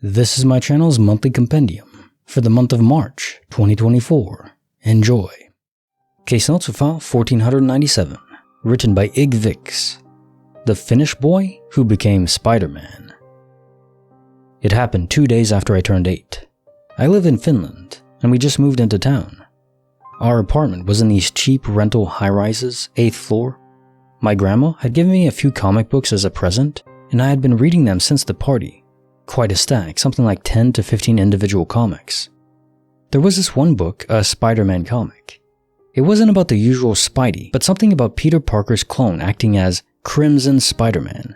This is my channel's monthly compendium for the month of March 2024. Enjoy. Case notes for file 1497, written by Ig Vix, the Finnish boy who became Spider-Man. It happened 2 days after I turned 8. I live in Finland, and we just moved into town. Our apartment was in these cheap rental high-rises, 8th floor. My grandma had given me a few comic books as a present, and I had been reading them since the party. Quite a stack, something like 10 to 15 individual comics. There was this one book, a Spider-Man comic. It wasn't about the usual Spidey, but something about Peter Parker's clone acting as Crimson Spider-Man.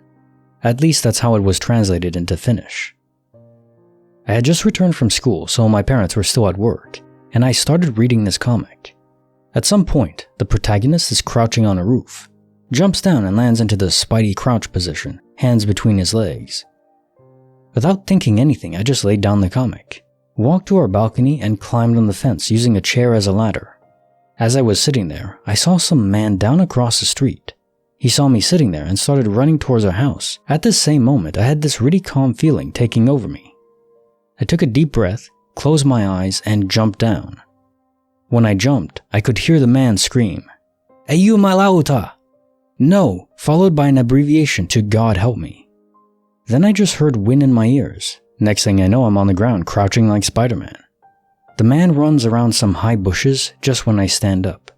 At least that's how it was translated into Finnish. I had just returned from school, so my parents were still at work, and I started reading this comic. At some point, the protagonist is crouching on a roof, jumps down and lands into the Spidey crouch position, hands between his legs. Without thinking anything, I just laid down the comic, walked to our balcony and climbed on the fence using a chair as a ladder. As I was sitting there, I saw some man down across the street. He saw me sitting there and started running towards our house. At this same moment, I had this really calm feeling taking over me. I took a deep breath, closed my eyes, and jumped down. When I jumped, I could hear the man scream, "Ei jumalauta!" No, followed by an abbreviation to God help me. Then I just heard wind in my ears. Next thing I know, I'm on the ground crouching like Spider-Man. The man runs around some high bushes just when I stand up.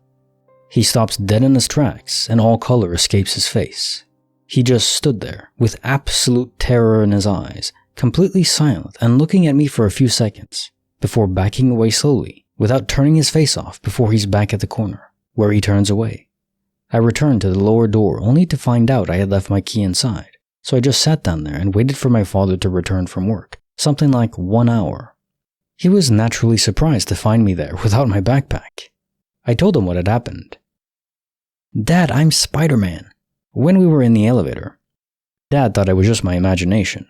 He stops dead in his tracks and all color escapes his face. He just stood there with absolute terror in his eyes, completely silent and looking at me for a few seconds, before backing away slowly without turning his face off before he's back at the corner, where he turns away. I returned to the lower door only to find out I had left my key inside. So I just sat down there and waited for my father to return from work, something like 1 hour. He was naturally surprised to find me there without my backpack. I told him what had happened. "Dad, I'm Spider-Man," when we were in the elevator. Dad thought it was just my imagination.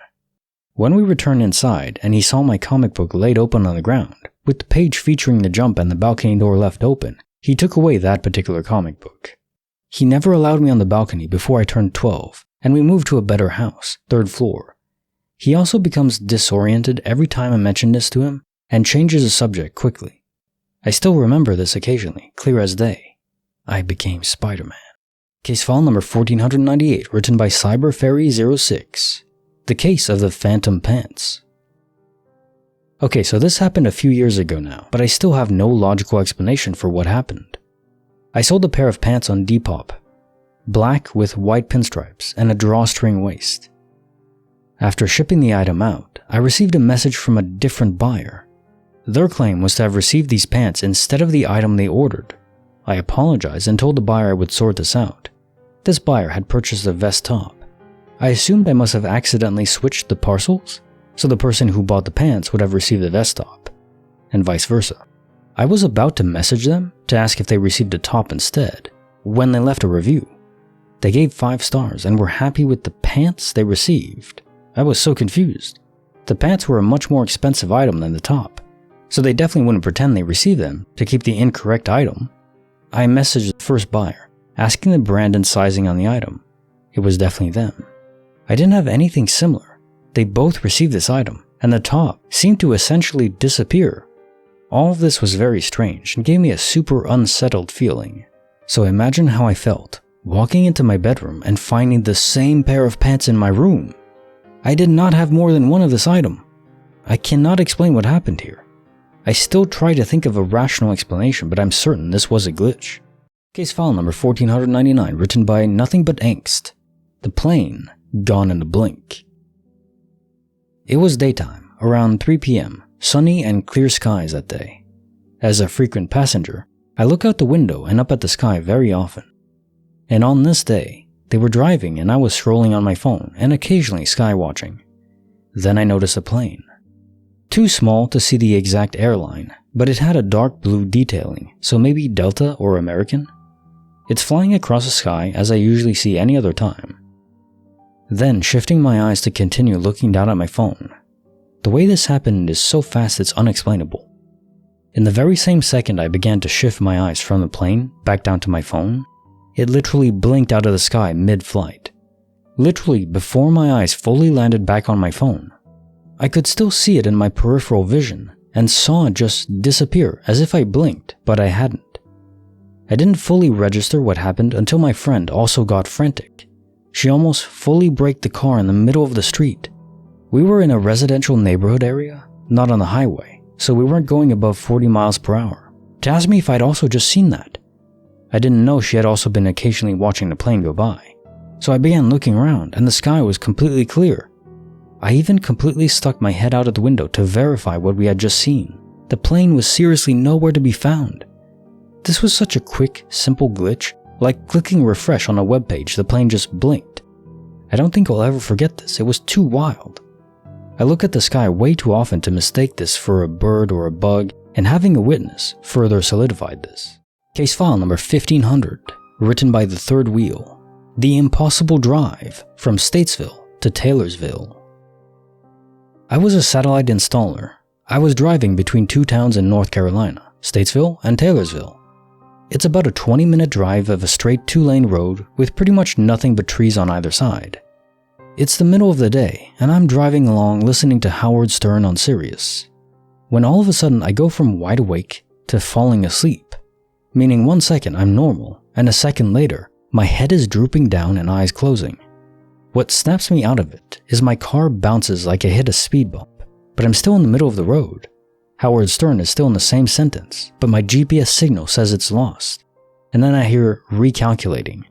When we returned inside and he saw my comic book laid open on the ground, with the page featuring the jump and the balcony door left open, he took away that particular comic book. He never allowed me on the balcony before I turned 12. And we moved to a better house, 3rd floor. He also becomes disoriented every time I mention this to him and changes the subject quickly. I still remember this occasionally, clear as day. I became Spider-Man. Case file number 1498, written by CyberFairy06. The case of the Phantom Pants. Okay, so this happened a few years ago now, but I still have no logical explanation for what happened. I sold a pair of pants on Depop. Black with white pinstripes and a drawstring waist. After shipping the item out, I received a message from a different buyer. Their claim was to have received these pants instead of the item they ordered. I apologized and told the buyer I would sort this out. This buyer had purchased a vest top. I assumed I must have accidentally switched the parcels, so the person who bought the pants would have received the vest top, and vice versa. I was about to message them to ask if they received the top instead, when they left a review. They gave 5 stars and were happy with the pants they received. I was so confused. The pants were a much more expensive item than the top, so they definitely wouldn't pretend they received them to keep the incorrect item. I messaged the first buyer, asking the brand and sizing on the item. It was definitely them. I didn't have anything similar. They both received this item, and the top seemed to essentially disappear. All of this was very strange and gave me a super unsettled feeling. So imagine how I felt walking into my bedroom and finding the same pair of pants in my room. I did not have more than one of this item. I cannot explain what happened here. I still try to think of a rational explanation, but I'm certain this was a glitch. Case file number 1499, written by Nothing But Angst. The plane gone in a blink. It was daytime, around 3 p.m., sunny and clear skies that day. As a frequent passenger, I look out the window and up at the sky very often. And on this day, they were driving and I was scrolling on my phone and occasionally sky watching. Then I noticed a plane. Too small to see the exact airline, but it had a dark blue detailing, so maybe Delta or American. It's flying across the sky as I usually see any other time. Then shifting my eyes to continue looking down at my phone. The way this happened is so fast it's unexplainable. In the very same second I began to shift my eyes from the plane back down to my phone, it literally blinked out of the sky mid-flight. Literally before my eyes fully landed back on my phone. I could still see it in my peripheral vision and saw it just disappear as if I blinked, but I hadn't. I didn't fully register what happened until my friend also got frantic. She almost fully braked the car in the middle of the street. We were in a residential neighborhood area, not on the highway, so we weren't going above 40 miles per hour. She asked me if I'd also just seen that. I didn't know she had also been occasionally watching the plane go by. So I began looking around and the sky was completely clear. I even completely stuck my head out of the window to verify what we had just seen. The plane was seriously nowhere to be found. This was such a quick, simple glitch, like clicking refresh on a web page, the plane just blinked. I don't think I'll ever forget this, it was too wild. I look at the sky way too often to mistake this for a bird or a bug, and having a witness further solidified this. Case file number 1500, written by the Third Wheel. The Impossible Drive from Statesville to Taylorsville. I was a satellite installer. I was driving between two towns in North Carolina, Statesville and Taylorsville. It's about a 20-minute drive of a straight 2-lane road with pretty much nothing but trees on either side. It's the middle of the day and I'm driving along listening to Howard Stern on Sirius, when all of a sudden I go from wide awake to falling asleep, meaning 1 second I'm normal and a second later my head is drooping down and eyes closing. What snaps me out of it is my car bounces like it hit a speed bump, but I'm still in the middle of the road. Howard Stern is still in the same sentence, but my GPS signal says it's lost. And then I hear recalculating.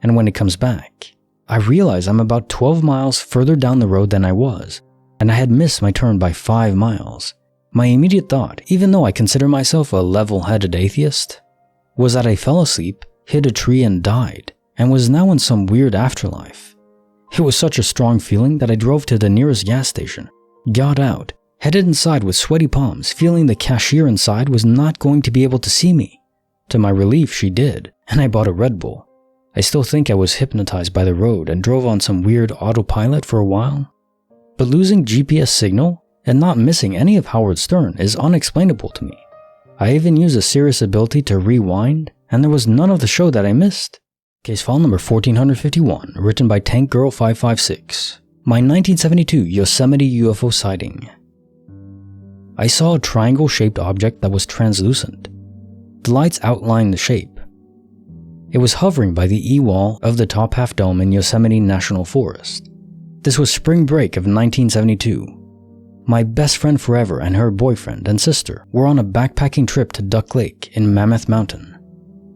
And when it comes back, I realize I'm about 12 miles further down the road than I was, and I had missed my turn by 5 miles. My immediate thought, even though I consider myself a level-headed atheist, was that I fell asleep, hit a tree and died, and was now in some weird afterlife. It was such a strong feeling that I drove to the nearest gas station, got out, headed inside with sweaty palms, feeling the cashier inside was not going to be able to see me. To my relief, she did, and I bought a Red Bull. I still think I was hypnotized by the road and drove on some weird autopilot for a while. But losing GPS signal and not missing any of Howard Stern is unexplainable to me. I even used a Sirius ability to rewind, and there was none of the show that I missed. Case file number 1451, written by Tank Girl 556. My 1972 Yosemite UFO sighting. I saw a triangle-shaped object that was translucent. The lights outlined the shape. It was hovering by the E-wall of the top half dome in Yosemite National Forest. This was spring break of 1972. My best friend forever and her boyfriend and sister were on a backpacking trip to Duck Lake in Mammoth Mountain.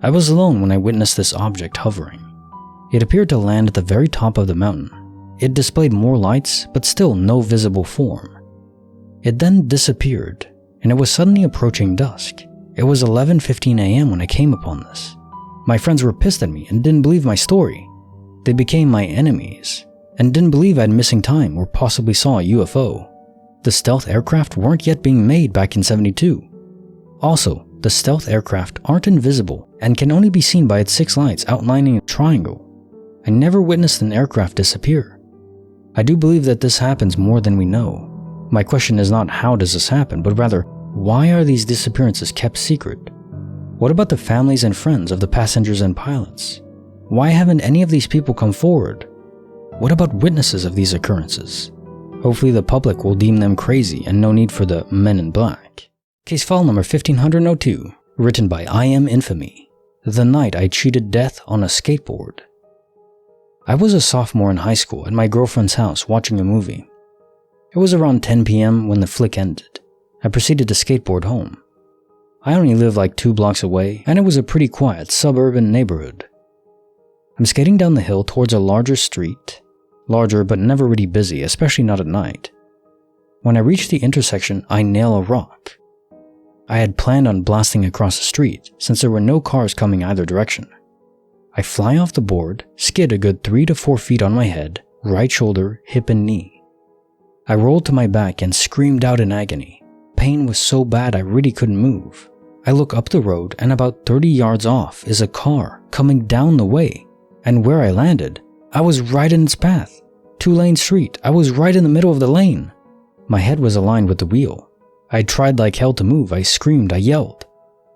I was alone when I witnessed this object hovering. It appeared to land at the very top of the mountain. It displayed more lights, but still no visible form. It then disappeared, and it was suddenly approaching dusk. It was 11:15 a.m. when I came upon this. My friends were pissed at me and didn't believe my story. They became my enemies, and didn't believe I'd missing time or possibly saw a UFO. The stealth aircraft weren't yet being made back in '72. Also, the stealth aircraft aren't invisible and can only be seen by its 6 lights outlining a triangle. I never witnessed an aircraft disappear. I do believe that this happens more than we know. My question is not how does this happen, but rather, why are these disappearances kept secret? What about the families and friends of the passengers and pilots? Why haven't any of these people come forward? What about witnesses of these occurrences? Hopefully the public will deem them crazy and no need for the Men in Black. Case file number 1502, written by I Am Infamy. The night I cheated death on a skateboard. I was a sophomore in high school at my girlfriend's house watching a movie. It was around 10 p.m. when the flick ended. I proceeded to skateboard home. I only lived like 2 blocks away, and it was a pretty quiet suburban neighborhood. I'm skating down the hill towards a larger street. Larger but never really busy, especially not at night. When I reach the intersection, I nail a rock. I had planned on blasting across the street since there were no cars coming either direction. I fly off the board, skid a good 3 to 4 feet on my head, right shoulder, hip and knee. I rolled to my back and screamed out in agony. Pain was so bad I really couldn't move. I look up the road and about 30 yards off is a car coming down the way, and where I landed, I was right in its path. 2-lane street, I was right in the middle of the lane. My head was aligned with the wheel. I tried like hell to move, I screamed, I yelled.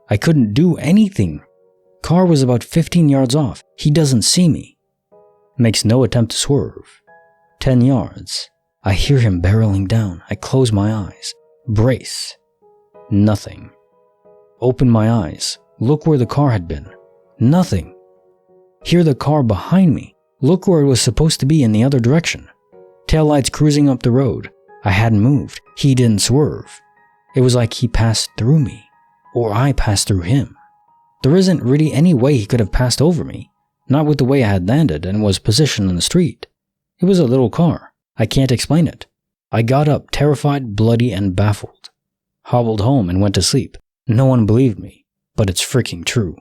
I couldn't do anything. Car was about 15 yards off, he doesn't see me. Makes no attempt to swerve. 10 yards. I hear him barreling down. I close my eyes. Brace. Nothing. Open my eyes. Look where the car had been. Nothing. Hear the car behind me. Look where it was supposed to be in the other direction. Taillights cruising up the road. I hadn't moved. He didn't swerve. It was like he passed through me. Or I passed through him. There isn't really any way he could have passed over me. Not with the way I had landed and was positioned on the street. It was a little car. I can't explain it. I got up, terrified, bloody, and baffled. Hobbled home and went to sleep. No one believed me, but it's freaking true.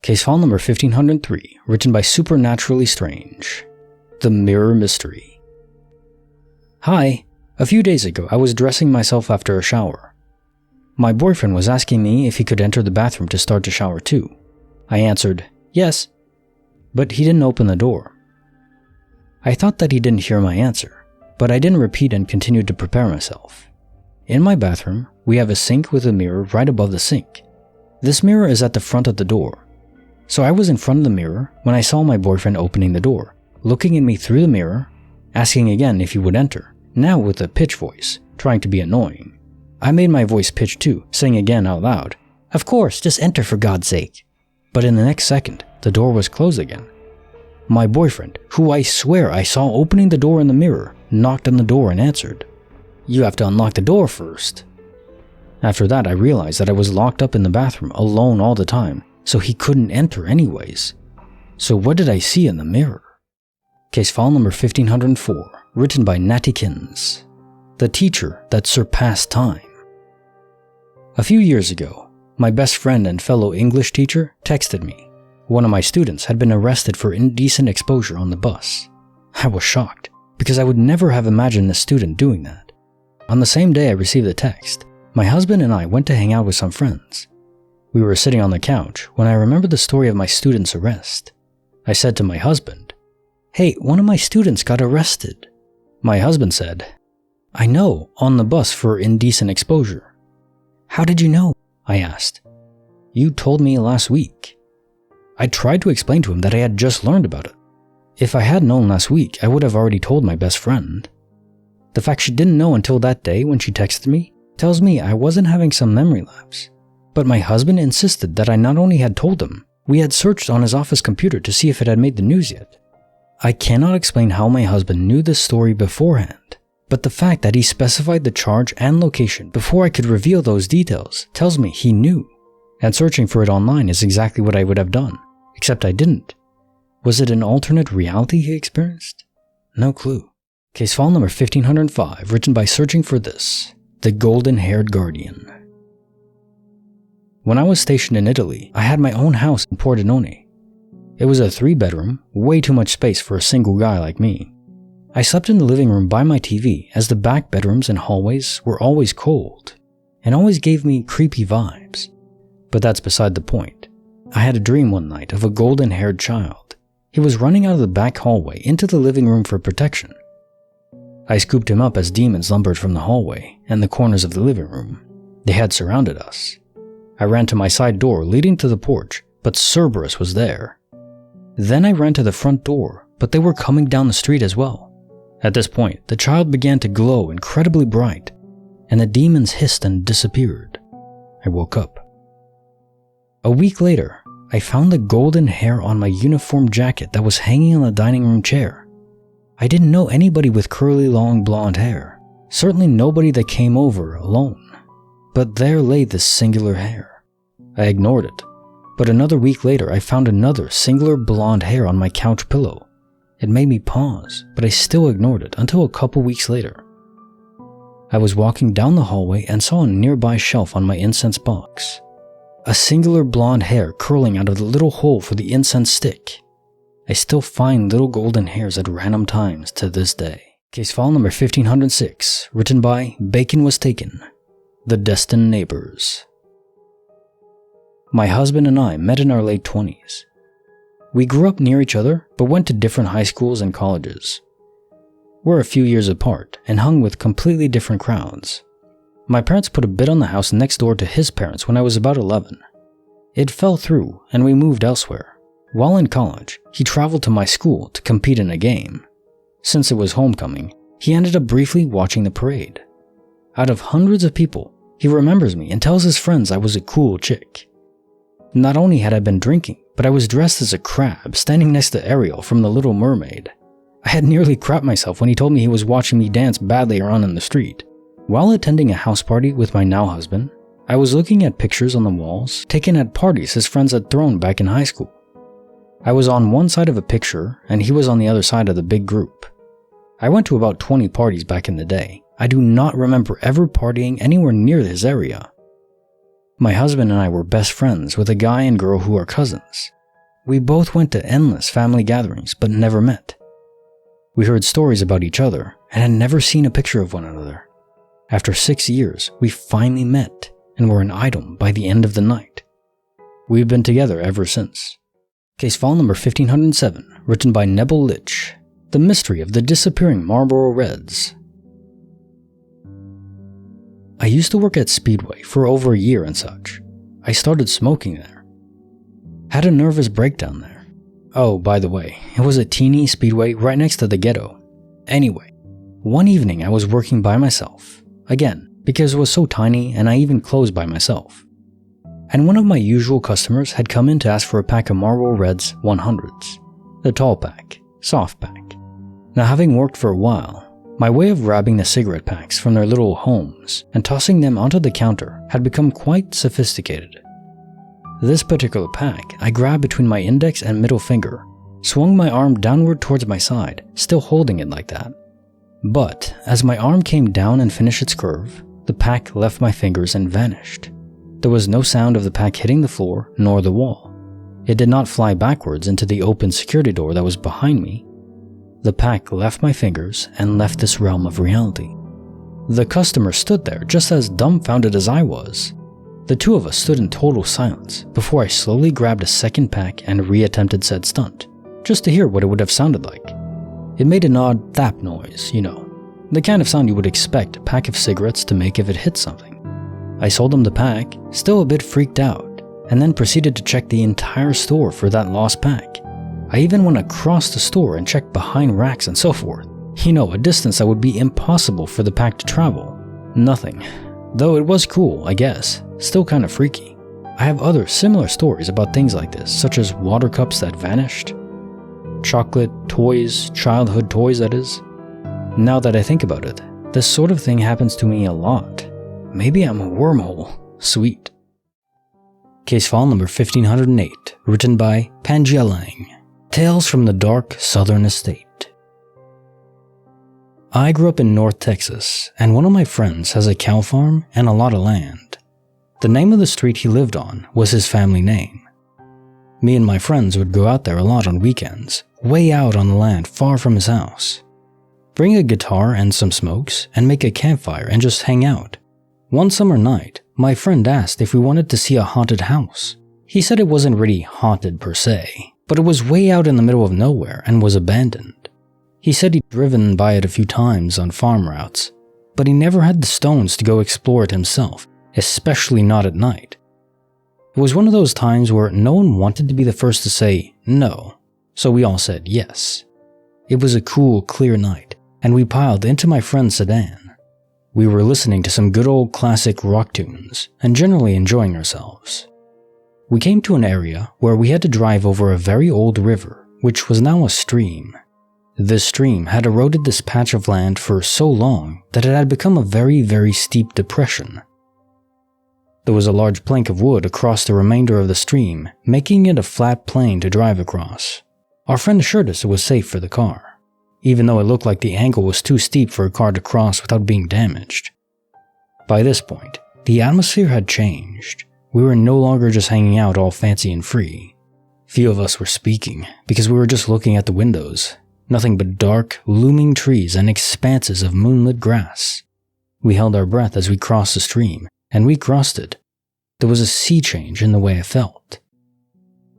Case file number 1503, written by Supernaturally Strange. The Mirror Mystery. Hi. A few days ago, I was dressing myself after a shower. My boyfriend was asking me if he could enter the bathroom to start to shower too. I answered, yes, but he didn't open the door. I thought that he didn't hear my answer, but I didn't repeat and continued to prepare myself. In my bathroom, we have a sink with a mirror right above the sink. This mirror is at the front of the door. So I was in front of the mirror when I saw my boyfriend opening the door, looking at me through the mirror, asking again if he would enter, now with a pitch voice, trying to be annoying. I made my voice pitch too, saying again out loud, "Of course, just enter for God's sake." But in the next second, the door was closed again. My boyfriend, who I swear I saw opening the door in the mirror, knocked on the door and answered, "You have to unlock the door first." After that, I realized that I was locked up in the bathroom alone all the time, so he couldn't enter anyways. So what did I see in the mirror? Case file number 1504, written by Natikins. The Teacher That Surpassed Time. A few years ago, my best friend and fellow English teacher texted me. One of my students had been arrested for indecent exposure on the bus. I was shocked, because I would never have imagined a student doing that. On the same day I received the text, my husband and I went to hang out with some friends. We were sitting on the couch when I remembered the story of my student's arrest. I said to my husband, "Hey, one of my students got arrested." My husband said, "I know, on the bus for indecent exposure." "How did you know?" I asked. "You told me last week." I tried to explain to him that I had just learned about it. If I had known last week, I would have already told my best friend. The fact she didn't know until that day when she texted me tells me I wasn't having some memory lapse. But my husband insisted that I not only had told him, we had searched on his office computer to see if it had made the news yet. I cannot explain how my husband knew this story beforehand, but the fact that he specified the charge and location before I could reveal those details tells me he knew. And searching for it online is exactly what I would have done, except I didn't. Was it an alternate reality he experienced? No clue. Case file number 1505, written by Searching for This, The Golden-Haired Guardian. When I was stationed in Italy, I had my own house in Pordenone. It was a 3-bedroom, way too much space for a single guy like me. I slept in the living room by my TV as the back bedrooms and hallways were always cold, and always gave me creepy vibes. But that's beside the point. I had a dream one night of a golden-haired child. He was running out of the back hallway into the living room for protection. I scooped him up as demons lumbered from the hallway and the corners of the living room. They had surrounded us. I ran to my side door leading to the porch, but Cerberus was there. Then I ran to the front door, but they were coming down the street as well. At this point, the child began to glow incredibly bright, and the demons hissed and disappeared. I woke up. A week later, I found the golden hair on my uniform jacket that was hanging on the dining room chair. I didn't know anybody with curly long blonde hair, certainly nobody that came over alone. But there lay this singular hair. I ignored it, but another week later I found another singular blonde hair on my couch pillow. It made me pause, but I still ignored it until a couple weeks later. I was walking down the hallway and saw a nearby shelf on my incense box. A singular blonde hair curling out of the little hole for the incense stick. I still find little golden hairs at random times to this day. Case file number 1506, written by Bacon Was Taken. The Destined Neighbors. My husband and I met in our late 20s. We grew up near each other, but went to different high schools and colleges. We're a few years apart and hung with completely different crowds. My parents put a bid on the house next door to his parents when I was about 11. It fell through and we moved elsewhere. While in college, he traveled to my school to compete in a game. Since it was homecoming, he ended up briefly watching the parade. Out of hundreds of people, he remembers me and tells his friends I was a cool chick. Not only had I been drinking, but I was dressed as a crab standing next to Ariel from The Little Mermaid. I had nearly crapped myself when he told me he was watching me dance badly around in the street. While attending a house party with my now husband, I was looking at pictures on the walls taken at parties his friends had thrown back in high school. I was on one side of a picture and he was on the other side of the big group. I went to about 20 parties back in the day. I do not remember ever partying anywhere near his area. My husband and I were best friends with a guy and girl who are cousins. We both went to endless family gatherings but never met. We heard stories about each other and had never seen a picture of one another. After 6 years, we finally met and were an item by the end of the night. We've been together ever since. Case file number 1507, written by Nebel Lich. The Mystery of the Disappearing Marlboro Reds. I used to work at Speedway for over a year and such. I started smoking there. Had a nervous breakdown there. Oh, by the way, it was a teeny Speedway right next to the ghetto. Anyway, one evening I was working by myself. Again, because it was so tiny and I even closed by myself. And one of my usual customers had come in to ask for a pack of Marlboro Reds 100s. The tall pack, soft pack. Now, having worked for a while, my way of grabbing the cigarette packs from their little homes and tossing them onto the counter had become quite sophisticated. This particular pack I grabbed between my index and middle finger, swung my arm downward towards my side, still holding it like that. But as my arm came down and finished its curve, the pack left my fingers and vanished. There was no sound of the pack hitting the floor nor the wall. It did not fly backwards into the open security door that was behind me. The pack left my fingers and left this realm of reality. The customer stood there just as dumbfounded as I was. The two of us stood in total silence before I slowly grabbed a second pack and re-attempted said stunt, just to hear what it would have sounded like. It made an odd thap noise, you know, the kind of sound you would expect a pack of cigarettes to make if it hit something. I sold him the pack, still a bit freaked out, and then proceeded to check the entire store for that lost pack. I even went across the store and checked behind racks and so forth. You know, a distance that would be impossible for the pack to travel. Nothing. Though it was cool, I guess. Still kind of freaky. I have other similar stories about things like this, such as water cups that vanished. Chocolate, toys, childhood toys that is. Now that I think about it, this sort of thing happens to me a lot. Maybe I'm a wormhole. Sweet. Case file number 1508, written by Pangelang. Tales from the Dark Southern Estate. I grew up in North Texas, and one of my friends has a cow farm and a lot of land. The name of the street he lived on was his family name. Me and my friends would go out there a lot on weekends, way out on the land far from his house. Bring a guitar and some smokes, and make a campfire and just hang out. One summer night, my friend asked if we wanted to see a haunted house. He said it wasn't really haunted per se, but it was way out in the middle of nowhere and was abandoned. He said he'd driven by it a few times on farm routes, but he never had the stones to go explore it himself, especially not at night. It was one of those times where no one wanted to be the first to say no, so we all said yes. It was a cool, clear night, and we piled into my friend's sedan. We were listening to some good old classic rock tunes and generally enjoying ourselves. We came to an area where we had to drive over a very old river, which was now a stream. This stream had eroded this patch of land for so long that it had become a very, very steep depression. There was a large plank of wood across the remainder of the stream, making it a flat plain to drive across. Our friend assured us it was safe for the car, even though it looked like the angle was too steep for a car to cross without being damaged. By this point, the atmosphere had changed. We were no longer just hanging out all fancy and free. Few of us were speaking, because we were just looking at the windows. Nothing but dark, looming trees and expanses of moonlit grass. We held our breath as we crossed the stream, and we crossed it. There was a sea change in the way I felt.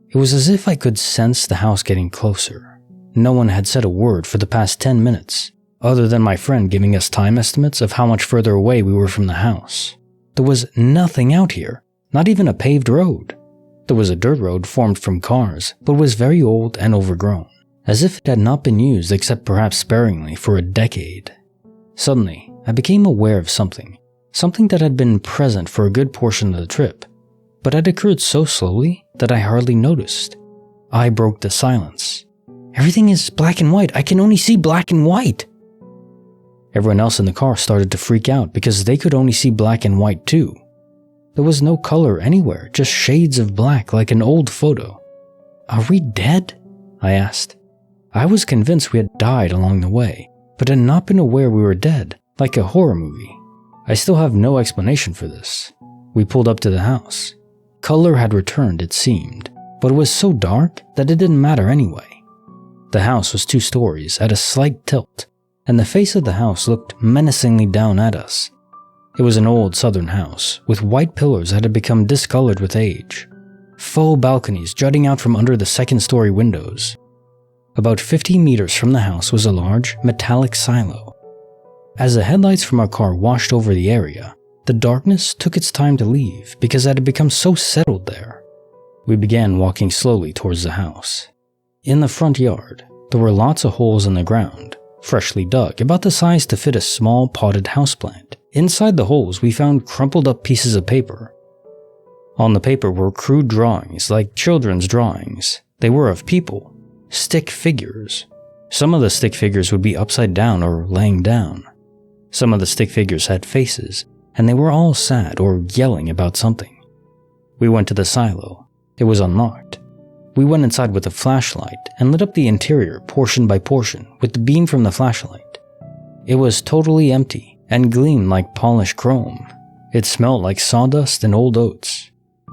It was as if I could sense the house getting closer. No one had said a word for the past 10 minutes, other than my friend giving us time estimates of how much further away we were from the house. There was nothing out here. Not even a paved road. There was a dirt road formed from cars, but was very old and overgrown, as if it had not been used except perhaps sparingly for a decade. Suddenly, I became aware of something that had been present for a good portion of the trip, but had occurred so slowly that I hardly noticed. I broke the silence. "Everything is black and white. I can only see black and white." Everyone else in the car started to freak out because they could only see black and white too. There was no color anywhere, just shades of black like an old photo. "Are we dead?" I asked. I was convinced we had died along the way, but had not been aware we were dead, like a horror movie. I still have no explanation for this. We pulled up to the house. Color had returned, it seemed, but it was so dark that it didn't matter anyway. The house was 2 stories at a slight tilt, and the face of the house looked menacingly down at us. It was an old southern house, with white pillars that had become discolored with age. Faux balconies jutting out from under the 2nd-story windows. About 50 meters from the house was a large, metallic silo. As the headlights from our car washed over the area, the darkness took its time to leave because it had become so settled there. We began walking slowly towards the house. In the front yard, there were lots of holes in the ground, freshly dug, about the size to fit a small potted houseplant. Inside the holes, we found crumpled up pieces of paper. On the paper were crude drawings, like children's drawings. They were of people, stick figures. Some of the stick figures would be upside down or laying down. Some of the stick figures had faces, and they were all sad or yelling about something. We went to the silo. It was unlocked. We went inside with a flashlight and lit up the interior portion by portion with the beam from the flashlight. It was totally empty and gleamed like polished chrome. It smelled like sawdust and old oats.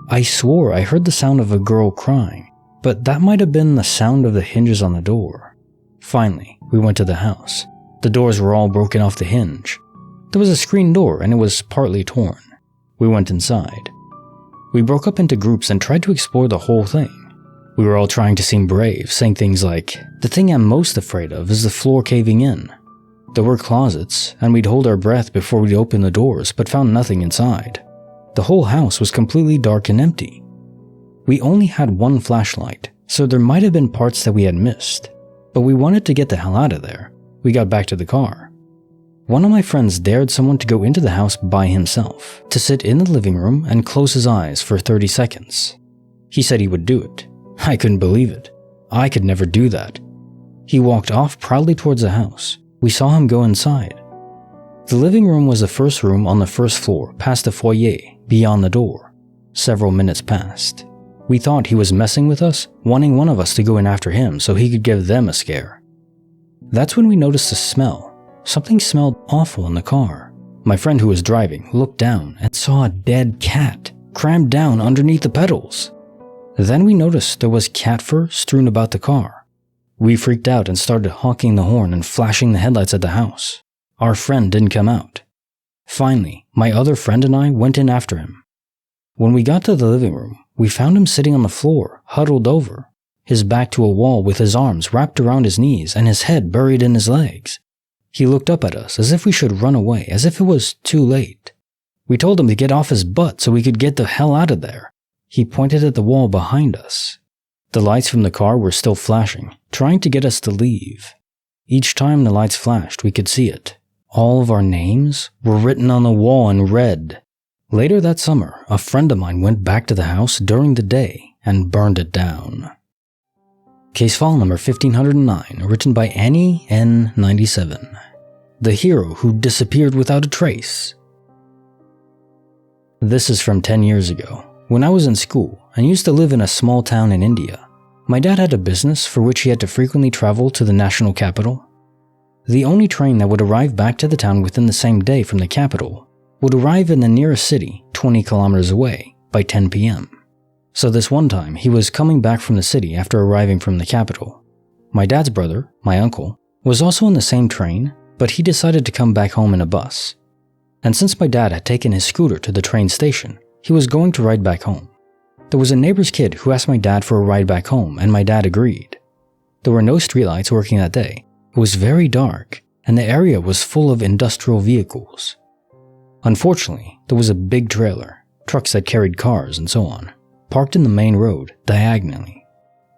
I swore I heard the sound of a girl crying, but that might have been the sound of the hinges on the door. Finally, we went to the house. The doors were all broken off the hinge. There was a screen door and it was partly torn. We went inside. We broke up into groups and tried to explore the whole thing. We were all trying to seem brave, saying things like, "The thing I'm most afraid of is the floor caving in." There were closets, and we'd hold our breath before we'd open the doors, but found nothing inside. The whole house was completely dark and empty. We only had 1 flashlight, so there might have been parts that we had missed, but we wanted to get the hell out of there. We got back to the car. One of my friends dared someone to go into the house by himself, to sit in the living room and close his eyes for 30 seconds. He said he would do it. I couldn't believe it. I could never do that. He walked off proudly towards the house. We saw him go inside. The living room was the first room on the 1st floor, past the foyer, beyond the door. Several minutes passed. We thought he was messing with us, wanting one of us to go in after him so he could give them a scare. That's when we noticed a smell. Something smelled awful in the car. My friend who was driving looked down and saw a dead cat crammed down underneath the pedals. Then we noticed there was cat fur strewn about the car. We freaked out and started honking the horn and flashing the headlights at the house. Our friend didn't come out. Finally, my other friend and I went in after him. When we got to the living room, we found him sitting on the floor, huddled over, his back to a wall with his arms wrapped around his knees and his head buried in his legs. He looked up at us as if we should run away, as if it was too late. We told him to get off his butt so we could get the hell out of there. He pointed at the wall behind us. The lights from the car were still flashing, trying to get us to leave. Each time the lights flashed, we could see it. All of our names were written on the wall in red. Later that summer, a friend of mine went back to the house during the day and burned it down. Case file number 1509, written by Annie N. 97. The hero who disappeared without a trace. This is from 10 years ago, when I was in school and used to live in a small town in India. My dad had a business for which he had to frequently travel to the national capital. The only train that would arrive back to the town within the same day from the capital would arrive in the nearest city 20 kilometers away by 10 p.m. So this one time, he was coming back from the city after arriving from the capital. My dad's brother, my uncle, was also on the same train, but he decided to come back home in a bus. And since my dad had taken his scooter to the train station, he was going to ride back home. There was a neighbor's kid who asked my dad for a ride back home, and my dad agreed. There were no streetlights working that day. It was very dark, and the area was full of industrial vehicles. Unfortunately, there was a big trailer, trucks that carried cars and so on, parked in the main road diagonally.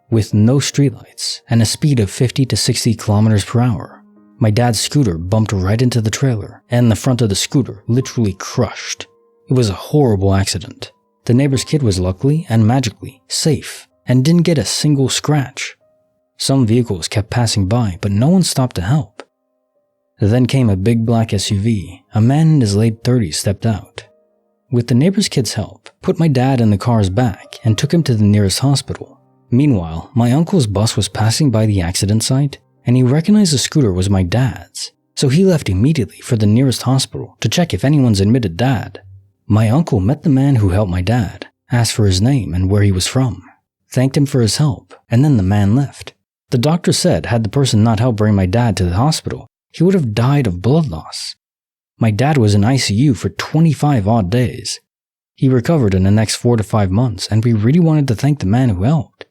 With no streetlights and a speed of 50 to 60 kilometers per hour, My dad's scooter bumped right into the trailer, and the front of the scooter literally crushed. It was a horrible accident. The neighbor's kid was luckily and magically safe and didn't get a single scratch. Some vehicles kept passing by, but no one stopped to help. Then came a big black SUV. A man in his late 30s stepped out. With the neighbor's kid's help, put my dad in the car's back and took him to the nearest hospital. Meanwhile, my uncle's bus was passing by the accident site, and he recognized the scooter was my dad's, so he left immediately for the nearest hospital to check if anyone's admitted dad. My uncle met the man who helped my dad, asked for his name and where he was from, thanked him for his help, and then the man left. The doctor said had the person not helped bring my dad to the hospital, he would have died of blood loss. My dad was in ICU for 25 odd days. He recovered in the next 4 to 5 months, and we really wanted to thank the man who helped.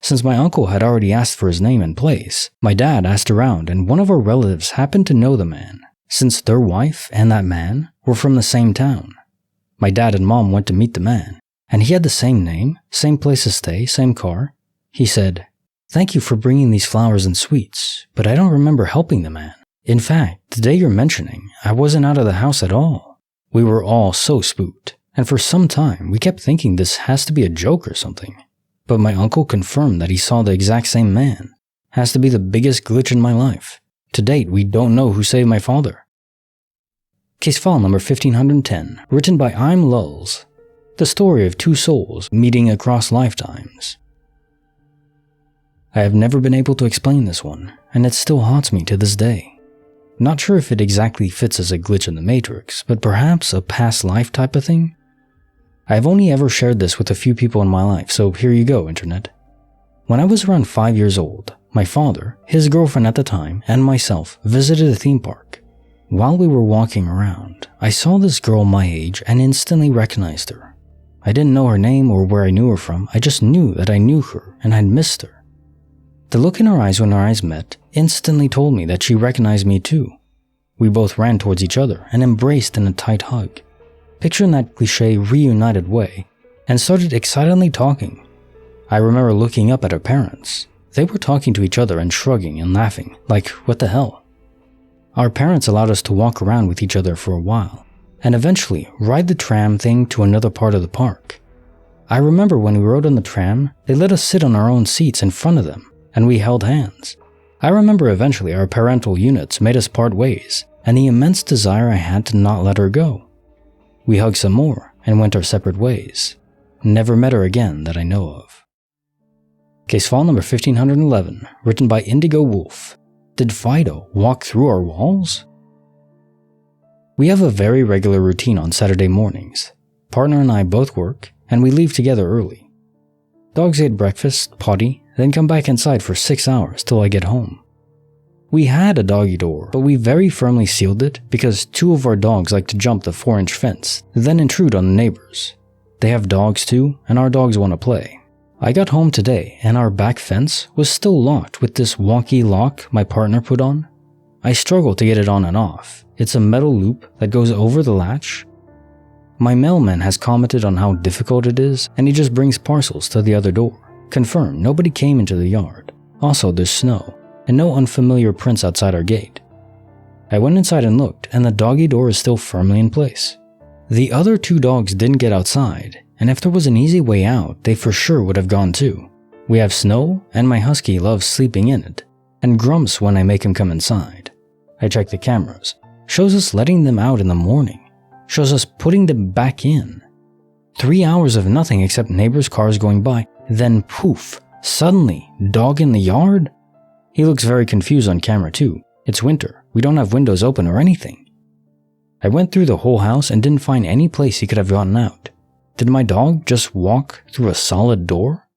Since my uncle had already asked for his name and place, my dad asked around, and one of our relatives happened to know the man, since their wife and that man were from the same town. My dad and mom went to meet the man, and he had the same name, same place to stay, same car. He said, "Thank you for bringing these flowers and sweets, but I don't remember helping the man. In fact, the day you're mentioning, I wasn't out of the house at all." We were all so spooked, and for some time we kept thinking this has to be a joke or something. But my uncle confirmed that he saw the exact same man. Has to be the biggest glitch in my life. To date, we don't know who saved my father. Case file number 1510, written by I'm Lulls. The story of two souls meeting across lifetimes. I have never been able to explain this one, and it still haunts me to this day. Not sure if it exactly fits as a glitch in the Matrix, but perhaps a past life type of thing? I have only ever shared this with a few people in my life, so here you go, internet. When I was around 5 years old, my father, his girlfriend at the time, and myself visited a theme park. While we were walking around, I saw this girl my age and instantly recognized her. I didn't know her name or where I knew her from, I just knew that I knew her and I'd missed her. The look in her eyes when our eyes met instantly told me that she recognized me too. We both ran towards each other and embraced in a tight hug. Picture in that cliche reunited way, and started excitedly talking. I remember looking up at her parents. They were talking to each other and shrugging and laughing, like, what the hell? Our parents allowed us to walk around with each other for a while, and eventually ride the tram thing to another part of the park. I remember when we rode on the tram, they let us sit on our own seats in front of them, and we held hands. I remember eventually our parental units made us part ways, and the immense desire I had to not let her go. We hugged some more and went our separate ways. Never met her again that I know of. Case file number 1511, written by Indigo Wolf. Did Fido walk through our walls? We have a very regular routine on Saturday mornings. Partner and I both work, and we leave together early. Dogs ate breakfast, potty, then come back inside for 6 hours till I get home. We had a doggy door, but we very firmly sealed it because 2 of our dogs like to jump the 4-inch fence, then intrude on the neighbors. They have dogs too, and our dogs want to play. I got home today, and our back fence was still locked with this wonky lock my partner put on. I struggle to get it on and off. It's a metal loop that goes over the latch. My mailman has commented on how difficult it is, and he just brings parcels to the other door. Confirmed, nobody came into the yard. Also, there's snow, and no unfamiliar prints outside our gate. I went inside and looked, and the doggy door is still firmly in place. The other 2 dogs didn't get outside, and if there was an easy way out, they for sure would have gone too. We have snow, and my husky loves sleeping in it, and grumps when I make him come inside. I check the cameras. Shows us letting them out in the morning. Shows us putting them back in. 3 hours of nothing except neighbors' cars going by, then poof, suddenly, dog in the yard? He looks very confused on camera too. It's winter, we don't have windows open or anything. I went through the whole house and didn't find any place he could have gotten out. Did my dog just walk through a solid door?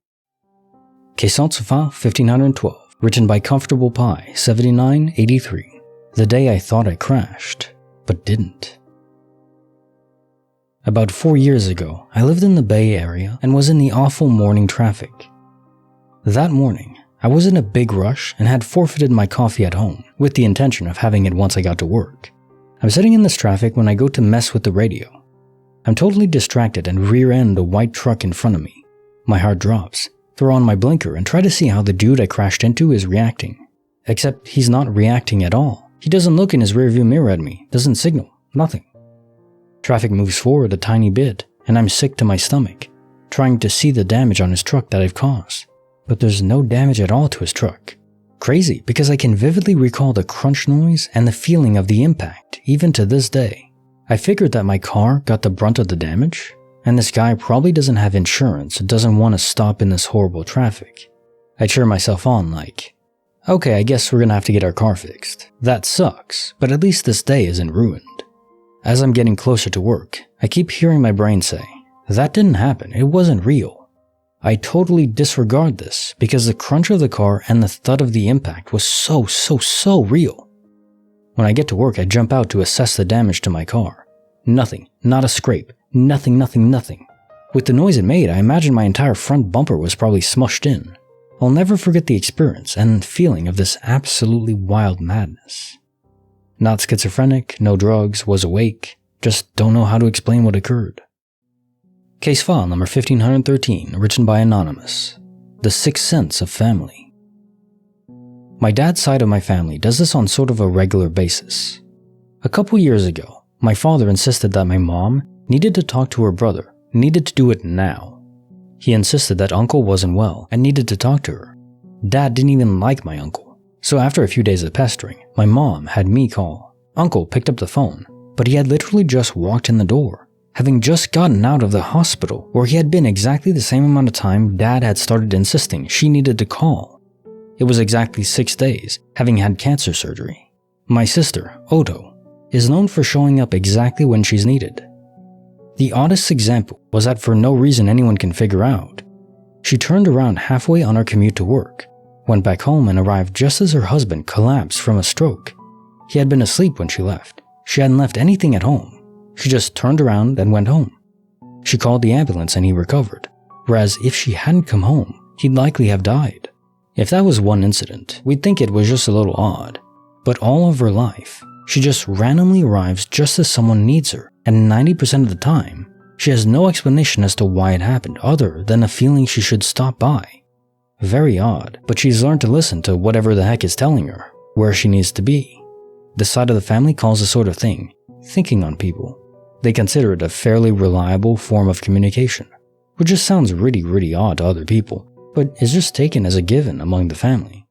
Case file 1512, written by Comfortable Pie 7983. The day I thought I crashed, but didn't. About 4 years ago, I lived in the Bay Area and was in the awful morning traffic. That morning, I was in a big rush and had forfeited my coffee at home, with the intention of having it once I got to work. I'm sitting in this traffic when I go to mess with the radio. I'm totally distracted and rear-end a white truck in front of me. My heart drops, throw on my blinker and try to see how the dude I crashed into is reacting. Except he's not reacting at all. He doesn't look in his rearview mirror at me, doesn't signal, nothing. Traffic moves forward a tiny bit, and I'm sick to my stomach, trying to see the damage on his truck that I've caused. But there's no damage at all to his truck. Crazy, because I can vividly recall the crunch noise and the feeling of the impact, even to this day. I figured that my car got the brunt of the damage, and this guy probably doesn't have insurance and doesn't want to stop in this horrible traffic. I cheer myself on like, okay, I guess we're gonna have to get our car fixed. That sucks, but at least this day isn't ruined. As I'm getting closer to work, I keep hearing my brain say, that didn't happen, it wasn't real. I totally disregard this because the crunch of the car and the thud of the impact was so real. When I get to work, I jump out to assess the damage to my car. Nothing, not a scrape, nothing. With the noise it made, I imagine my entire front bumper was probably smushed in. I'll never forget the experience and feeling of this absolutely wild madness. Not schizophrenic, no drugs, was awake, just don't know how to explain what occurred. Case file number 1513, written by Anonymous. The Sixth Sense of Family. My dad's side of my family does this on sort of a regular basis. A couple years ago, my father insisted that my mom needed to talk to her brother, needed to do it now. He insisted that uncle wasn't well and needed to talk to her. Dad didn't even like my uncle, so after a few days of pestering, my mom had me call. Uncle picked up the phone, but he had literally just walked in the door, having just gotten out of the hospital where he had been exactly the same amount of time Dad had started insisting she needed to call. It was exactly 6 days, having had cancer surgery. My sister, Odo, is known for showing up exactly when she's needed. The oddest example was that for no reason anyone can figure out, she turned around halfway on her commute to work, went back home and arrived just as her husband collapsed from a stroke. He had been asleep when she left. She hadn't left anything at home. She just turned around and went home. She called the ambulance and he recovered, whereas if she hadn't come home, he'd likely have died. If that was one incident, we'd think it was just a little odd. But all of her life, she just randomly arrives just as someone needs her, and 90% of the time, she has no explanation as to why it happened other than a feeling she should stop by. Very odd, but she's learned to listen to whatever the heck is telling her, where she needs to be. This side of the family calls this sort of thing thinking on people. They consider it a fairly reliable form of communication, which just sounds really odd to other people, but is just taken as a given among the family.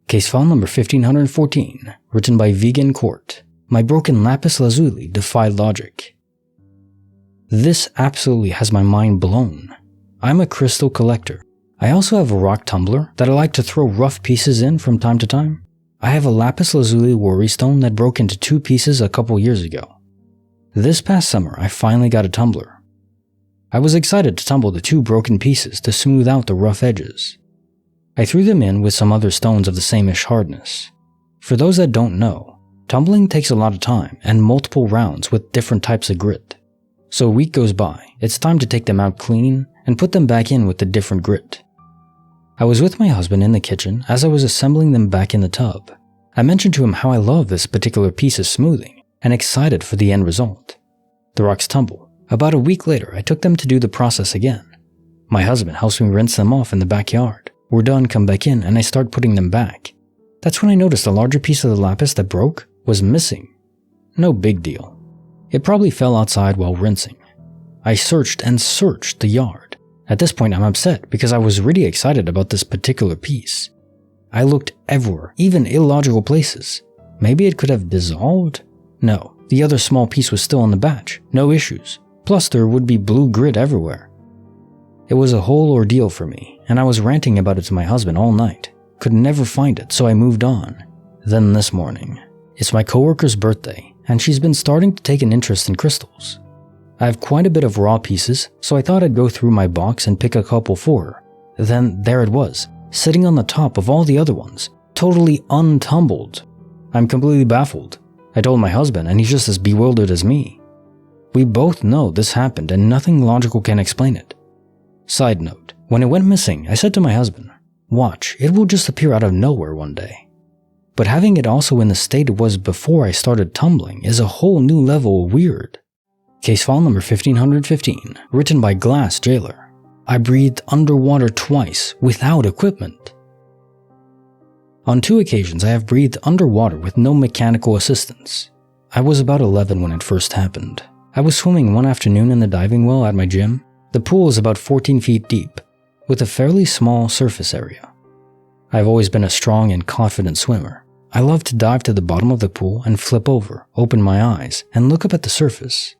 Case file number 1514, written by Vegan Court. My broken Lapis Lazuli defied logic. This absolutely has my mind blown. I'm a crystal collector. I also have a rock tumbler that I like to throw rough pieces in from time to time. I have a Lapis Lazuli worry stone that broke into 2 pieces a couple years ago. This past summer, I finally got a tumbler. I was excited to tumble the 2 broken pieces to smooth out the rough edges. I threw them in with some other stones of the same-ish hardness. For those that don't know, tumbling takes a lot of time and multiple rounds with different types of grit. So a week goes by, it's time to take them out clean and put them back in with the different grit. I was with my husband in the kitchen as I was assembling them back in the tub. I mentioned to him how I love this particular piece of smoothing and excited for the end result. The rocks tumble. About a week later, I took them to do the process again. My husband helps me rinse them off in the backyard. We're done, come back in, and I start putting them back. That's when I noticed the larger piece of the lapis that broke was missing. No big deal. It probably fell outside while rinsing. I searched and searched the yard. At this point, I'm upset because I was really excited about this particular piece. I looked everywhere, even illogical places. Maybe it could have dissolved? No, the other small piece was still in the batch, no issues. Plus there would be blue grit everywhere. It was a whole ordeal for me, and I was ranting about it to my husband all night. Could never find it, so I moved on. Then this morning, it's my coworker's birthday, and she's been starting to take an interest in crystals. I have quite a bit of raw pieces, so I thought I'd go through my box and pick a couple for her. Then there it was, sitting on the top of all the other ones, totally untumbled. I'm completely baffled. I told my husband, and he's just as bewildered as me. We both know this happened and nothing logical can explain it. Side note, when it went missing, I said to my husband, watch, it will just appear out of nowhere one day. But having it also in the state it was before I started tumbling is a whole new level of weird. Case file number 1515, written by Glass Jailer. I breathed underwater twice without equipment. On 2 occasions, I have breathed underwater with no mechanical assistance. I was about 11 when it first happened. I was swimming one afternoon in the diving well at my gym. The pool is about 14 feet deep, with a fairly small surface area. I've always been a strong and confident swimmer. I love to dive to the bottom of the pool and flip over, open my eyes, and look up at the surface.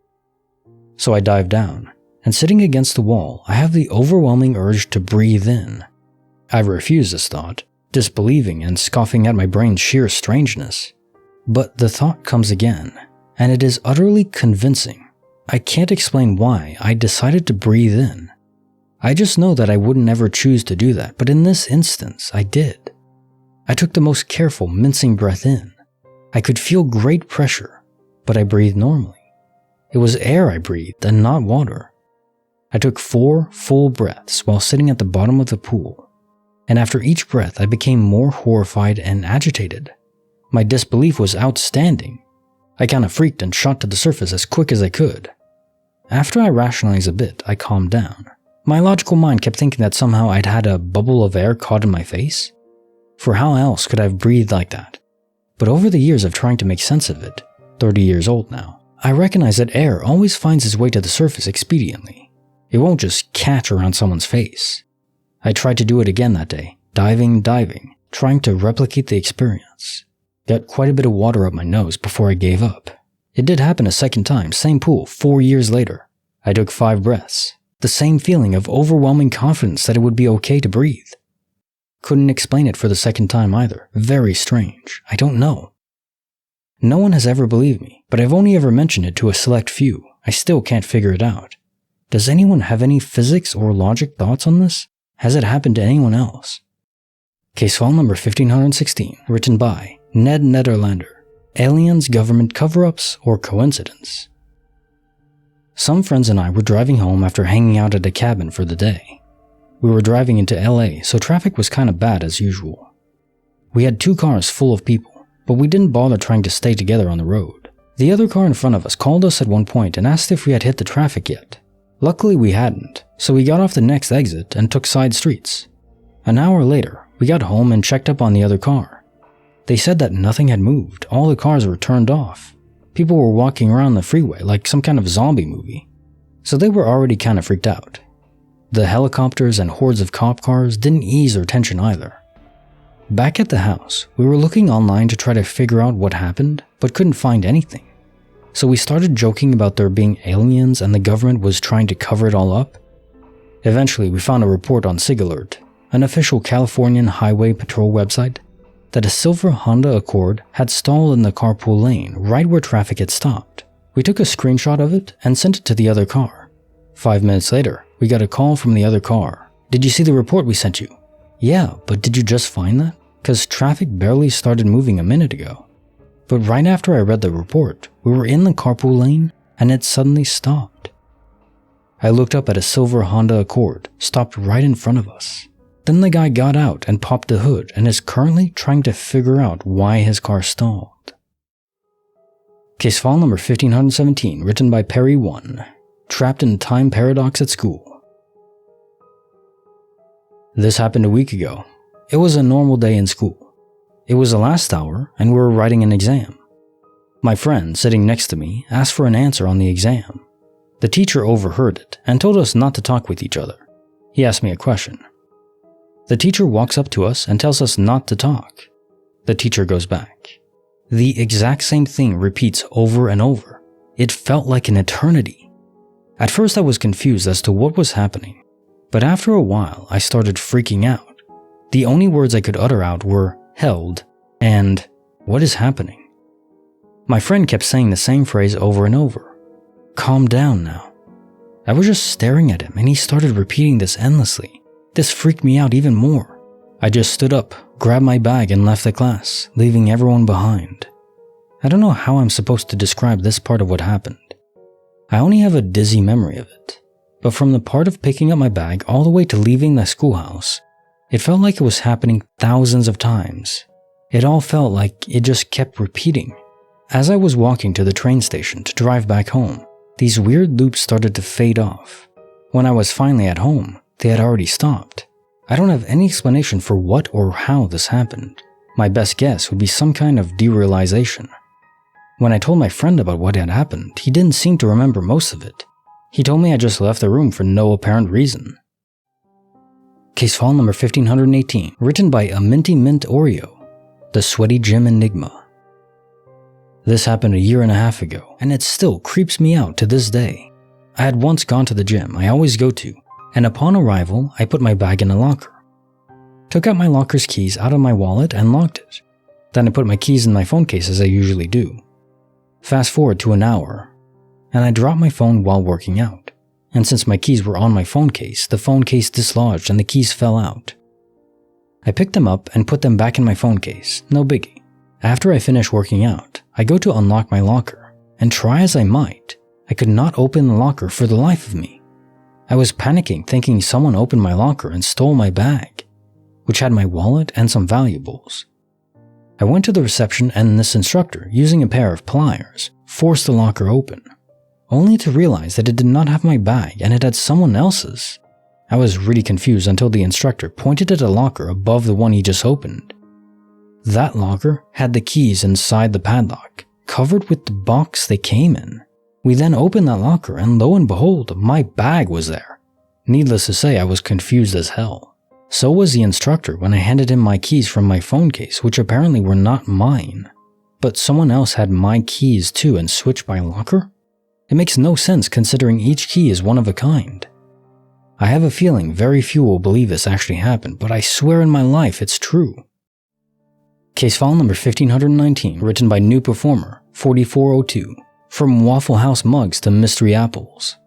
So I dive down, and sitting against the wall, I have the overwhelming urge to breathe in. I refuse this thought, disbelieving and scoffing at my brain's sheer strangeness. But the thought comes again, and it is utterly convincing. I can't explain why I decided to breathe in. I just know that I wouldn't ever choose to do that, but in this instance, I did. I took the most careful, mincing breath in. I could feel great pressure, but I breathed normally. It was air I breathed and not water. I took 4 full breaths while sitting at the bottom of the pool, and after each breath I became more horrified and agitated. My disbelief was outstanding. I kinda freaked and shot to the surface as quick as I could. After I rationalized a bit, I calmed down. My logical mind kept thinking that somehow I'd had a bubble of air caught in my face. For how else could I have breathed like that? But over the years of trying to make sense of it, 30 years old now, I recognize that air always finds its way to the surface expediently. It won't just catch around someone's face. I tried to do it again that day, diving, trying to replicate the experience. Got quite a bit of water up my nose before I gave up. It did happen a second time, same pool, 4 years later. I took 5 breaths. The same feeling of overwhelming confidence that it would be okay to breathe. Couldn't explain it for the second time either. Very strange. I don't know. No one has ever believed me, but I've only ever mentioned it to a select few. I still can't figure it out. Does anyone have any physics or logic thoughts on this? Has it happened to anyone else? Case file number 1516, written by Ned Nederlander. Aliens, government cover-ups, or coincidence? Some friends and I were driving home after hanging out at a cabin for the day. We were driving into LA, so traffic was kind of bad as usual. We had 2 cars full of people, but we didn't bother trying to stay together on the road. The other car in front of us called us at one point and asked if we had hit the traffic yet. Luckily we hadn't, so we got off the next exit and took side streets. An hour later, we got home and checked up on the other car. They said that nothing had moved, all the cars were turned off. People were walking around the freeway like some kind of zombie movie. So they were already kind of freaked out. The helicopters and hordes of cop cars didn't ease their tension either. Back at the house, we were looking online to try to figure out what happened, but couldn't find anything. So we started joking about there being aliens and the government was trying to cover it all up. Eventually, we found a report on SigAlert, an official Californian Highway Patrol website, that a silver Honda Accord had stalled in the carpool lane right where traffic had stopped. We took a screenshot of it and sent it to the other car. 5 minutes later, we got a call from the other car. "Did you see the report we sent you?" "Yeah, but did you just find that? 'Cause traffic barely started moving a minute ago." But right after I read the report, we were in the carpool lane and it suddenly stopped. I looked up at a silver Honda Accord, stopped right in front of us. Then the guy got out and popped the hood and is currently trying to figure out why his car stalled. Case file number 1517, written by Perry 1. Trapped in time paradox at school. This happened a week ago. It was a normal day in school. It was the last hour and we were writing an exam. My friend sitting next to me asked for an answer on the exam. The teacher overheard it and told us not to talk with each other. He asked me a question. The teacher walks up to us and tells us not to talk. The teacher goes back. The exact same thing repeats over and over. It felt like an eternity. At first I was confused as to what was happening, but after a while I started freaking out. The only words I could utter out were held and what is happening. My friend kept saying the same phrase over and over. Calm down now. I was just staring at him and he started repeating this endlessly. This freaked me out even more. I just stood up, grabbed my bag and left the class, leaving everyone behind. I don't know how I'm supposed to describe this part of what happened. I only have a dizzy memory of it, but from the part of picking up my bag all the way to leaving the schoolhouse, it felt like it was happening thousands of times. It all felt like it just kept repeating. As I was walking to the train station to drive back home, these weird loops started to fade off. When I was finally at home, they had already stopped. I don't have any explanation for what or how this happened. My best guess would be some kind of derealization. When I told my friend about what had happened, he didn't seem to remember most of it. He told me I just left the room for no apparent reason. Case file number 1518, written by a Minty Mint Oreo, the Sweaty Gym Enigma. This happened a year and a half ago, and it still creeps me out to this day. I had once gone to the gym I always go to, and upon arrival, I put my bag in a locker. Took out my locker's keys out of my wallet and locked it. Then I put my keys in my phone case as I usually do. Fast forward to an hour, and I dropped my phone while working out. And since my keys were on my phone case, the phone case dislodged and the keys fell out. I picked them up and put them back in my phone case, no biggie. After I finish working out, I go to unlock my locker, and try as I might, I could not open the locker for the life of me. I was panicking, thinking someone opened my locker and stole my bag, which had my wallet and some valuables. I went to the reception, and this instructor, using a pair of pliers, forced the locker open, only to realize that it did not have my bag and it had someone else's. I was really confused until the instructor pointed at a locker above the one he just opened. That locker had the keys inside the padlock, covered with the box they came in. We then opened that locker, and lo and behold, my bag was there. Needless to say, I was confused as hell. So was the instructor when I handed him my keys from my phone case, which apparently were not mine. But someone else had my keys too and switched my locker? It makes no sense considering each key is one of a kind. I have a feeling very few will believe this actually happened, but I swear in my life it's true. Case file number 1519, written by New Performer 4402, From Waffle House Mugs to Mystery Apples.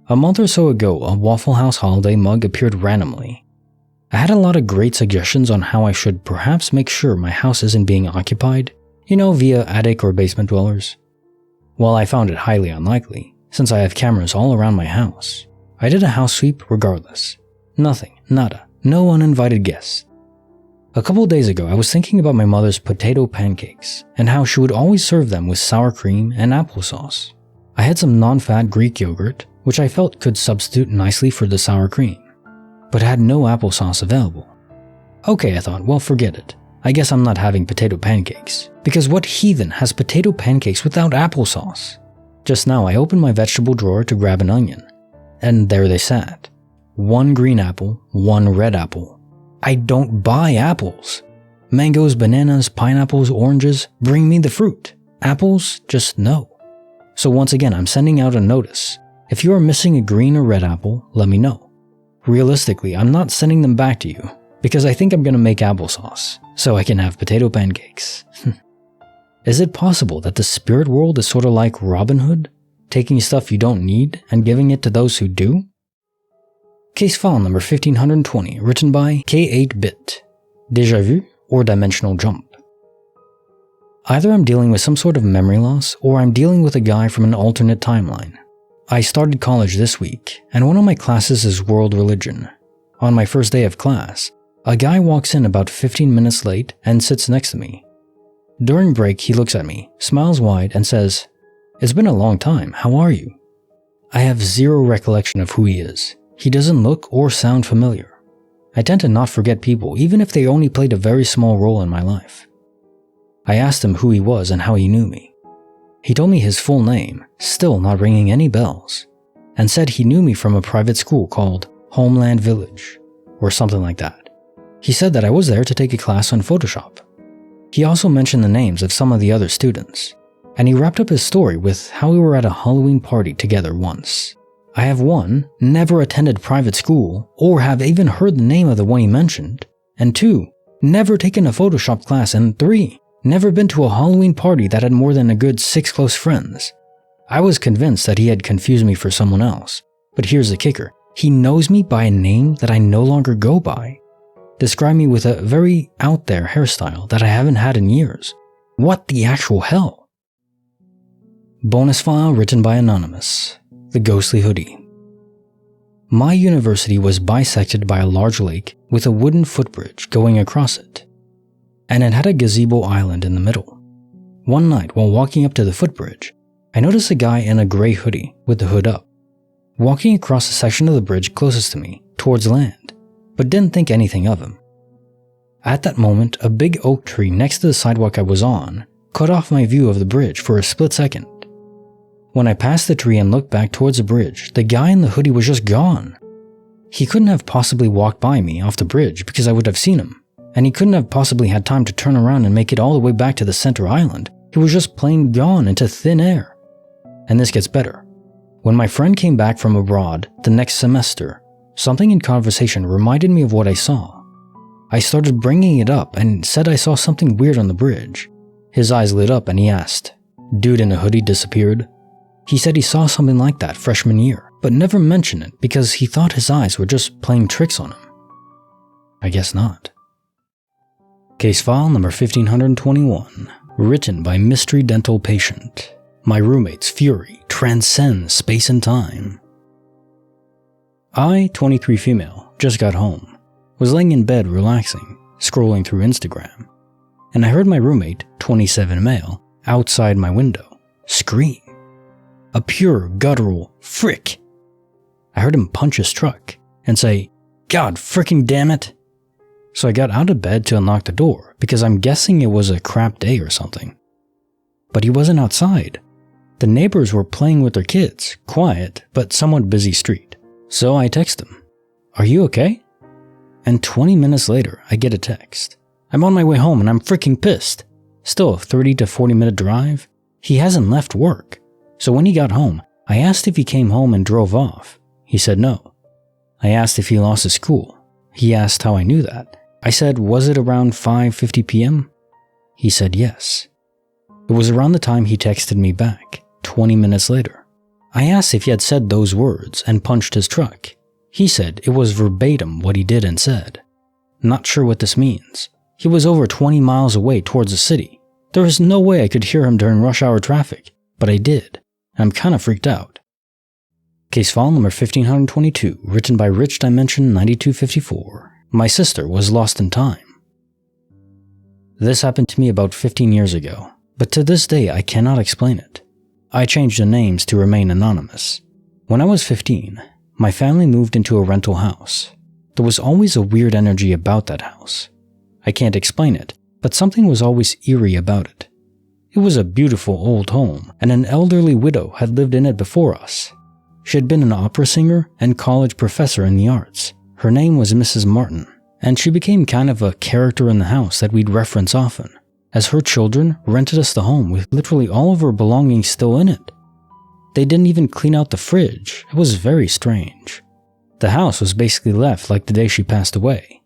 A month or so ago, a Waffle House holiday mug appeared randomly. I had a lot of great suggestions on how I should perhaps make sure my house isn't being occupied, via attic or basement dwellers. While I found it highly unlikely, since I have cameras all around my house, I did a house sweep regardless. Nothing, nada, no uninvited guests. A couple days ago, I was thinking about my mother's potato pancakes and how she would always serve them with sour cream and applesauce. I had some non-fat Greek yogurt, which I felt could substitute nicely for the sour cream, but had no applesauce available. Okay, I thought, well, forget it. I guess I'm not having potato pancakes, because what heathen has potato pancakes without applesauce? Just now, I opened my vegetable drawer to grab an onion, and there they sat. One green apple, one red apple. I don't buy apples. Mangoes, bananas, pineapples, oranges, bring me the fruit. Apples, just no. So once again, I'm sending out a notice. If you are missing a green or red apple, let me know. Realistically, I'm not sending them back to you, because I think I'm gonna make applesauce, so I can have potato pancakes. Is it possible that the spirit world is sort of like Robin Hood, taking stuff you don't need and giving it to those who do? Case file number 1520, written by K8Bit, Déjà Vu or Dimensional Jump. Either I'm dealing with some sort of memory loss, or I'm dealing with a guy from an alternate timeline. I started college this week, and one of my classes is world religion. On my first day of class, a guy walks in about 15 minutes late and sits next to me. During break, he looks at me, smiles wide, and says, "It's been a long time, how are you?" I have zero recollection of who he is. He doesn't look or sound familiar. I tend to not forget people, even if they only played a very small role in my life. I asked him who he was and how he knew me. He told me his full name, still not ringing any bells, and said he knew me from a private school called Homeland Village, or something like that. He said that I was there to take a class on Photoshop. He also mentioned the names of some of the other students, and he wrapped up his story with how we were at a Halloween party together once. I have 1, never attended private school, or have even heard the name of the one he mentioned, and 2, never taken a Photoshop class, and 3, never been to a Halloween party that had more than a good 6 close friends. I was convinced that he had confused me for someone else, but here's the kicker. He knows me by a name that I no longer go by. Described me with a very out there hairstyle that I haven't had in years. What the actual hell? Bonus file written by Anonymous. The Ghostly Hoodie. My university was bisected by a large lake with a wooden footbridge going across it, and it had a gazebo island in the middle. One night while walking up to the footbridge, I noticed a guy in a gray hoodie with the hood up, walking across the section of the bridge closest to me, towards land, but didn't think anything of him. At that moment, a big oak tree next to the sidewalk I was on cut off my view of the bridge for a split second. When I passed the tree and looked back towards the bridge, the guy in the hoodie was just gone. He couldn't have possibly walked by me off the bridge because I would have seen him, and he couldn't have possibly had time to turn around and make it all the way back to the center island. He was just plain gone into thin air. And this gets better. When my friend came back from abroad the next semester, something in conversation reminded me of what I saw. I started bringing it up and said I saw something weird on the bridge. His eyes lit up and he asked, "Dude in a hoodie disappeared?" He said he saw something like that freshman year, but never mentioned it because he thought his eyes were just playing tricks on him. I guess not. Case file number 1521, written by Mystery Dental Patient. My roommate's fury transcends space and time. I, 23 female, just got home, was laying in bed relaxing, scrolling through Instagram, and I heard my roommate, 27 male, outside my window, scream. A pure, guttural frick. I heard him punch his truck and say, "God fricking damn it." So I got out of bed to unlock the door because I'm guessing it was a crap day or something. But he wasn't outside. The neighbors were playing with their kids, quiet but somewhat busy street. So I text him, "Are you okay?" And 20 minutes later, I get a text. "I'm on my way home and I'm freaking pissed. Still a 30 to 40 minute drive. He hasn't left work." So when he got home, I asked if he came home and drove off. He said no. I asked if he lost his cool. He asked how I knew that. I said, "Was it around 5:50 p.m.? He said yes. It was around the time he texted me back, 20 minutes later. I asked if he had said those words and punched his truck. He said it was verbatim what he did and said. Not sure what this means. He was over 20 miles away towards the city. There is no way I could hear him during rush hour traffic, but I did. I'm kinda freaked out. Case file number 1522, written by Rich Dimension 9254. My sister was lost in time. This happened to me about 15 years ago, but to this day I cannot explain it. I changed the names to remain anonymous. When I was 15, my family moved into a rental house. There was always a weird energy about that house. I can't explain it, but something was always eerie about it. It was a beautiful old home, and an elderly widow had lived in it before us. She had been an opera singer and college professor in the arts. Her name was Mrs. Martin, and she became kind of a character in the house that we'd reference often, as her children rented us the home with literally all of her belongings still in it. They didn't even clean out the fridge. It was very strange. The house was basically left like the day she passed away.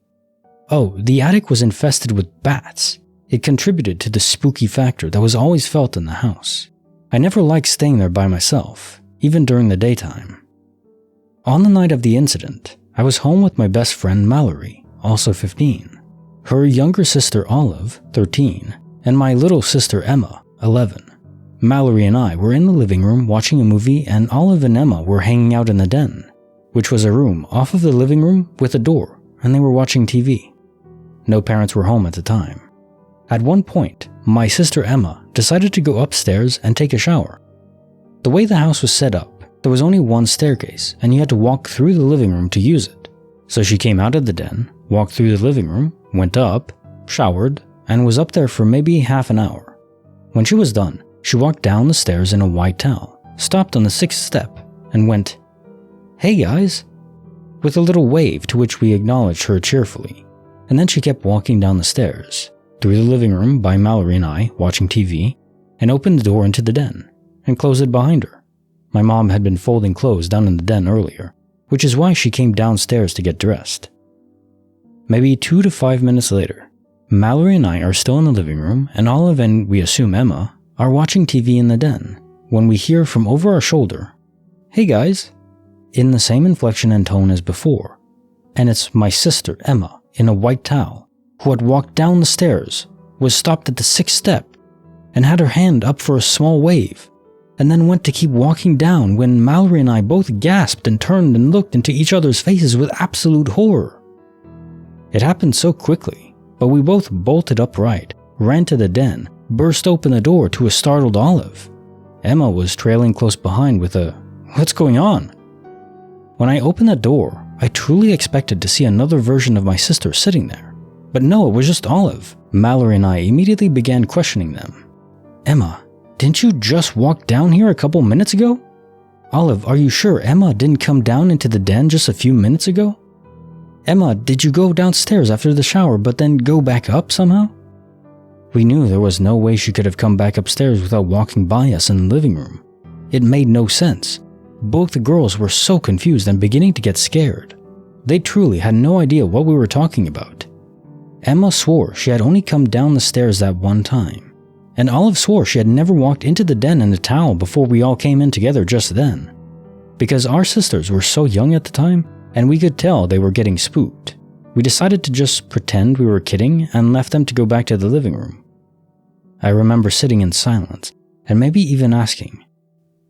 Oh, the attic was infested with bats. It contributed to the spooky factor that was always felt in the house. I never liked staying there by myself, even during the daytime. On the night of the incident, I was home with my best friend Mallory, also 15, her younger sister Olive, 13, and my little sister Emma, 11. Mallory and I were in the living room watching a movie, and Olive and Emma were hanging out in the den, which was a room off of the living room with a door, and they were watching TV. No parents were home at the time. At one point, my sister Emma decided to go upstairs and take a shower. The way the house was set up, there was only one staircase, and you had to walk through the living room to use it. So she came out of the den, walked through the living room, went up, showered, and was up there for maybe half an hour. When she was done, she walked down the stairs in a white towel, stopped on the 6th step, and went, "Hey guys," with a little wave to which we acknowledged her cheerfully. And then she kept walking down the stairs, through the living room by Mallory and I watching TV, and opened the door into the den, and closed it behind her. My mom had been folding clothes down in the den earlier, which is why she came downstairs to get dressed. Maybe 2 to 5 minutes later, Mallory and I are still in the living room, and Olive and we assume Emma are watching TV in the den, when we hear from over our shoulder, "Hey guys," in the same inflection and tone as before. And it's my sister Emma in a white towel, who had walked down the stairs, was stopped at the 6th step, and had her hand up for a small wave, and then went to keep walking down when Mallory and I both gasped and turned and looked into each other's faces with absolute horror. It happened so quickly, but we both bolted upright, ran to the den, burst open the door to a startled Olive. Emma was trailing close behind with a, "What's going on?" When I opened the door, I truly expected to see another version of my sister sitting there. But no, it was just Olive. Mallory and I immediately began questioning them. Emma, didn't you just walk down here a couple minutes ago? Olive, are you sure Emma didn't come down into the den just a few minutes ago? Emma, did you go downstairs after the shower but then go back up somehow? We knew there was no way she could have come back upstairs without walking by us in the living room. It made no sense. Both the girls were so confused and beginning to get scared. They truly had no idea what we were talking about. Emma swore she had only come down the stairs that one time, and Olive swore she had never walked into the den in a towel before we all came in together just then. Because our sisters were so young at the time, and we could tell they were getting spooked, we decided to just pretend we were kidding and left them to go back to the living room. I remember sitting in silence and maybe even asking,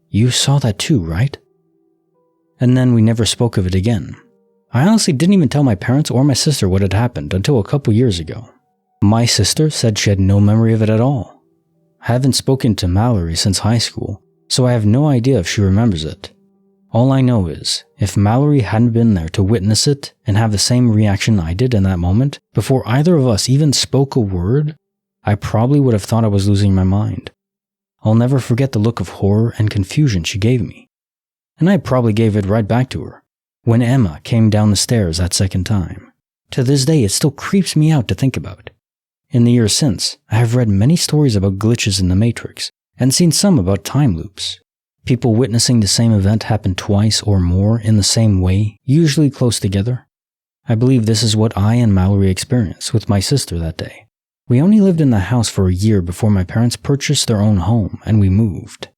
"You saw that too, right?" And then we never spoke of it again. I honestly didn't even tell my parents or my sister what had happened until a couple years ago. My sister said she had no memory of it at all. I haven't spoken to Mallory since high school, so I have no idea if she remembers it. All I know is, if Mallory hadn't been there to witness it and have the same reaction I did in that moment, before either of us even spoke a word, I probably would have thought I was losing my mind. I'll never forget the look of horror and confusion she gave me. And I probably gave it right back to her when Emma came down the stairs that second time. To this day, it still creeps me out to think about. In the years since, I have read many stories about glitches in the Matrix and seen some about time loops. People witnessing the same event happen twice or more in the same way, usually close together. I believe this is what I and Mallory experienced with my sister that day. We only lived in the house for a year before my parents purchased their own home and we moved.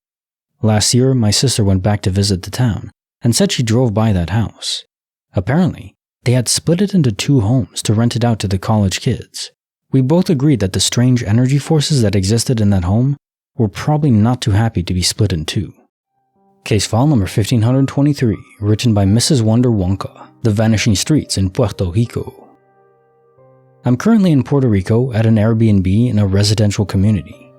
Last year, my sister went back to visit the town and said she drove by that house. Apparently, they had split it into 2 homes to rent it out to the college kids. We both agreed that the strange energy forces that existed in that home were probably not too happy to be split in 2. Case file number 1523, written by Mrs. Wonder Wonka, The Vanishing Streets in Puerto Rico. I'm currently in Puerto Rico at an Airbnb in a residential community.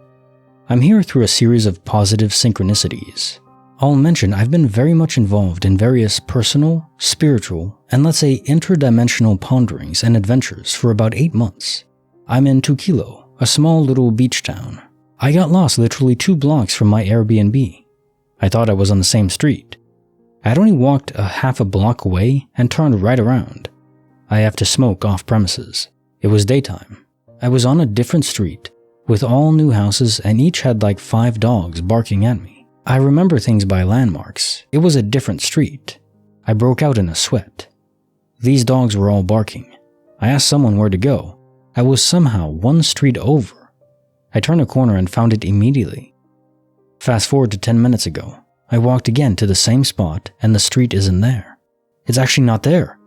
I'm here through a series of positive synchronicities. I'll mention I've been very much involved in various personal, spiritual, and let's say interdimensional ponderings and adventures for about 8 months. I'm in Tuquilo, a small little beach town. I got lost literally 2 blocks from my Airbnb. I thought I was on the same street. I had only walked a half a block away and turned right around. I have to smoke off premises. It was daytime. I was on a different street with all new houses and each had like 5 dogs barking at me. I remember things by landmarks. It was a different street. I broke out in a sweat. These dogs were all barking. I asked someone where to go. I was somehow 1 street over. I turned a corner and found it immediately. Fast forward to 10 minutes ago. I walked again to the same spot and the street isn't there. It's actually not there.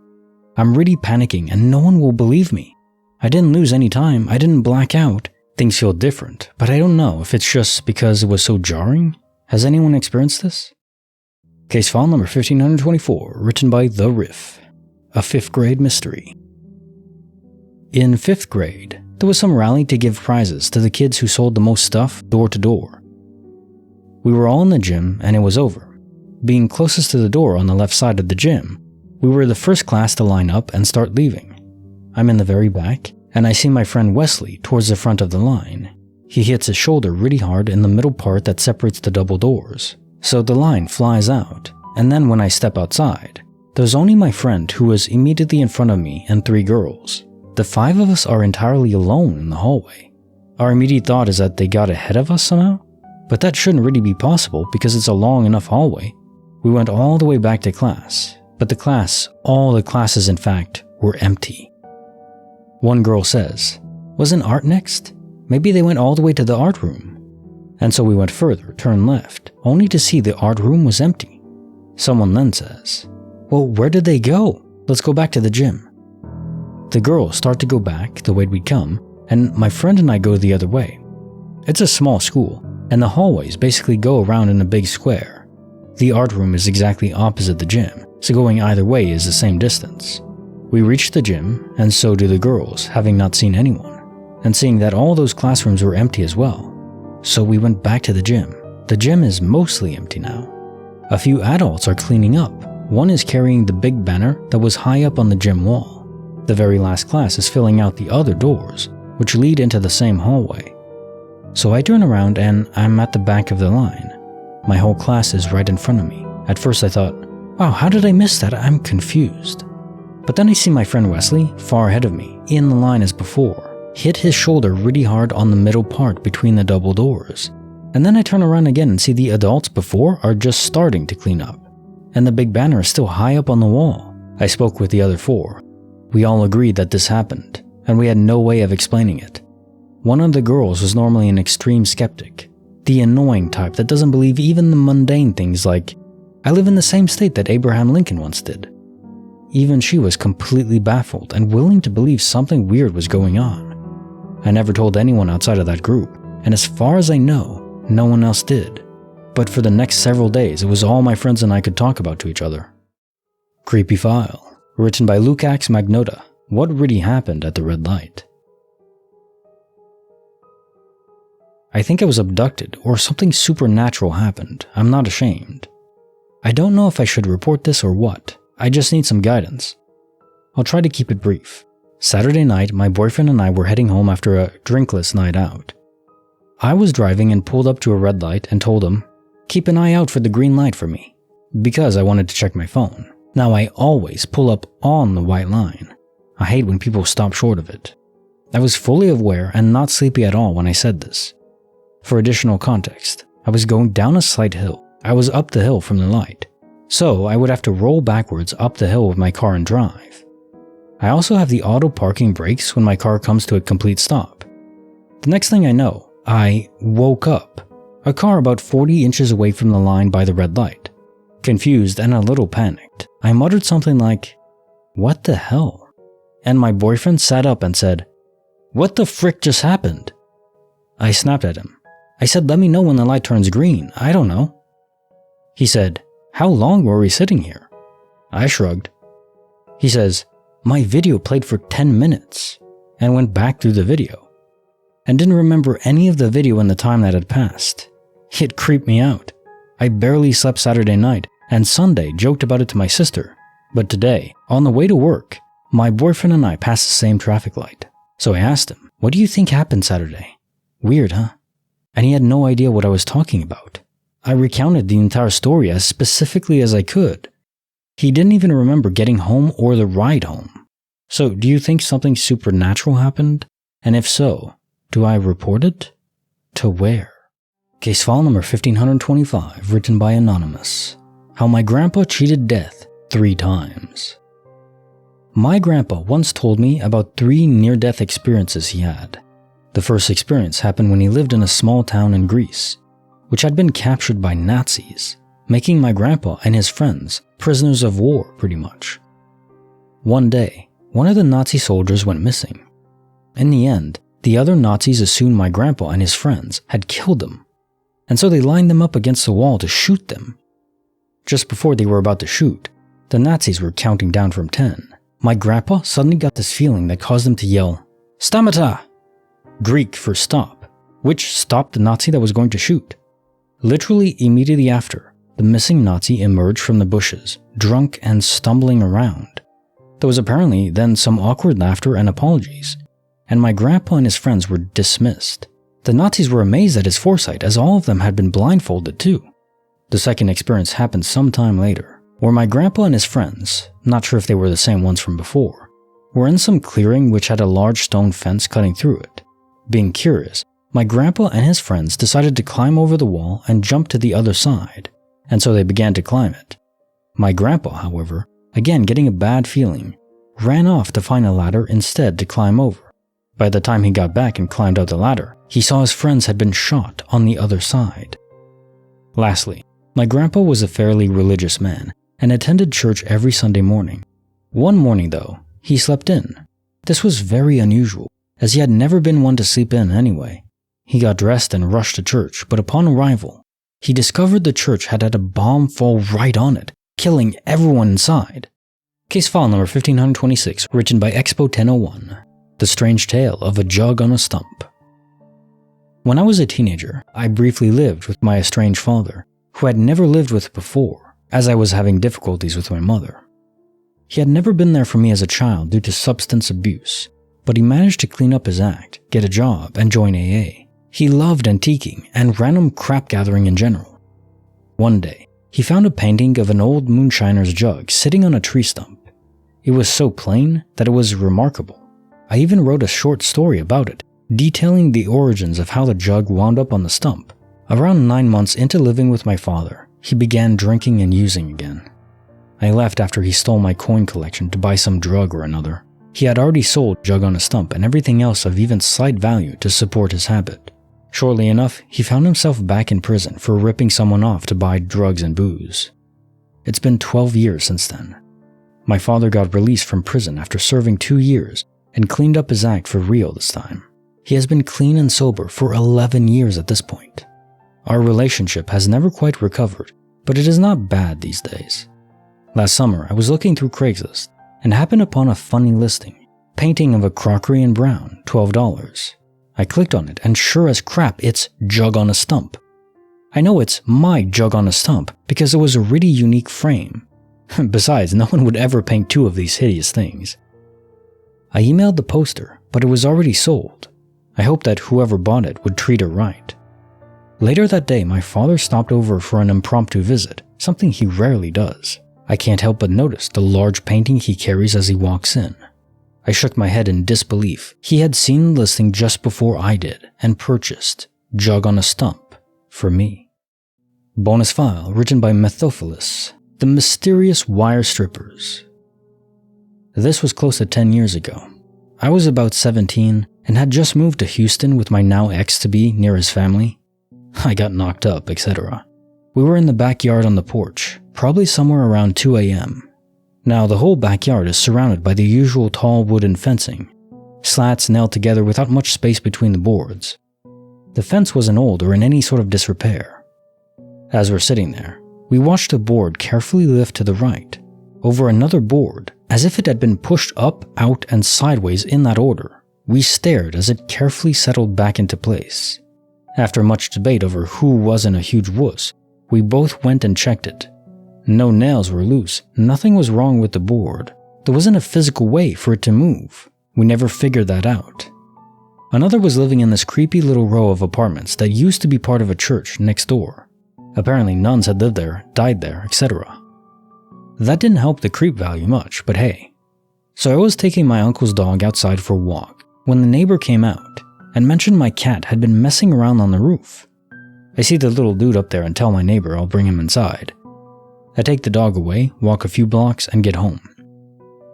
I'm really panicking and no one will believe me. I didn't lose any time. I didn't black out. Things feel different, but I don't know if it's just because it was so jarring. Has anyone experienced this? Case file number 1524, written by The Riff, a 5th grade mystery. In 5th grade, there was some rally to give prizes to the kids who sold the most stuff door to door. We were all in the gym and it was over. Being closest to the door on the left side of the gym, we were the first class to line up and start leaving. I'm in the very back and I see my friend Wesley towards the front of the line. He hits his shoulder really hard in the middle part that separates the double doors, so the line flies out, and then when I step outside, there's only my friend who was immediately in front of me and 3 girls. The 5 of us are entirely alone in the hallway. Our immediate thought is that they got ahead of us somehow, but that shouldn't really be possible because it's a long enough hallway. We went all the way back to class, but all the classes in fact, were empty. One girl says, "Wasn't art next? Maybe they went all the way to the art room." And so we went further, turned left, only to see the art room was empty. Someone then says, "Well, where did they go? Let's go back to the gym." The girls start to go back the way we'd come, and my friend and I go the other way. It's a small school, and the hallways basically go around in a big square. The art room is exactly opposite the gym, so going either way is the same distance. We reach the gym, and so do the girls, having not seen anyone, and seeing that all those classrooms were empty as well. So we went back to the gym. The gym is mostly empty now. A few adults are cleaning up. One is carrying the big banner that was high up on the gym wall. The very last class is filling out the other doors, which lead into the same hallway. So I turn around and I'm at the back of the line. My whole class is right in front of me. At first I thought, wow, how did I miss that? I'm confused. But then I see my friend Wesley, far ahead of me, in the line as before, hit his shoulder really hard on the middle part between the double doors. And then I turn around again and see the adults before are just starting to clean up. And the big banner is still high up on the wall. I spoke with the other four. We all agreed that this happened, and we had no way of explaining it. One of the girls was normally an extreme skeptic, the annoying type that doesn't believe even the mundane things like, I live in the same state that Abraham Lincoln once did. Even she was completely baffled and willing to believe something weird was going on. I never told anyone outside of that group, and as far as I know, no one else did. But for the next several days, it was all my friends and I could talk about to each other. Creepy File, written by Lukacs Magnota. What really happened at the red light? I think I was abducted or something supernatural happened. I'm not ashamed. I don't know if I should report this or what. I just need some guidance. I'll try to keep it brief. Saturday night, my boyfriend and I were heading home after a drinkless night out. I was driving and pulled up to a red light and told him, keep an eye out for the green light for me, because I wanted to check my phone. Now I always pull up on the white line. I hate when people stop short of it. I was fully aware and not sleepy at all when I said this. For additional context, I was going down a slight hill. I was up the hill from the light, so I would have to roll backwards up the hill with my car and drive. I also have the auto parking brakes when my car comes to a complete stop. The next thing I know, I woke up, a car about 40 inches away from the line by the red light. Confused and a little panicked, I muttered something like, what the hell? And my boyfriend sat up and said, what the frick just happened? I snapped at him. I said, let me know when the light turns green, I don't know. He said, how long were we sitting here? I shrugged. He says, my video played for 10 minutes, and went back through the video, and didn't remember any of the video in the time that had passed. It creeped me out. I barely slept Saturday night, and Sunday joked about it to my sister. But today, on the way to work, my boyfriend and I passed the same traffic light. So I asked him, what do you think happened Saturday? Weird, huh? And he had no idea what I was talking about. I recounted the entire story as specifically as I could. He didn't even remember getting home or the ride home. So, do you think something supernatural happened? And if so, do I report it? To where? Case file number 1525, written by Anonymous. How my grandpa cheated death 3 times. My grandpa once told me about 3 near-death experiences he had. The first experience happened when he lived in a small town in Greece, which had been captured by Nazis, making my grandpa and his friends prisoners of war pretty much. One day, one of the Nazi soldiers went missing. In the end, the other Nazis assumed my grandpa and his friends had killed them, and so they lined them up against the wall to shoot them. Just before they were about to shoot, the Nazis were counting down from 10. My grandpa suddenly got this feeling that caused him to yell, "Stamata!" Greek for stop, which stopped the Nazi that was going to shoot. Literally immediately after, the missing Nazi emerged from the bushes, drunk and stumbling around. There was apparently then some awkward laughter and apologies, and my grandpa and his friends were dismissed. The Nazis were amazed at his foresight, as all of them had been blindfolded too. The second experience happened some time later, where my grandpa and his friends, not sure if they were the same ones from before, were in some clearing which had a large stone fence cutting through it. Being curious, my grandpa and his friends decided to climb over the wall and jump to the other side, and so they began to climb it. My grandpa, however, again getting a bad feeling, ran off to find a ladder instead to climb over. By the time he got back and climbed out the ladder, he saw his friends had been shot on the other side. Lastly, my grandpa was a fairly religious man and attended church every Sunday morning. One morning though, he slept in. This was very unusual, as he had never been one to sleep in anyway. He got dressed and rushed to church, but upon arrival, he discovered the church had had a bomb fall right on it, killing everyone inside. Case file number 1526, written by Expo 1001. The Strange Tale of a Jug on a Stump. When I was a teenager, I briefly lived with my estranged father, who I had never lived with before, as I was having difficulties with my mother. He had never been there for me as a child due to substance abuse, but he managed to clean up his act, get a job, and join AA. He loved antiquing and random crap gathering in general. One day, he found a painting of an old moonshiner's jug sitting on a tree stump. It was so plain that it was remarkable. I even wrote a short story about it, detailing the origins of how the jug wound up on the stump. Around 9 months into living with my father, he began drinking and using again. I left after he stole my coin collection to buy some drug or another. He had already sold jug on a stump and everything else of even slight value to support his habit. Shortly enough, he found himself back in prison for ripping someone off to buy drugs and booze. It's been 12 years since then. My father got released from prison after serving 2 years and cleaned up his act for real this time. He has been clean and sober for 11 years at this point. Our relationship has never quite recovered, but it is not bad these days. Last summer, I was looking through Craigslist and happened upon a funny listing, painting of a crockery in brown, $12. I clicked on it and sure as crap, it's jug on a stump. I know it's my jug on a stump because it was a really unique frame. Besides, no one would ever paint 2 of these hideous things. I emailed the poster, but it was already sold. I hoped that whoever bought it would treat her right. Later that day, my father stopped over for an impromptu visit, something he rarely does. I can't help but notice the large painting he carries as he walks in. I shook my head in disbelief. He had seen the listing just before I did and purchased Jug on a Stump for me. Bonus file written by Methophilus, The Mysterious Wire Strippers. This was close to 10 years ago. I was about 17 and had just moved to Houston with my now ex-to-be near his family. I got knocked up, etc. We were in the backyard on the porch, probably somewhere around 2 a.m. Now, the whole backyard is surrounded by the usual tall wooden fencing, slats nailed together without much space between the boards. The fence wasn't old or in any sort of disrepair. As we're sitting there, we watched a board carefully lift to the right, over another board, as if it had been pushed up, out, and sideways in that order. We stared as it carefully settled back into place. After much debate over who wasn't a huge wuss, we both went and checked it. No nails were loose, nothing was wrong with the board. There wasn't a physical way for it to move. We never figured that out. Another was living in this creepy little row of apartments that used to be part of a church next door. Apparently nuns had lived there, died there, etc. That didn't help the creep value much, but hey. So I was taking my uncle's dog outside for a walk when the neighbor came out and mentioned my cat had been messing around on the roof. I see the little dude up there and tell my neighbor I'll bring him inside. I take the dog away, walk a few blocks, and get home.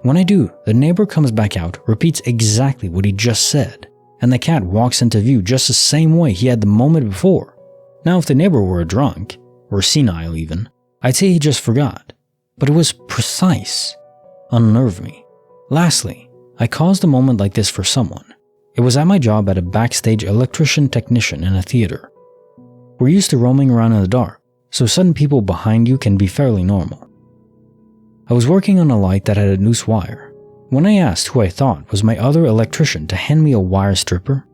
When I do, the neighbor comes back out, repeats exactly what he just said, and the cat walks into view just the same way he had the moment before. Now, if the neighbor were a drunk, or senile even, I'd say he just forgot. But it was precise. Unnerved me. Lastly, I caused a moment like this for someone. It was at my job at a backstage electrician technician in a theater. We're used to roaming around in the dark, so sudden people behind you can be fairly normal. I was working on a light that had a loose wire. When I asked who I thought was my other electrician to hand me a wire stripper,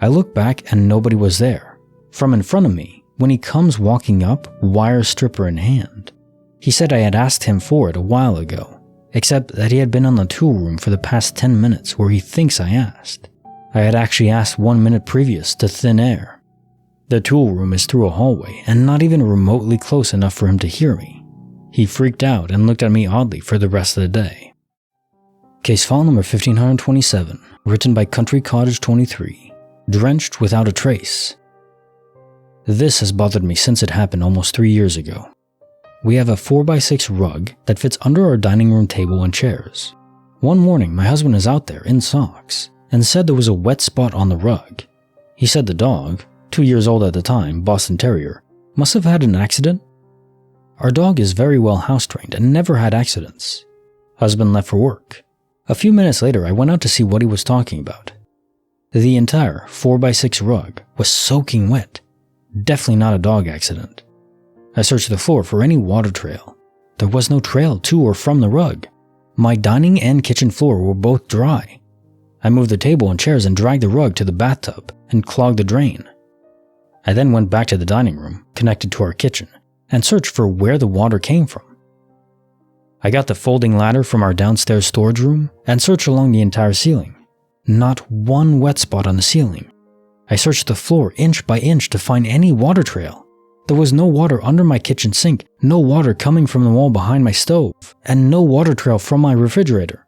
I looked back and nobody was there. From in front of me, when he comes walking up, wire stripper in hand. He said I had asked him for it a while ago, except that he had been on the tool room for the past 10 minutes where he thinks I asked. I had actually asked 1 minute previous to thin air. The tool room is through a hallway and not even remotely close enough for him to hear me. He freaked out and looked at me oddly for the rest of the day. Case file number 1527, written by Country Cottage 23, Drenched Without a Trace. This has bothered me since it happened almost 3 years ago. We have a 4x6 rug that fits under our dining room table and chairs. One morning, my husband is out there in socks and said there was a wet spot on the rug. He said the dog, 2 years old at the time, Boston Terrier, must have had an accident. Our dog is very well house-trained and never had accidents. Husband left for work. A few minutes later, I went out to see what he was talking about. The entire 4x6 rug was soaking wet. Definitely not a dog accident. I searched the floor for any water trail. There was no trail to or from the rug. My dining and kitchen floor were both dry. I moved the table and chairs and dragged the rug to the bathtub and clogged the drain. I then went back to the dining room, connected to our kitchen, and searched for where the water came from. I got the folding ladder from our downstairs storage room and searched along the entire ceiling. Not one wet spot on the ceiling. I searched the floor inch by inch to find any water trail. There was no water under my kitchen sink, no water coming from the wall behind my stove, and no water trail from my refrigerator.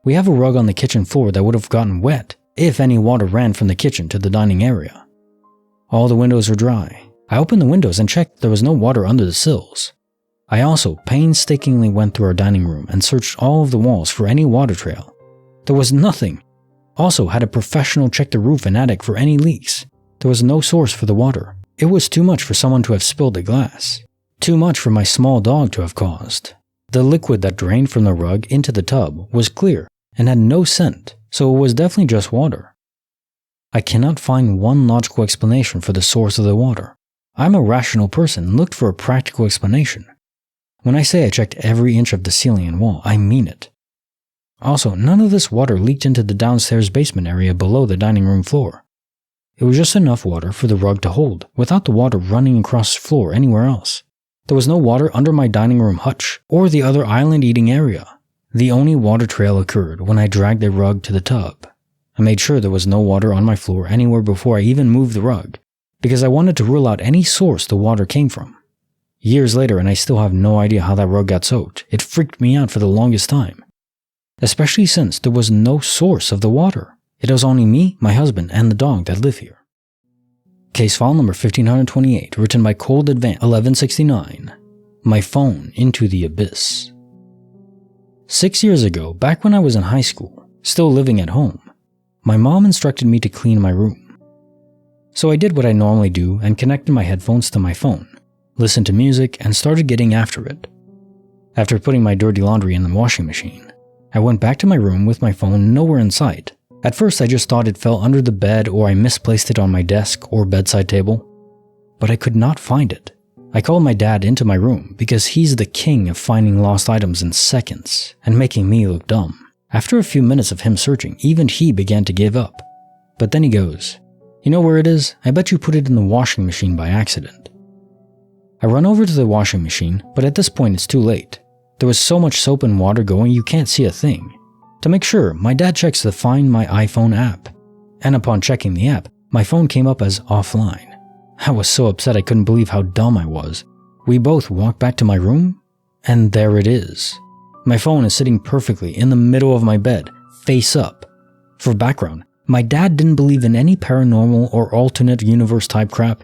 We have a rug on the kitchen floor that would have gotten wet if any water ran from the kitchen to the dining area. All the windows were dry. I opened the windows and checked there was no water under the sills. I also painstakingly went through our dining room and searched all of the walls for any water trail. There was nothing. Also had a professional check the roof and attic for any leaks. There was no source for the water. It was too much for someone to have spilled a glass. Too much for my small dog to have caused. The liquid that drained from the rug into the tub was clear and had no scent, so it was definitely just water. I cannot find one logical explanation for the source of the water. I'm a rational person and looked for a practical explanation. When I say I checked every inch of the ceiling and wall, I mean it. Also, none of this water leaked into the downstairs basement area below the dining room floor. It was just enough water for the rug to hold, without the water running across the floor anywhere else. There was no water under my dining room hutch or the other island eating area. The only water trail occurred when I dragged the rug to the tub. I made sure there was no water on my floor anywhere before I even moved the rug, because I wanted to rule out any source the water came from. Years later, and I still have no idea how that rug got soaked. It freaked me out for the longest time. Especially since there was no source of the water. It was only me, my husband, and the dog that live here. Case file number 1528, written by Cold Advance 1169. My phone into the abyss. 6 years ago, back when I was in high school, still living at home, my mom instructed me to clean my room. So I did what I normally do and connected my headphones to my phone, listened to music, and started getting after it. After putting my dirty laundry in the washing machine, I went back to my room with my phone nowhere in sight. At first I just thought it fell under the bed or I misplaced it on my desk or bedside table, but I could not find it. I called my dad into my room because he's the king of finding lost items in seconds and making me look dumb. After a few minutes of him searching, even he began to give up. But then he goes, "You know where it is? I bet you put it in the washing machine by accident." I run over to the washing machine, but at this point it's too late. There was so much soap and water going you can't see a thing. To make sure, my dad checks the Find My iPhone app, and upon checking the app, my phone came up as offline. I was so upset I couldn't believe how dumb I was. We both walked back to my room, and there it is. My phone is sitting perfectly in the middle of my bed, face up. For background, my dad didn't believe in any paranormal or alternate universe type crap.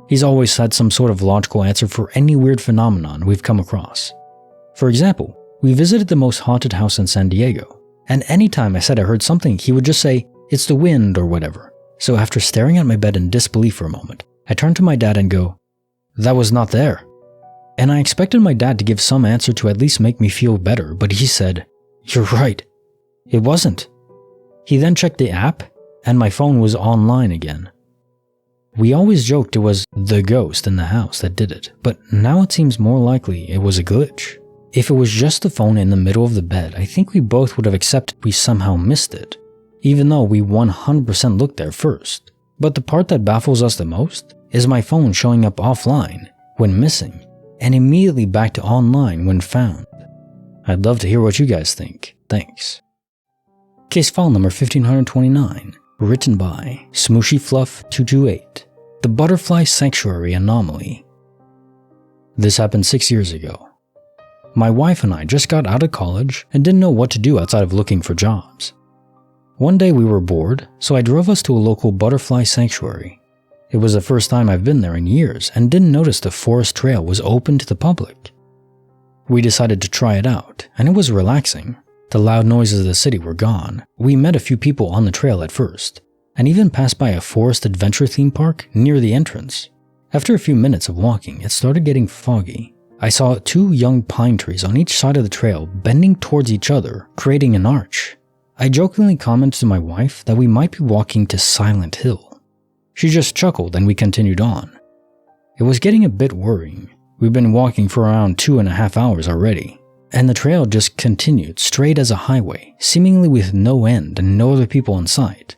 He's always had some sort of logical answer for any weird phenomenon we've come across. For example, we visited the most haunted house in San Diego, and anytime I said I heard something, he would just say, "It's the wind," or whatever. So after staring at my bed in disbelief for a moment, I turned to my dad and go, "That was not there." And I expected my dad to give some answer to at least make me feel better, but he said, "You're right. It wasn't." He then checked the app, and my phone was online again. We always joked it was the ghost in the house that did it, but now it seems more likely it was a glitch. If it was just the phone in the middle of the bed, I think we both would have accepted we somehow missed it, even though we 100% looked there first. But the part that baffles us the most is my phone showing up offline when missing, and immediately back to online when found. I'd love to hear what you guys think. Thanks. Case file number 1529, written by Smooshy Fluff 228, The Butterfly Sanctuary Anomaly. This happened 6 years ago. My wife and I just got out of college and didn't know what to do outside of looking for jobs. One day we were bored, so I drove us to a local butterfly sanctuary. It was the first time I've been there in years and didn't notice the forest trail was open to the public. We decided to try it out, and it was relaxing. The loud noises of the city were gone. We met a few people on the trail at first, and even passed by a forest adventure theme park near the entrance. After a few minutes of walking, it started getting foggy. I saw 2 young pine trees on each side of the trail bending towards each other, creating an arch. I jokingly commented to my wife that we might be walking to Silent Hill. She just chuckled and we continued on. It was getting a bit worrying. We've been walking for around 2.5 hours already, and the trail just continued straight as a highway, seemingly with no end and no other people in sight.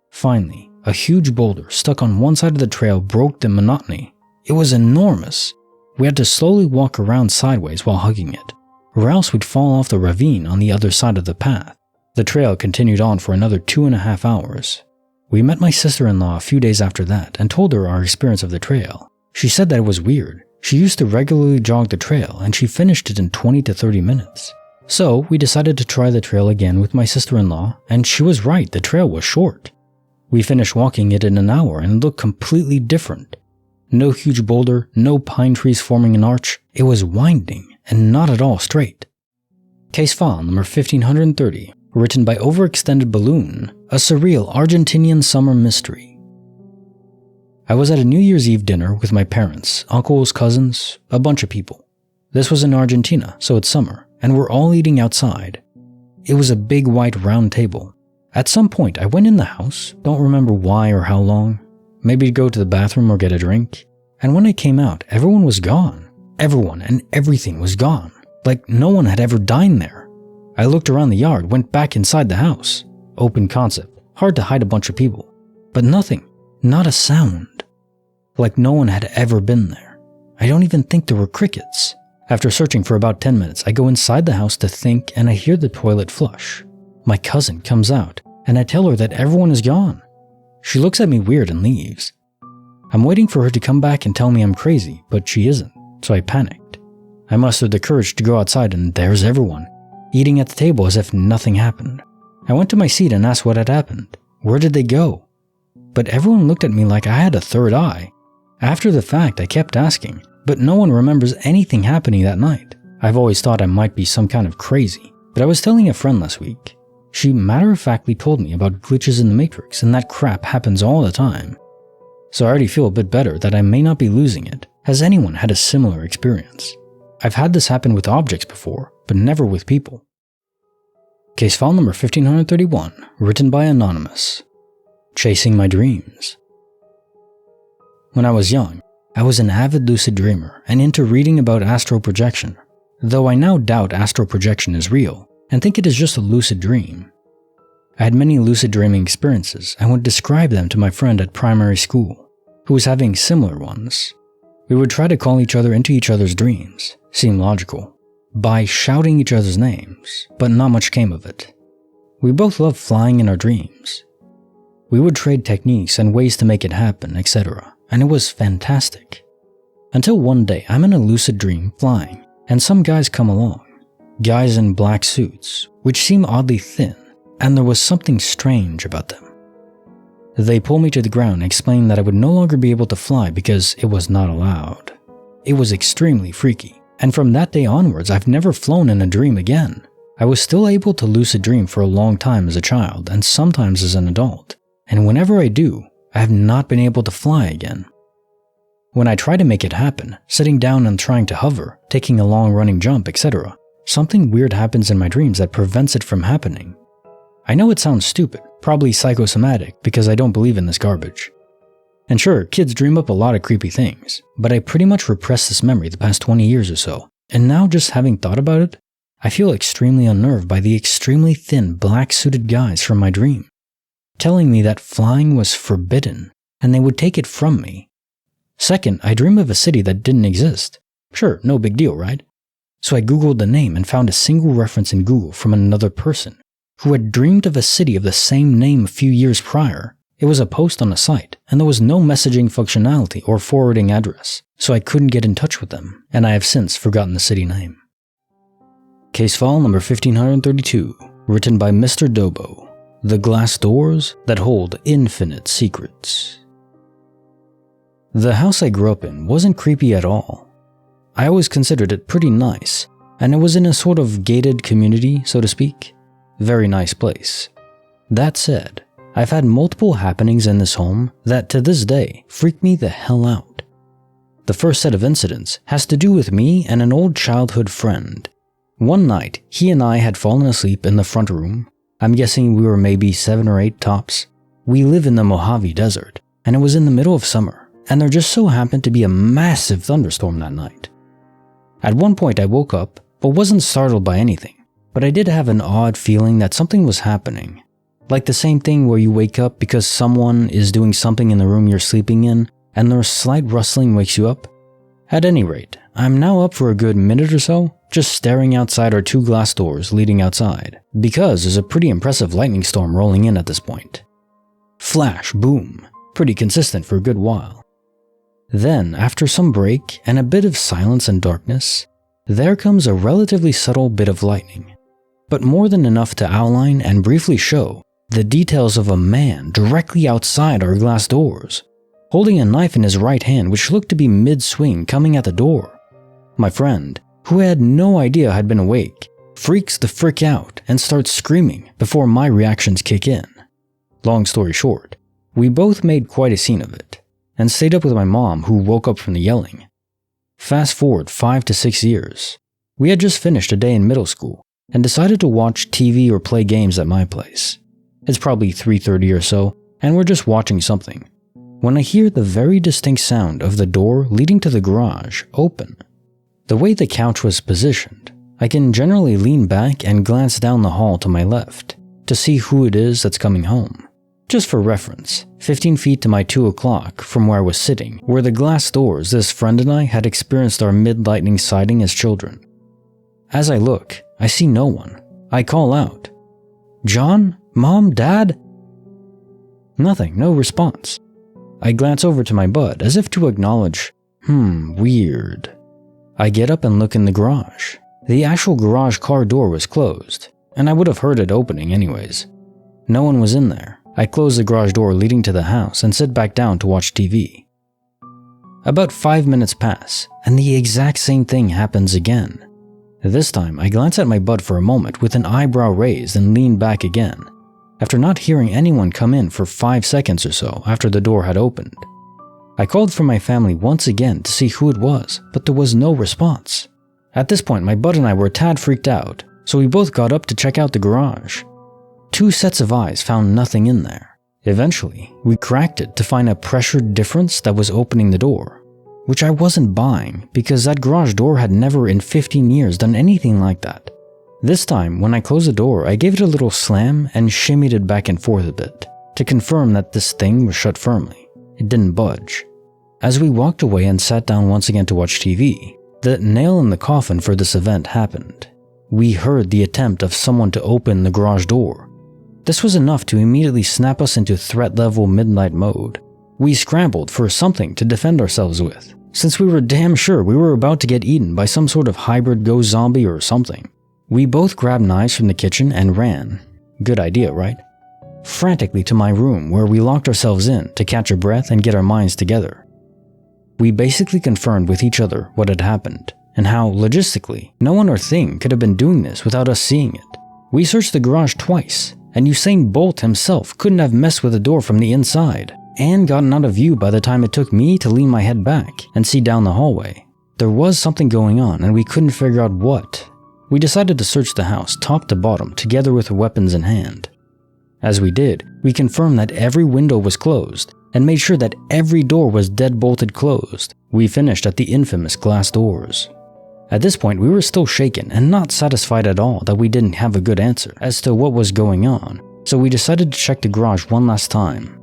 Finally, a huge boulder stuck on one side of the trail broke the monotony. It was enormous. We had to slowly walk around sideways while hugging it. or else we'd fall off the ravine on the other side of the path. The trail continued on for another 2.5 hours. We met my sister-in-law a few days after that and told her our experience of the trail. She said that it was weird. She used to regularly jog the trail and she finished it in 20 to 30 minutes. So we decided to try the trail again with my sister-in-law, and she was right, the trail was short. We finished walking it in an hour and it looked completely different. No huge boulder, no pine trees forming an arch. It was winding and not at all straight. Case file number 1530, written by Overextended Balloon, a surreal Argentinian summer mystery. I was at a New Year's Eve dinner with my parents, uncles, cousins, a bunch of people. This was in Argentina, so it's summer, and we're all eating outside. It was a big white round table. At some point, I went in the house, don't remember why or how long, maybe to go to the bathroom or get a drink, and when I came out, everyone was gone. Everyone and everything was gone, like no one had ever dined there. I looked around the yard, went back inside the house. Open concept, hard to hide a bunch of people. But nothing, not a sound. Like no one had ever been there. I don't even think there were crickets. After searching for about 10 minutes, I go inside the house to think and I hear the toilet flush. My cousin comes out and I tell her that everyone is gone. She looks at me weird and leaves. I'm waiting for her to come back and tell me I'm crazy, but she isn't, so I panicked. I mustered the courage to go outside and there's everyone, eating at the table as if nothing happened. I went to my seat and asked what had happened. Where did they go? But everyone looked at me like I had a third eye. After the fact, I kept asking, but no one remembers anything happening that night. I've always thought I might be some kind of crazy, but I was telling a friend last week. She matter-of-factly told me about glitches in the Matrix, and that crap happens all the time. So I already feel a bit better that I may not be losing it. Has anyone had a similar experience? I've had this happen with objects before, but never with people. Case file number 1531, written by Anonymous. Chasing my dreams. When I was young, I was an avid lucid dreamer and into reading about astral projection, though I now doubt astral projection is real and think it is just a lucid dream. I had many lucid dreaming experiences and would describe them to my friend at primary school, who was having similar ones. We would try to call each other into each other's dreams, seem logical, by shouting each other's names, but not much came of it. We both loved flying in our dreams. We would trade techniques and ways to make it happen, etc., and it was fantastic. Until one day I'm in a lucid dream flying, and some guys come along. Guys in black suits, which seem oddly thin, and there was something strange about them. They pull me to the ground and explain that I would no longer be able to fly because it was not allowed. It was extremely freaky, and from that day onwards I've never flown in a dream again. I was still able to lucid dream for a long time as a child and sometimes as an adult, and whenever I do, I have not been able to fly again. When I try to make it happen, sitting down and trying to hover, taking a long running jump, etc., something weird happens in my dreams that prevents it from happening. I know it sounds stupid, probably psychosomatic because I don't believe in this garbage. And sure, kids dream up a lot of creepy things, but I pretty much repressed this memory the past 20 years or so, and now just having thought about it, I feel extremely unnerved by the extremely thin black-suited guys from my dream, telling me that flying was forbidden and they would take it from me. Second, I dream of a city that didn't exist. Sure, no big deal, right? So I googled the name and found a single reference in Google from another person who had dreamed of a city of the same name a few years prior. It was a post on a site, and there was no messaging functionality or forwarding address, so I couldn't get in touch with them, and I have since forgotten the city name. Case file number 1532, written by Mr. Dobo. The glass doors that hold infinite secrets. The house I grew up in wasn't creepy at all. I always considered it pretty nice, and it was in a sort of gated community, so to speak. Very nice place. That said, I've had multiple happenings in this home that to this day freak me the hell out. The first set of incidents has to do with me and an old childhood friend. One night, he and I had fallen asleep in the front room. I'm guessing we were maybe 7 or 8 tops. We live in the Mojave Desert, and it was in the middle of summer, and there just so happened to be a massive thunderstorm that night. At one point I woke up, but wasn't startled by anything, but I did have an odd feeling that something was happening. Like the same thing where you wake up because someone is doing something in the room you're sleeping in, and their slight rustling wakes you up. At any rate, I'm now up for a good minute or so, just staring outside our 2 glass doors leading outside, because there's a pretty impressive lightning storm rolling in at this point. Flash, boom, pretty consistent for a good while. Then, after some break and a bit of silence and darkness, there comes a relatively subtle bit of lightning, but more than enough to outline and briefly show the details of a man directly outside our glass doors, holding a knife in his right hand which looked to be mid-swing coming at the door. My friend, who had no idea I'd been awake, freaks the frick out and starts screaming before my reactions kick in. Long story short, we both made quite a scene of it, and stayed up with my mom, who woke up from the yelling. Fast forward 5 to 6 years. We had just finished a day in middle school and decided to watch TV or play games at my place. It's probably 3:30 or so, and we're just watching something, when I hear the very distinct sound of the door leading to the garage open. The way the couch was positioned, I can generally lean back and glance down the hall to my left to see who it is that's coming home. Just for reference, 15 feet to my 2 o'clock from where I was sitting were the glass doors this friend and I had experienced our mid-lightning sighting as children. As I look, I see no one. I call out, "John? Mom? Dad?" Nothing, no response. I glance over to my bud as if to acknowledge, weird. I get up and look in the garage. The actual garage car door was closed, and I would have heard it opening anyways. No one was in there. I close the garage door leading to the house and sit back down to watch TV. About 5 minutes pass, and the exact same thing happens again. This time, I glance at my bud for a moment with an eyebrow raised and lean back again, after not hearing anyone come in for 5 seconds or so after the door had opened. I called for my family once again to see who it was, but there was no response. At this point, my bud and I were a tad freaked out, so we both got up to check out the garage. 2 sets of eyes found nothing in there. Eventually, we cracked it to find a pressure difference that was opening the door, which I wasn't buying because that garage door had never in 15 years done anything like that. This time, when I closed the door, I gave it a little slam and shimmied it back and forth a bit to confirm that this thing was shut firmly. It didn't budge. As we walked away and sat down once again to watch TV, the nail in the coffin for this event happened. We heard the attempt of someone to open the garage door. This was enough to immediately snap us into threat level midnight mode. We scrambled for something to defend ourselves with, since we were damn sure we were about to get eaten by some sort of hybrid ghost zombie or something. We both grabbed knives from the kitchen and ran. Good idea, right? Frantically to my room, where we locked ourselves in to catch our breath and get our minds together. We basically confirmed with each other what had happened, and how, logistically, no one or thing could have been doing this without us seeing it. We searched the garage twice, and Usain Bolt himself couldn't have messed with the door from the inside, and gotten out of view by the time it took me to lean my head back and see down the hallway. There was something going on, and we couldn't figure out what. We decided to search the house top to bottom together with weapons in hand. As we did, we confirmed that every window was closed, and made sure that every door was dead-bolted closed. We finished at the infamous glass doors. At this point, we were still shaken and not satisfied at all that we didn't have a good answer as to what was going on, so we decided to check the garage one last time.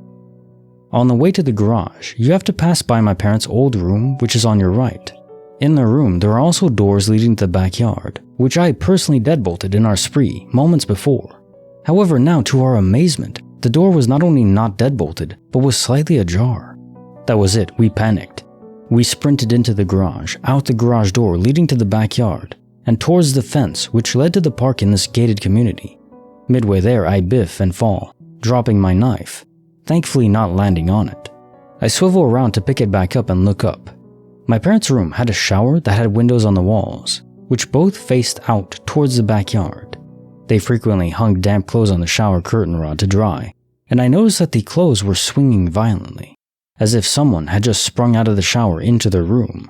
On the way to the garage, you have to pass by my parents' old room, which is on your right. In the room, there are also doors leading to the backyard, which I personally deadbolted in our spree moments before. However, now to our amazement, the door was not only not deadbolted, but was slightly ajar. That was it, we panicked. We sprinted into the garage, out the garage door leading to the backyard, and towards the fence which led to the park in this gated community. Midway there, I biff and fall, dropping my knife, thankfully not landing on it. I swivel around to pick it back up and look up. My parents' room had a shower that had windows on the walls, which both faced out towards the backyard. They frequently hung damp clothes on the shower curtain rod to dry, and I noticed that the clothes were swinging violently, as if someone had just sprung out of the shower into their room.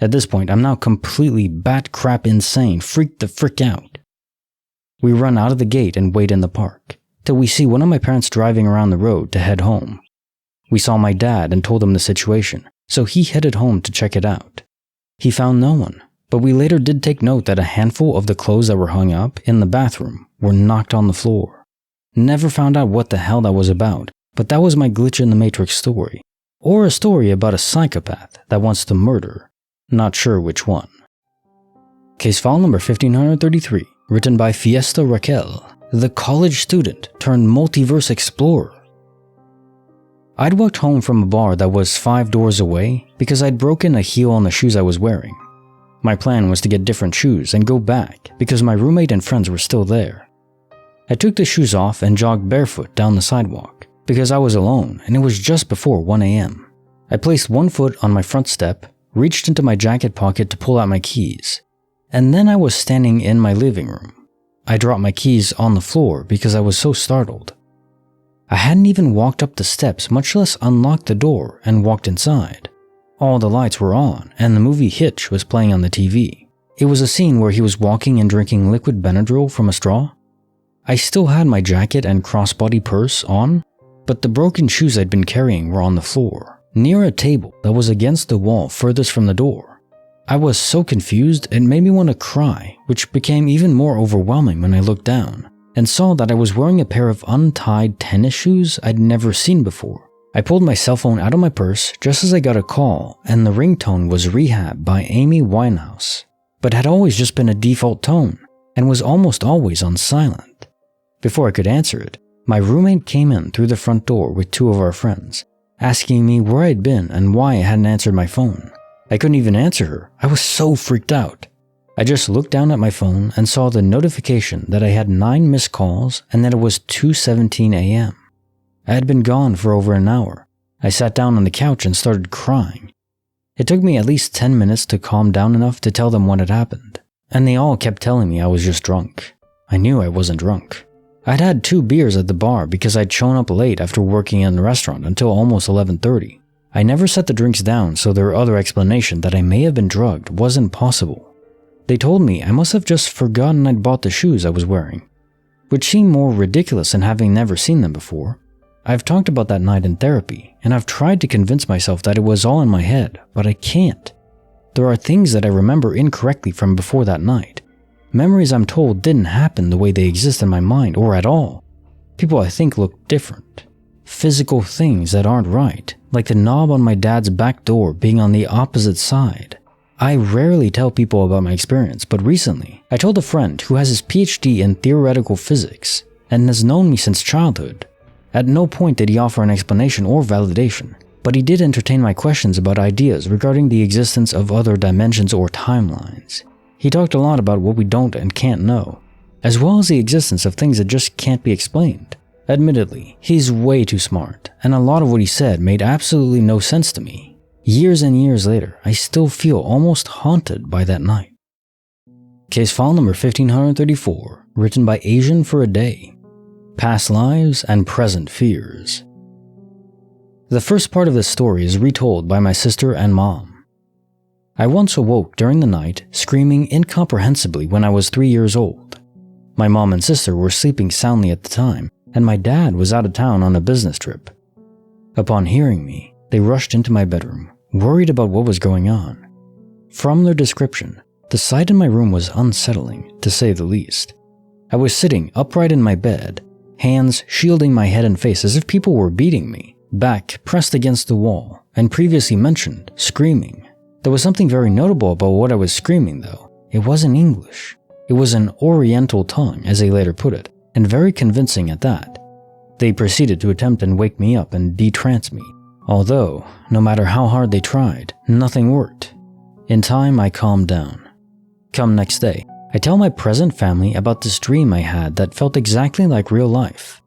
At this point, I'm now completely bat-crap insane, freaked the frick out. We run out of the gate and wait in the park, till we see one of my parents driving around the road to head home. We saw my dad and told him the situation, so he headed home to check it out. He found no one, but we later did take note that a handful of the clothes that were hung up in the bathroom were knocked on the floor. Never found out what the hell that was about, but that was my glitch in the Matrix story. Or a story about a psychopath that wants to murder. Not sure which one. Case file number 1533, written by Fiesta Raquel, the college student turned multiverse explorer. I'd walked home from a bar that was 5 doors away because I'd broken a heel on the shoes I was wearing. My plan was to get different shoes and go back because my roommate and friends were still there. I took the shoes off and jogged barefoot down the sidewalk because I was alone and it was just before 1 a.m. I placed one foot on my front step, reached into my jacket pocket to pull out my keys, and then I was standing in my living room. I dropped my keys on the floor because I was so startled. I hadn't even walked up the steps, much less unlocked the door and walked inside. All the lights were on and the movie Hitch was playing on the TV. It was a scene where he was walking and drinking liquid Benadryl from a straw. I still had my jacket and crossbody purse on, but the broken shoes I'd been carrying were on the floor, near a table that was against the wall furthest from the door. I was so confused it made me want to cry, which became even more overwhelming when I looked down and saw that I was wearing a pair of untied tennis shoes I'd never seen before. I pulled my cell phone out of my purse just as I got a call, and the ringtone was Rehab by Amy Winehouse, but had always just been a default tone and was almost always on silent. Before I could answer it, my roommate came in through the front door with 2 of our friends, asking me where I'd been and why I hadn't answered my phone. I couldn't even answer her. I was so freaked out. I just looked down at my phone and saw the notification that I had 9 missed calls and that it was 2:17 a.m. I had been gone for over an hour. I sat down on the couch and started crying. It took me at least 10 minutes to calm down enough to tell them what had happened, and they all kept telling me I was just drunk. I knew I wasn't drunk. I'd had 2 beers at the bar because I'd shown up late after working in the restaurant until almost 11:30. I never set the drinks down, so their other explanation that I may have been drugged wasn't possible. They told me I must have just forgotten I'd bought the shoes I was wearing, which seemed more ridiculous than having never seen them before. I've talked about that night in therapy, and I've tried to convince myself that it was all in my head, but I can't. There are things that I remember incorrectly from before that night. Memories I'm told didn't happen the way they exist in my mind, or at all. People I think look different. Physical things that aren't right, like the knob on my dad's back door being on the opposite side. I rarely tell people about my experience, but recently, I told a friend who has his PhD in theoretical physics and has known me since childhood. At no point did he offer an explanation or validation, but he did entertain my questions about ideas regarding the existence of other dimensions or timelines. He talked a lot about what we don't and can't know, as well as the existence of things that just can't be explained. Admittedly, he's way too smart, and a lot of what he said made absolutely no sense to me. Years and years later, I still feel almost haunted by that night. Case file number 1534, written by Asian for a Day. Past Lives and Present Fears. The first part of this story is retold by my sister and mom. I once awoke during the night, screaming incomprehensibly when I was 3 years old. My mom and sister were sleeping soundly at the time, and my dad was out of town on a business trip. Upon hearing me, they rushed into my bedroom, worried about what was going on. From their description, the sight in my room was unsettling, to say the least. I was sitting upright in my bed, hands shielding my head and face as if people were beating me, back pressed against the wall, and previously mentioned, screaming. There was something very notable about what I was screaming though. It wasn't English. It was an Oriental tongue, as they later put it, and very convincing at that. They proceeded to attempt and wake me up and detrance me, although, no matter how hard they tried, nothing worked. In time, I calmed down. Come next day, I tell my present family about this dream I had that felt exactly like real life.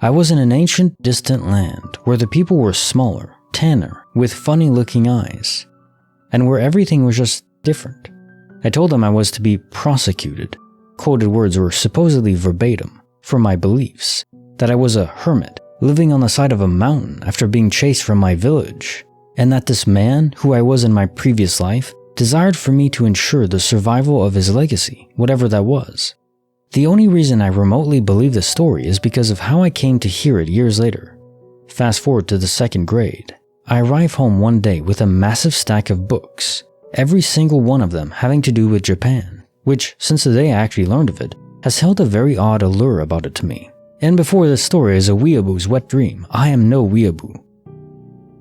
I was in an ancient, distant land where the people were smaller, tanner, with funny-looking eyes, and where everything was just different. I told them I was to be prosecuted. Quoted words were supposedly verbatim, for my beliefs, that I was a hermit living on the side of a mountain after being chased from my village, and that this man, who I was in my previous life, desired for me to ensure the survival of his legacy, whatever that was. The only reason I remotely believe this story is because of how I came to hear it years later. Fast forward to the 2nd grade. I arrive home one day with a massive stack of books, every single one of them having to do with Japan, which, since the day I actually learned of it, has held a very odd allure about it to me. And before this story is a weeaboo's wet dream, I am no weeaboo.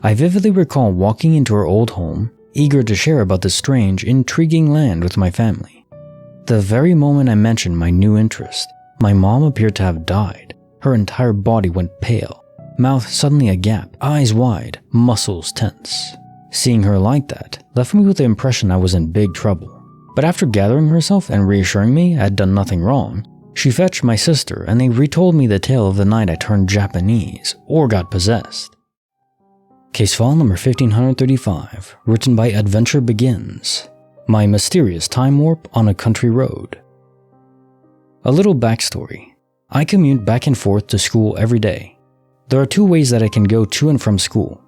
I vividly recall walking into our old home, eager to share about this strange, intriguing land with my family. The very moment I mentioned my new interest, my mom appeared to have died. Her entire body went pale, mouth suddenly agape, eyes wide, muscles tense. Seeing her like that left me with the impression I was in big trouble. But after gathering herself and reassuring me I had done nothing wrong, she fetched my sister and they retold me the tale of the night I turned Japanese or got possessed. Case file number 1535, written by Adventure Begins. My mysterious time warp on a country road. A little backstory. I commute back and forth to school every day. There are two ways that I can go to and from school.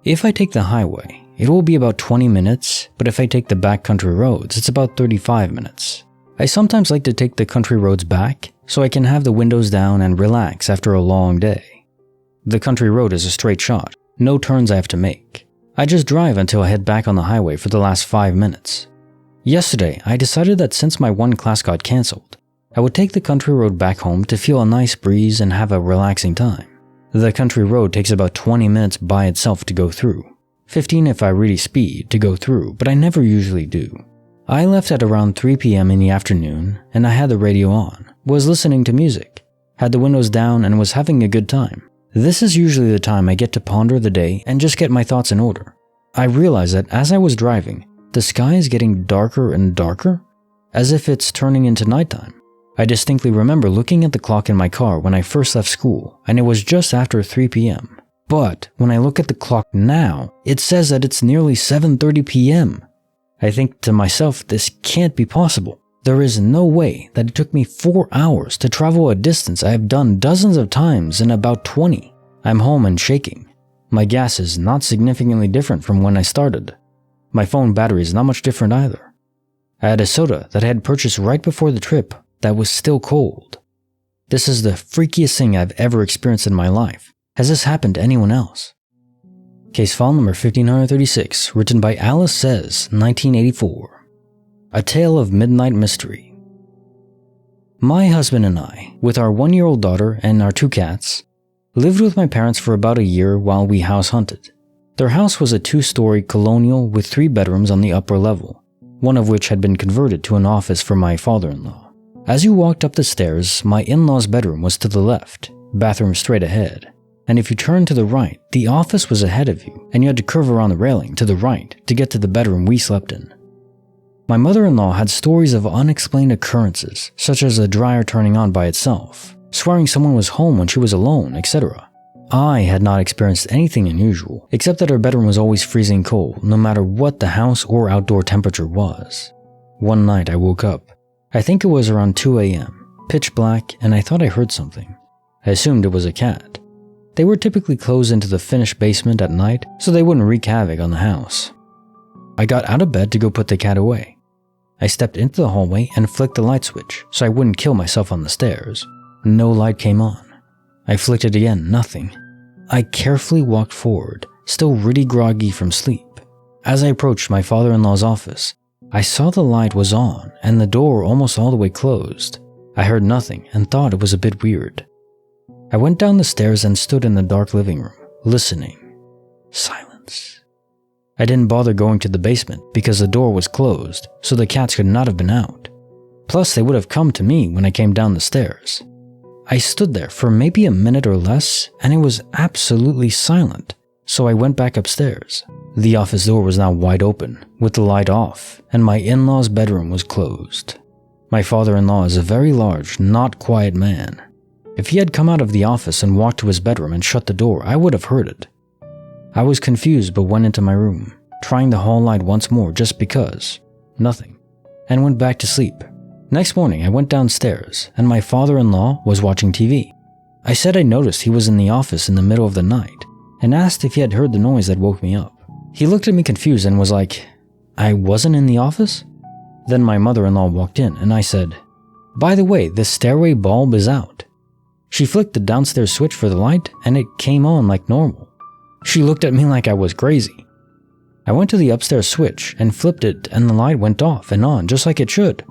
If I take the highway, it will be about 20 minutes, but if I take the backcountry roads, it's about 35 minutes. I sometimes like to take the country roads back, so I can have the windows down and relax after a long day. The country road is a straight shot, no turns I have to make. I just drive until I head back on the highway for the last 5 minutes. Yesterday, I decided that since my one class got cancelled, I would take the country road back home to feel a nice breeze and have a relaxing time. The country road takes about 20 minutes by itself to go through. 15 if I really speed to go through, but I never usually do. I left at around 3 p.m. in the afternoon and I had the radio on, was listening to music, had the windows down and was having a good time. This is usually the time I get to ponder the day and just get my thoughts in order. I realized that as I was driving, the sky is getting darker and darker, as if it's turning into nighttime. I distinctly remember looking at the clock in my car when I first left school and it was just after 3 p.m. But when I look at the clock now, it says that it's nearly 7:30 p.m. I think to myself, this can't be possible. There is no way that it took me 4 hours to travel a distance I have done dozens of times in about 20. I'm home and shaking. My gas is not significantly different from when I started. My phone battery is not much different either. I had a soda that I had purchased right before the trip that was still cold. This is the freakiest thing I've ever experienced in my life. Has this happened to anyone else? Case file number 1536, written by Alice Says, 1984. A Tale of Midnight Mystery. My husband and I, with our 1-year-old daughter and our 2 cats, lived with my parents for about a year while we house hunted. Their house was a 2-story colonial with 3 bedrooms on the upper level, one of which had been converted to an office for my father-in-law. As you walked up the stairs, my in-law's bedroom was to the left, bathroom straight ahead. And if you turned to the right, the office was ahead of you, and you had to curve around the railing to the right to get to the bedroom we slept in. My mother-in-law had stories of unexplained occurrences, such as a dryer turning on by itself, swearing someone was home when she was alone, etc. I had not experienced anything unusual, except that our bedroom was always freezing cold, no matter what the house or outdoor temperature was. One night I woke up. I think it was around 2 a.m., pitch black, and I thought I heard something. I assumed it was a cat. They were typically closed into the finished basement at night, so they wouldn't wreak havoc on the house. I got out of bed to go put the cat away. I stepped into the hallway and flicked the light switch so I wouldn't kill myself on the stairs. No light came on. I flicked it again, nothing. I carefully walked forward, still really groggy from sleep. As I approached my father-in-law's office, I saw the light was on and the door almost all the way closed. I heard nothing and thought it was a bit weird. I went down the stairs and stood in the dark living room, listening. Silence. I didn't bother going to the basement because the door was closed, so the cats could not have been out. Plus, they would have come to me when I came down the stairs. I stood there for maybe a minute or less, and it was absolutely silent, so I went back upstairs. The office door was now wide open, with the light off, and my in-law's bedroom was closed. My father-in-law is a very large, not quiet man. If he had come out of the office and walked to his bedroom and shut the door, I would have heard it. I was confused but went into my room, trying the hall light once more just because. Nothing. And went back to sleep. Next morning I went downstairs and my father-in-law was watching TV. I said I noticed he was in the office in the middle of the night and asked if he had heard the noise that woke me up. He looked at me confused and was like, "I wasn't in the office?" Then my mother-in-law walked in and I said, "By the way, the stairway bulb is out." She flicked the downstairs switch for the light and it came on like normal. She looked at me like I was crazy. I went to the upstairs switch and flipped it and the light went off and on just like it should.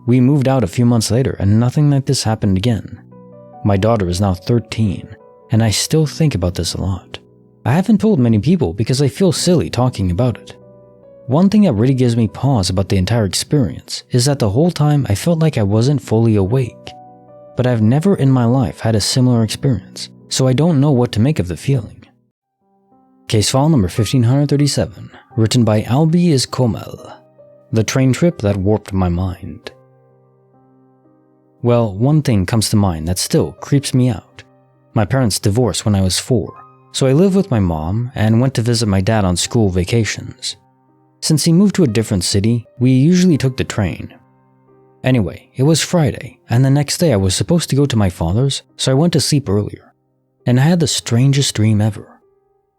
We moved out a few months later and nothing like this happened again. My daughter is now 13 and I still think about this a lot. I haven't told many people because I feel silly talking about it. One thing that really gives me pause about the entire experience is that the whole time I felt like I wasn't fully awake. But I've never in my life had a similar experience, so I don't know what to make of the feeling. Case file number 1537, written by Albi is Komel. The train trip that warped my mind. Well, one thing comes to mind that still creeps me out. My parents divorced when I was 4, so I lived with my mom and went to visit my dad on school vacations. Since he moved to a different city, we usually took the train. Anyway, it was Friday, and the next day I was supposed to go to my father's, so I went to sleep earlier. And I had the strangest dream ever.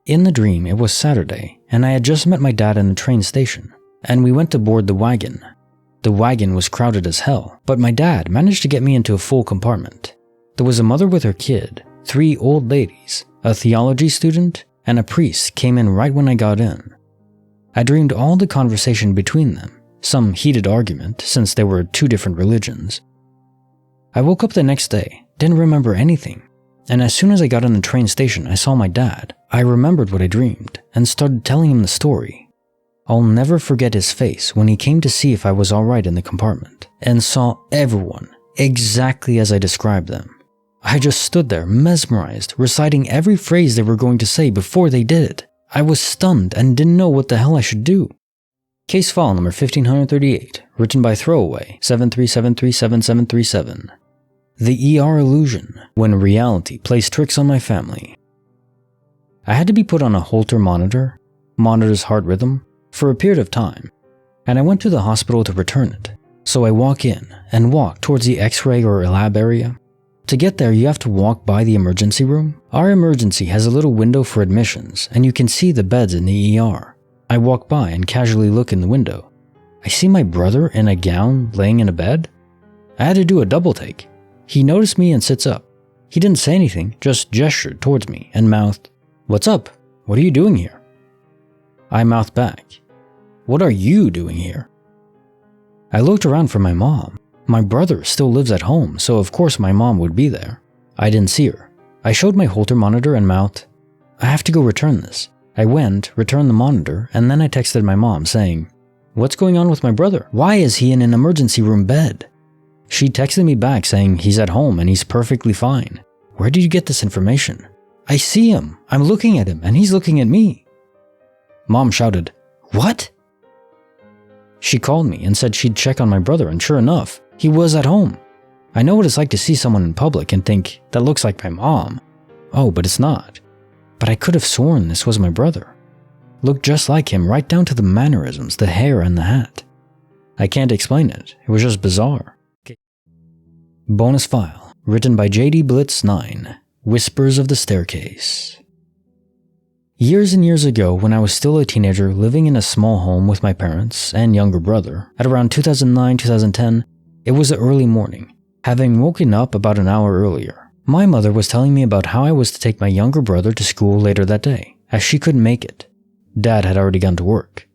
In the dream, it was Saturday, and I had just met my dad in the train station, and we went to board the wagon. The wagon was crowded as hell, but my dad managed to get me into a full compartment. There was a mother with her kid, 3 old ladies, a theology student, and a priest came in right when I got in. I dreamed all the conversation between them, some heated argument since they were 2 different religions. I woke up the next day, didn't remember anything, and as soon as I got in the train station I saw my dad. I remembered what I dreamed and started telling him the story. I'll never forget his face when he came to see if I was alright in the compartment and saw everyone exactly as I described them. I just stood there mesmerized, reciting every phrase they were going to say before they did it. I was stunned and didn't know what the hell I should do. Case file number 1538, written by Throwaway 73737737. The ER illusion, when reality plays tricks on my family. I had to be put on a Holter monitor, monitors heart rhythm, for a period of time, and I went to the hospital to return it. So I walk in and walk towards the X-ray or lab area. To get there, you have to walk by the emergency room. Our emergency has a little window for admissions, and you can see the beds in the ER. I walk by and casually look in the window. I see my brother in a gown laying in a bed. I had to do a double take. He noticed me and sits up. He didn't say anything, just gestured towards me and mouthed, "What's up? What are you doing here?" I mouthed back, "What are you doing here?" I looked around for my mom. My brother still lives at home, so of course my mom would be there. I didn't see her. I showed my Holter monitor and mouthed, "I have to go return this." I went, returned the monitor, and then I texted my mom saying, "What's going on with my brother? Why is he in an emergency room bed?" She texted me back saying he's at home and he's perfectly fine. "Where did you get this information?" "I see him. I'm looking at him and he's looking at me." Mom shouted, "What?" She called me and said she'd check on my brother, and sure enough, he was at home. I know what it's like to see someone in public and think, that looks like my mom. Oh, but it's not. But I could have sworn this was my brother. Looked just like him right down to the mannerisms, the hair and the hat. I can't explain it. It was just bizarre. Bonus file, written by JD Blitz 9, Whispers of the Staircase. Years and years ago, when I was still a teenager living in a small home with my parents and younger brother, at around 2009-2010, it was the early morning. Having woken up about an hour earlier, my mother was telling me about how I was to take my younger brother to school later that day, as she couldn't make it. Dad had already gone to work.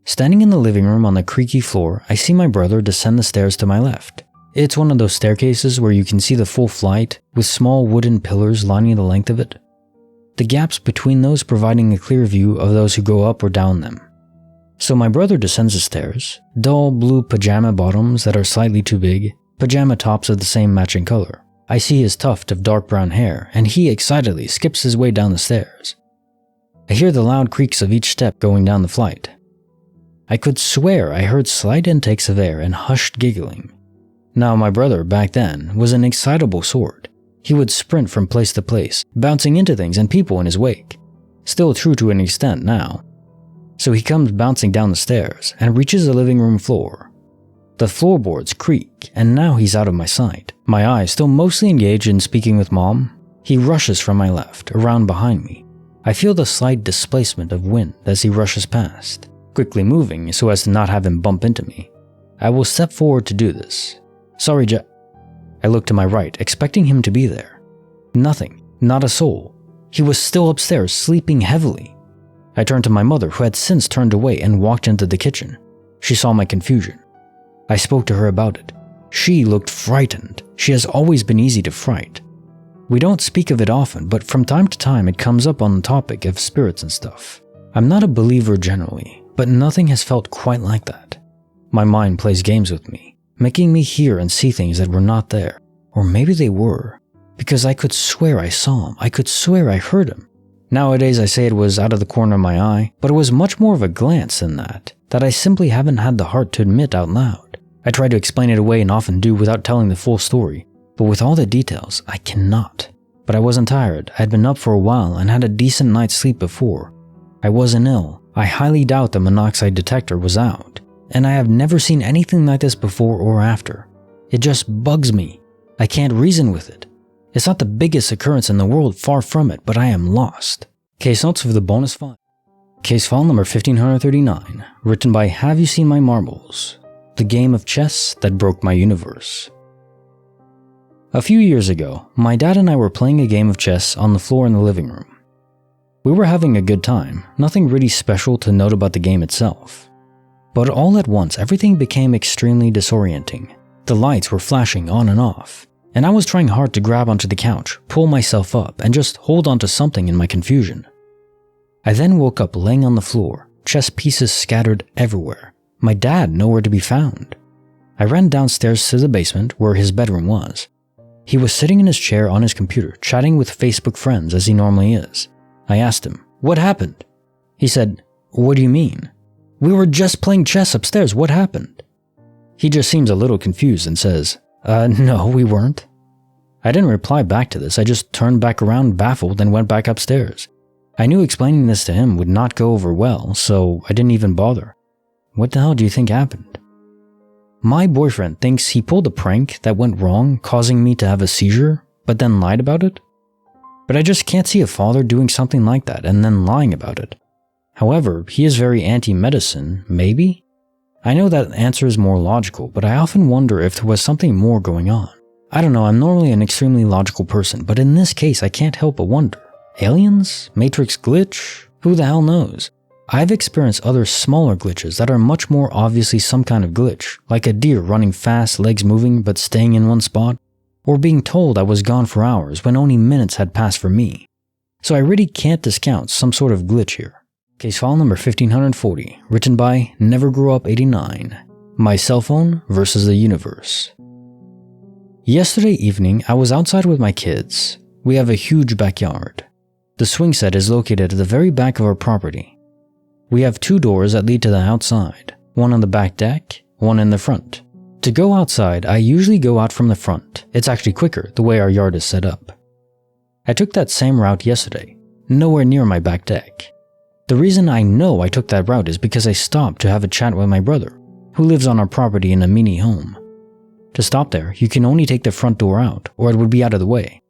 Standing in the living room on the creaky floor, I see my brother descend the stairs to my left. It's one of those staircases where you can see the full flight, with small wooden pillars lining the length of it. The gaps between those providing a clear view of those who go up or down them. So my brother descends the stairs, dull blue pajama bottoms that are slightly too big, pajama tops of the same matching color. I see his tuft of dark brown hair, and he excitedly skips his way down the stairs. I hear the loud creaks of each step going down the flight. I could swear I heard slight intakes of air and hushed giggling. Now my brother, back then, was an excitable sort. He would sprint from place to place, bouncing into things and people in his wake. Still true to an extent now. So he comes bouncing down the stairs and reaches the living room floor. The floorboards creak, and now he's out of my sight. My eyes still mostly engaged in speaking with Mom. He rushes from my left, around behind me. I feel the slight displacement of wind as he rushes past, quickly moving so as to not have him bump into me. I will step forward to do this. "Sorry, I look to my right, expecting him to be there. Nothing, not a soul. He was still upstairs, sleeping heavily. I turned to my mother, who had since turned away and walked into the kitchen. She saw my confusion. I spoke to her about it. She looked frightened. She has always been easy to fright. We don't speak of it often, but from time to time it comes up on the topic of spirits and stuff. I'm not a believer generally, but nothing has felt quite like that. My mind plays games with me, making me hear and see things that were not there, or maybe they were, because I could swear I saw him, I could swear I heard him. Nowadays I say it was out of the corner of my eye, but it was much more of a glance than that I simply haven't had the heart to admit out loud. I try to explain it away and often do without telling the full story, but with all the details, I cannot. But I wasn't tired, I had been up for a while and had a decent night's sleep before. I wasn't ill, I highly doubt the monoxide detector was out, and I have never seen anything like this before or after. It just bugs me. I can't reason with it. It's not the biggest occurrence in the world, far from it, but I am lost. Case notes for the bonus file. Case file number 1539, written by Have You Seen My Marbles? The game of chess that broke my universe. A few years ago, my dad and I were playing a game of chess on the floor in the living room. We were having a good time, nothing really special to note about the game itself. But all at once, everything became extremely disorienting. The lights were flashing on and off, and I was trying hard to grab onto the couch, pull myself up, and just hold onto something in my confusion. I then woke up laying on the floor, chess pieces scattered everywhere, my dad nowhere to be found. I ran downstairs to the basement where his bedroom was. He was sitting in his chair on his computer, chatting with Facebook friends as he normally is. I asked him, "What happened?" He said, "What do you mean? We were just playing chess upstairs, what happened?" He just seems a little confused and says, No, we weren't." I didn't reply back to this, I just turned back around baffled and went back upstairs. I knew explaining this to him would not go over well, so I didn't even bother. What the hell do you think happened? My boyfriend thinks he pulled a prank that went wrong, causing me to have a seizure, but then lied about it. But I just can't see a father doing something like that and then lying about it. However, he is very anti-medicine, maybe? I know that answer is more logical, but I often wonder if there was something more going on. I don't know, I'm normally an extremely logical person, but in this case I can't help but wonder. Aliens? Matrix glitch? Who the hell knows? I've experienced other smaller glitches that are much more obviously some kind of glitch, like a deer running fast, legs moving but staying in one spot, or being told I was gone for hours when only minutes had passed for me. So I really can't discount some sort of glitch here. Case file number 1540, written by NeverGrewUp89, My Cell Phone versus the Universe. Yesterday evening, I was outside with my kids. We have a huge backyard. The swing set is located at the very back of our property. We have 2 doors that lead to the outside, one on the back deck, one in the front. To go outside, I usually go out from the front. It's actually quicker, the way our yard is set up. I took that same route yesterday, nowhere near my back deck. The reason I know I took that route is because I stopped to have a chat with my brother, who lives on our property in a mini home. To stop there, you can only take the front door out, or it would be out of the way.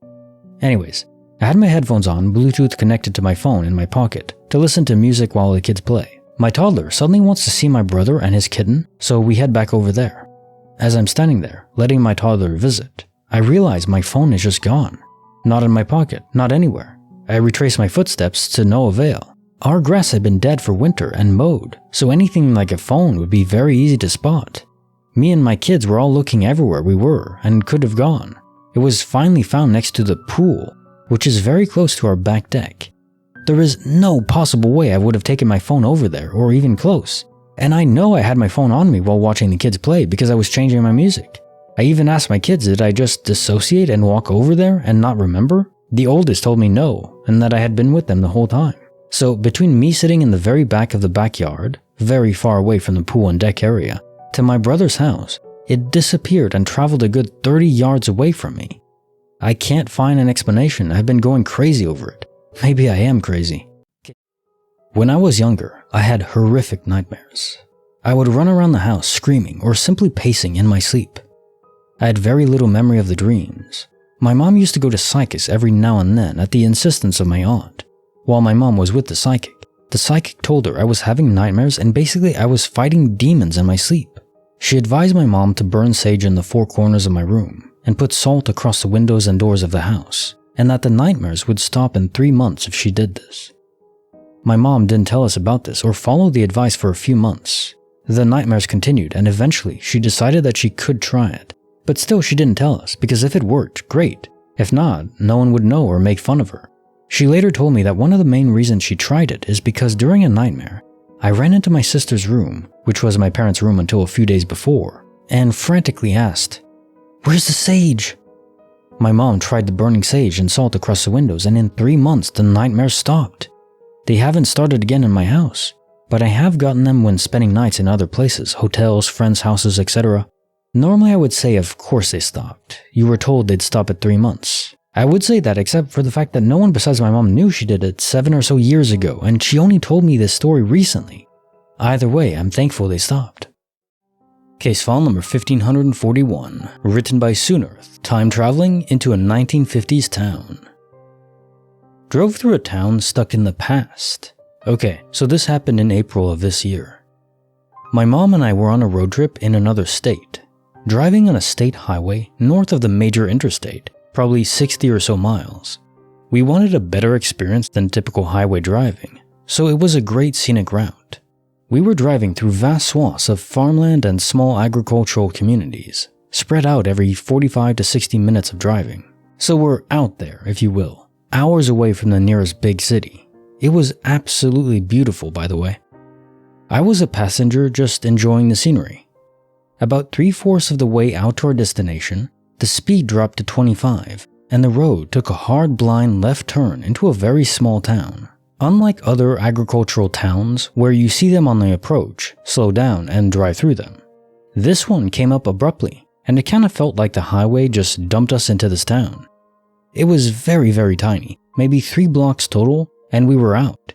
Anyways, I had my headphones on, Bluetooth connected to my phone in my pocket, to listen to music while the kids play. My toddler suddenly wants to see my brother and his kitten, so we head back over there. As I'm standing there, letting my toddler visit, I realize my phone is just gone. Not in my pocket, not anywhere. I retrace my footsteps to no avail. Our grass had been dead for winter and mowed, so anything like a phone would be very easy to spot. Me and my kids were all looking everywhere we were and could have gone. It was finally found next to the pool, which is very close to our back deck. There is no possible way I would have taken my phone over there or even close. And I know I had my phone on me while watching the kids play because I was changing my music. I even asked my kids, did I just dissociate and walk over there and not remember? The oldest told me no, and that I had been with them the whole time. So between me sitting in the very back of the backyard, very far away from the pool and deck area, to my brother's house, it disappeared and traveled a good 30 yards away from me. I can't find an explanation. I've been going crazy over it. Maybe I am crazy. When I was younger, I had horrific nightmares. I would run around the house screaming or simply pacing in my sleep. I had very little memory of the dreams. My mom used to go to psychics every now and then at the insistence of my aunt. While my mom was with the psychic told her I was having nightmares and basically I was fighting demons in my sleep. She advised my mom to burn sage in the 4 corners of my room and put salt across the windows and doors of the house, and that the nightmares would stop in 3 months if she did this. My mom didn't tell us about this or follow the advice for a few months. The nightmares continued and eventually she decided that she could try it. But still she didn't tell us because if it worked, great. If not, no one would know or make fun of her. She later told me that one of the main reasons she tried it is because during a nightmare, I ran into my sister's room, which was my parents' room until a few days before, and frantically asked, "Where's the sage?" My mom tried the burning sage and salt across the windows, and in 3 months the nightmares stopped. They haven't started again in my house, but I have gotten them when spending nights in other places, hotels, friends' houses, etc. Normally I would say of course they stopped. You were told they'd stop at 3 months. I would say that except for the fact that no one besides my mom knew she did it 7 or so years ago, and she only told me this story recently. Either way, I'm thankful they stopped. Case file number 1541, written by Soonerth, time traveling into a 1950s town. Drove through a town stuck in the past. Okay, so this happened in April of this year. My mom and I were on a road trip in another state, driving on a state highway north of the major interstate, probably 60 or so miles. We wanted a better experience than typical highway driving, so it was a great scenic route. We were driving through vast swaths of farmland and small agricultural communities, spread out every 45 to 60 minutes of driving. So we're out there, if you will, hours away from the nearest big city. It was absolutely beautiful, by the way. I was a passenger just enjoying the scenery. About 3/4 of the way out to our destination, the speed dropped to 25, and the road took a hard blind left turn into a very small town. Unlike other agricultural towns where you see them on the approach, slow down, and drive through them, this one came up abruptly, and it kind of felt like the highway just dumped us into this town. It was very, very tiny, maybe 3 blocks total, and we were out.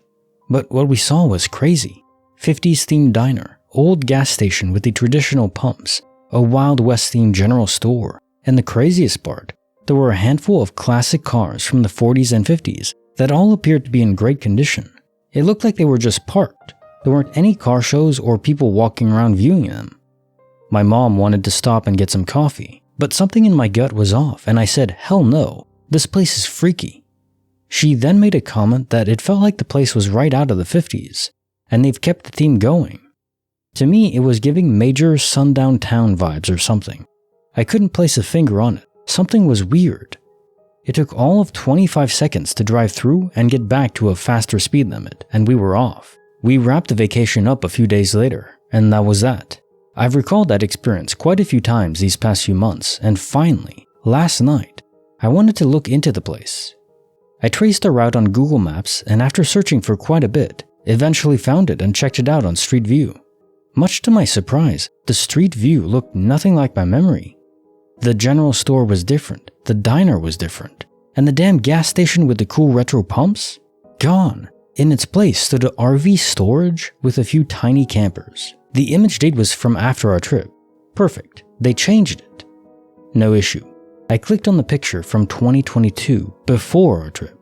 But what we saw was crazy. 50s themed diner, old gas station with the traditional pumps, a Wild West themed general store, and the craziest part, there were a handful of classic cars from the 40s and 50s that all appeared to be in great condition. It looked like they were just parked. There weren't any car shows or people walking around viewing them. My mom wanted to stop and get some coffee, but something in my gut was off, and I said, "Hell no, this place is freaky." She then made a comment that it felt like the place was right out of the 50s, and they've kept the theme going. To me, it was giving major sundown town vibes or something. I couldn't place a finger on it. Something was weird. It took all of 25 seconds to drive through and get back to a faster speed limit, and we were off. We wrapped the vacation up a few days later, and that was that. I've recalled that experience quite a few times these past few months, and finally, last night, I wanted to look into the place. I traced a route on Google Maps, and after searching for quite a bit, eventually found it and checked it out on Street View. Much to my surprise, the Street View looked nothing like my memory. The general store was different, the diner was different, and the damn gas station with the cool retro pumps? Gone. In its place stood an RV storage with a few tiny campers. The image date was from after our trip. Perfect. They changed it. No issue. I clicked on the picture from 2022, before our trip.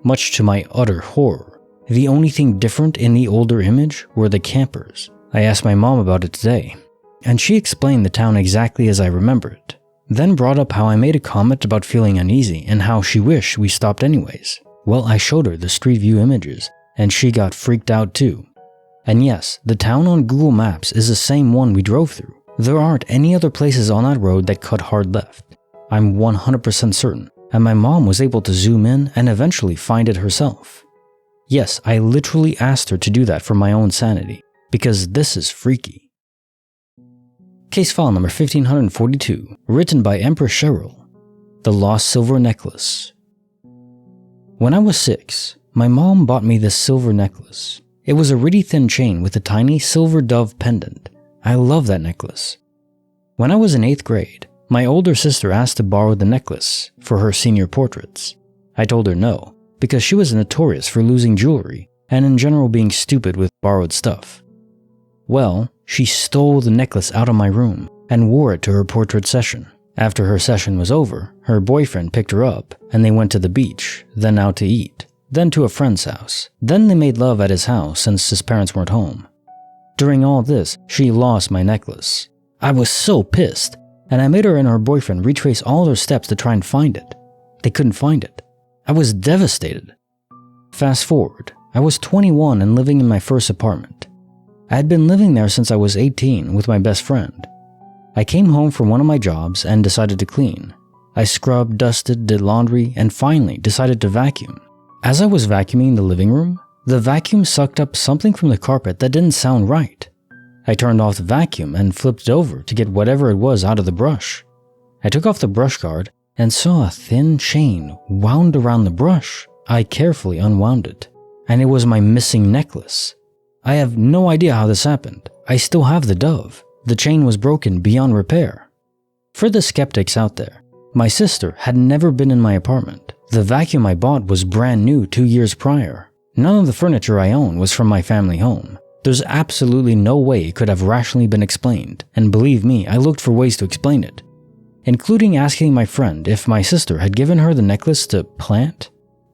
Much to my utter horror, the only thing different in the older image were the campers. I asked my mom about it today, and she explained the town exactly as I remember it, then brought up how I made a comment about feeling uneasy and how she wished we stopped anyways. Well, I showed her the Street View images, and she got freaked out too. And yes, the town on Google Maps is the same one we drove through. There aren't any other places on that road that cut hard left. I'm 100% certain, and my mom was able to zoom in and eventually find it herself. Yes, I literally asked her to do that for my own sanity, because this is freaky. Case file number 1542, written by Empress Cheryl, The Lost Silver Necklace. When I was 6, my mom bought me this silver necklace. It was a really thin chain with a tiny silver dove pendant. I love that necklace. When I was in 8th grade, my older sister asked to borrow the necklace for her senior portraits. I told her no, because she was notorious for losing jewelry and in general being stupid with borrowed stuff. Well, she stole the necklace out of my room and wore it to her portrait session. After her session was over, her boyfriend picked her up and they went to the beach, then out to eat, then to a friend's house. Then they made love at his house since his parents weren't home. During all this, she lost my necklace. I was so pissed, and I made her and her boyfriend retrace all their steps to try and find it. They couldn't find it. I was devastated. Fast forward, I was 21 and living in my first apartment. I had been living there since I was 18 with my best friend. I came home from one of my jobs and decided to clean. I scrubbed, dusted, did laundry, and finally decided to vacuum. As I was vacuuming the living room, The vacuum sucked up something from the carpet that didn't sound right. I turned off the vacuum and flipped it over to get whatever it was out of the brush. I took off the brush guard and saw a thin chain wound around the brush. I carefully unwound it, and it was my missing necklace. I have no idea how this happened. I still have the dove. The chain was broken beyond repair. For the skeptics out there, my sister had never been in my apartment. The vacuum I bought was brand new 2 years prior. None of the furniture I own was from my family home. There's absolutely no way it could have rationally been explained, and believe me, I looked for ways to explain it, including asking my friend if my sister had given her the necklace to plant.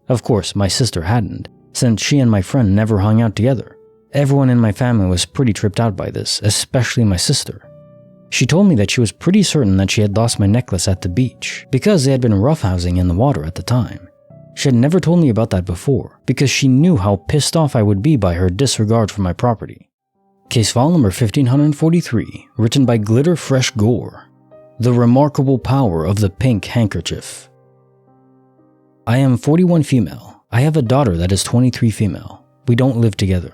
Of course, my sister hadn't, since she and my friend never hung out together. Everyone in my family was pretty tripped out by this, especially my sister. She told me that she was pretty certain that she had lost my necklace at the beach because they had been roughhousing in the water at the time. She had never told me about that before because she knew how pissed off I would be by her disregard for my property. Case file number 1543, written by Glitter Fresh Gore. The remarkable power of the pink handkerchief. I am 41 female. I have a daughter that is 23 female. We don't live together.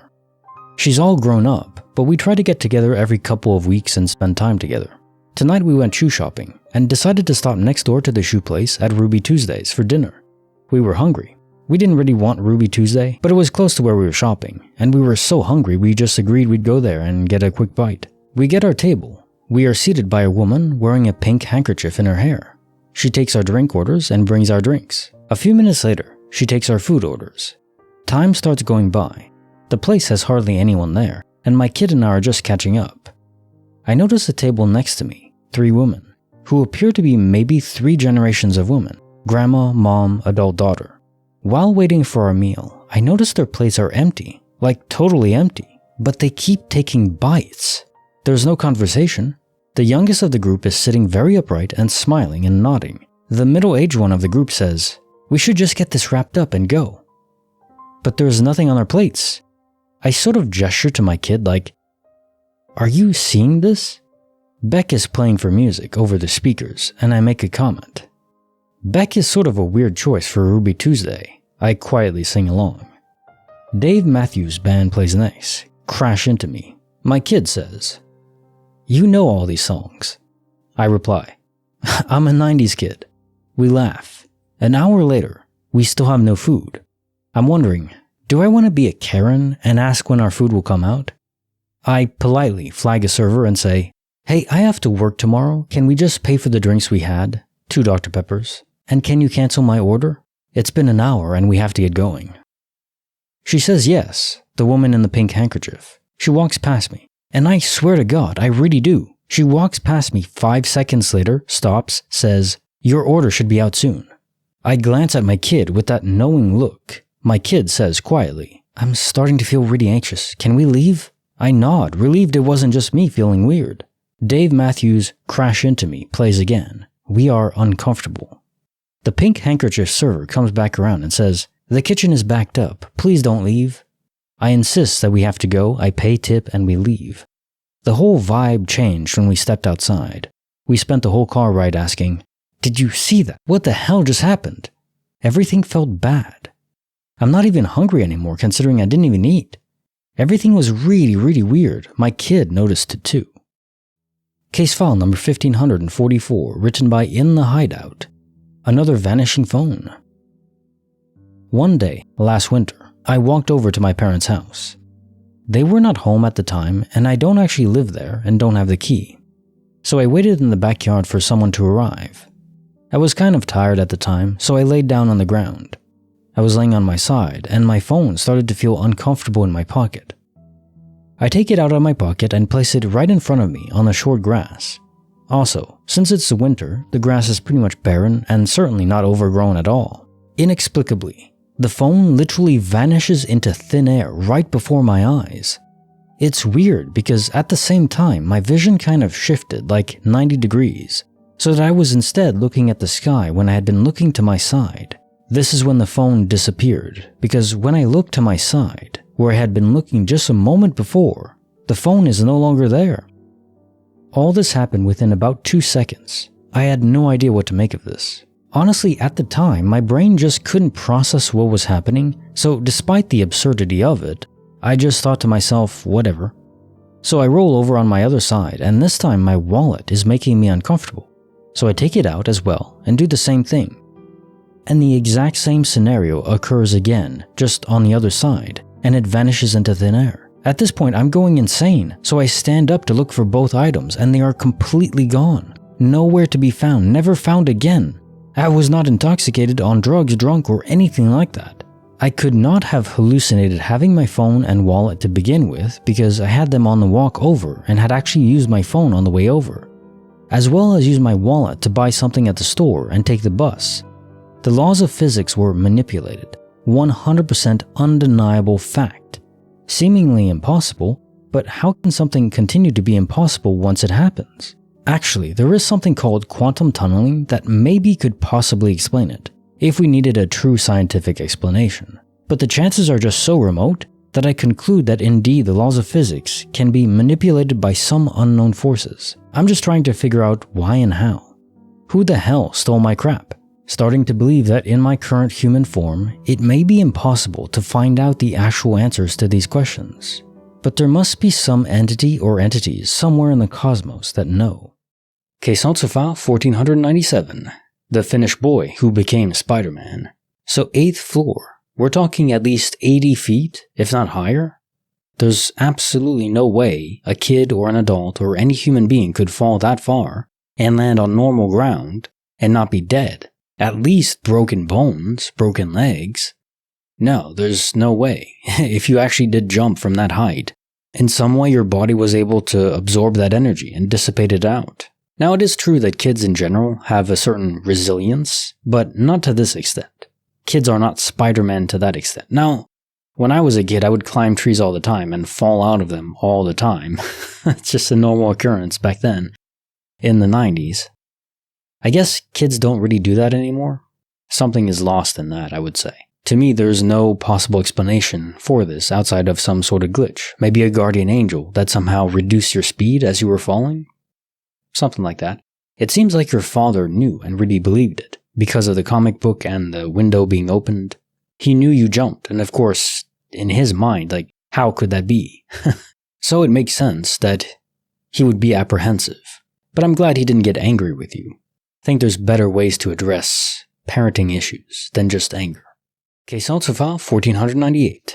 She's all grown up, but we try to get together every couple of weeks and spend time together. Tonight we went shoe shopping and decided to stop next door to the shoe place at Ruby Tuesdays for dinner. We were hungry. We didn't really want Ruby Tuesday, but it was close to where we were shopping, and we were so hungry we just agreed we'd go there and get a quick bite. We get our table. We are seated by a woman wearing a pink handkerchief in her hair. She takes our drink orders and brings our drinks. A few minutes later, she takes our food orders. Time starts going by. The place has hardly anyone there, and my kid and I are just catching up. I notice a table next to me, 3 women, who appear to be maybe 3 generations of women, grandma, mom, adult daughter. While waiting for our meal, I notice their plates are empty, like totally empty, but they keep taking bites. There's no conversation. The youngest of the group is sitting very upright and smiling and nodding. The middle-aged one of the group says, "We should just get this wrapped up and go." But there's nothing on our plates. I sort of gesture to my kid like, "Are you seeing this?" Beck is playing for music over the speakers, and I make a comment. Beck is sort of a weird choice for Ruby Tuesday. I quietly sing along. Dave Matthews' band plays nice. Crash Into Me. My kid says, "You know all these songs." I reply, "I'm a 90s kid." We laugh. An hour later, we still have no food. I'm wondering, do I want to be a Karen and ask when our food will come out? I politely flag a server and say, "Hey, I have to work tomorrow. Can we just pay for the drinks we had? 2 Dr. Peppers. And can you cancel my order? It's been an hour and we have to get going." She says yes, the woman in the pink handkerchief. She walks past me, and I swear to God, I really do. She walks past me 5 seconds later, stops, says, "Your order should be out soon." I glance at my kid with that knowing look. My kid says quietly, "I'm starting to feel really anxious. Can we leave?" I nod, relieved it wasn't just me feeling weird. Dave Matthews' Crash Into Me plays again. We are uncomfortable. The pink handkerchief server comes back around and says, "The kitchen is backed up. Please don't leave." I insist that we have to go. I pay tip and we leave. The whole vibe changed when we stepped outside. We spent the whole car ride asking, "Did you see that? What the hell just happened?" Everything felt bad. I'm not even hungry anymore considering I didn't even eat. Everything was really weird. My kid noticed it too. Case file number 1544, written by In the Hideout. Another vanishing phone. One day, last winter, I walked over to my parents' house. They were not home at the time, and I don't actually live there and don't have the key. So I waited in the backyard for someone to arrive. I was kind of tired at the time, so I laid down on the ground. I was laying on my side, and my phone started to feel uncomfortable in my pocket. I take it out of my pocket and place it right in front of me on the short grass. Also, since it's the winter, the grass is pretty much barren and certainly not overgrown at all. Inexplicably, the phone literally vanishes into thin air right before my eyes. It's weird because at the same time, my vision kind of shifted like 90 degrees, so that I was instead looking at the sky when I had been looking to my side. This is when the phone disappeared, because when I looked to my side, where I had been looking just a moment before, the phone is no longer there. All this happened within about 2 seconds. I had no idea what to make of this. Honestly, at the time, my brain just couldn't process what was happening, so despite the absurdity of it, I just thought to myself, whatever. So I roll over on my other side, and this time my wallet is making me uncomfortable. So I take it out as well and do the same thing. And the exact same scenario occurs again, just on the other side, and it vanishes into thin air. At this point, I'm going insane, so I stand up to look for both items, and they are completely gone. Nowhere to be found, never found again. I was not intoxicated, on drugs, drunk, or anything like that. I could not have hallucinated having my phone and wallet to begin with because I had them on the walk over and had actually used my phone on the way over, as well as used my wallet to buy something at the store and take the bus. The laws of physics were manipulated, 100% undeniable fact. Seemingly impossible, but how can something continue to be impossible once it happens? Actually, there is something called quantum tunneling that maybe could possibly explain it, if we needed a true scientific explanation. But the chances are just so remote that I conclude that indeed the laws of physics can be manipulated by some unknown forces. I'm just trying to figure out why and how. Who the hell stole my crap? Starting to believe that in my current human form, it may be impossible to find out the actual answers to these questions. But there must be some entity or entities somewhere in the cosmos that know. Caisson File 1497. The Finnish boy who became Spider-Man. So 8th floor. We're talking at least 80 feet, if not higher. There's absolutely no way a kid or an adult or any human being could fall that far and land on normal ground and not be dead. At least broken bones, broken legs. No, there's no way. If you actually did jump from that height, in some way your body was able to absorb that energy and dissipate it out. Now it is true that kids in general have a certain resilience, but not to this extent. Kids are not Spider-Man to that extent. Now, when I was a kid, I would climb trees all the time and fall out of them all the time. It's just a normal occurrence back then, in the 90s. I guess kids don't really do that anymore. Something is lost in that, I would say. To me, there's no possible explanation for this outside of some sort of glitch. Maybe a guardian angel that somehow reduced your speed as you were falling? Something like that. It seems like your father knew and really believed it, because of the comic book and the window being opened. He knew you jumped, and of course, in his mind, how could that be? So it makes sense that he would be apprehensive. But I'm glad he didn't get angry with you. I think there's better ways to address parenting issues than just anger. Caisson File 1498.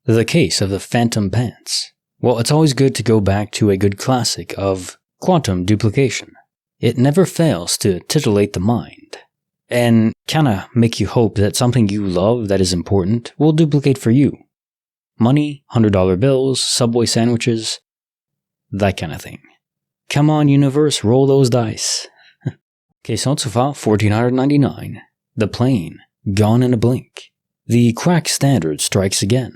The Case of the Phantom Pants. Well, it's always good to go back to a good classic of quantum duplication. It never fails to titillate the mind, and kinda make you hope that something you love that is important will duplicate for you. Money, $100 bills, Subway sandwiches, that kind of thing. Come on, universe, roll those dice. Caisson File 1499. The plane, gone in a blink. The quack standard strikes again.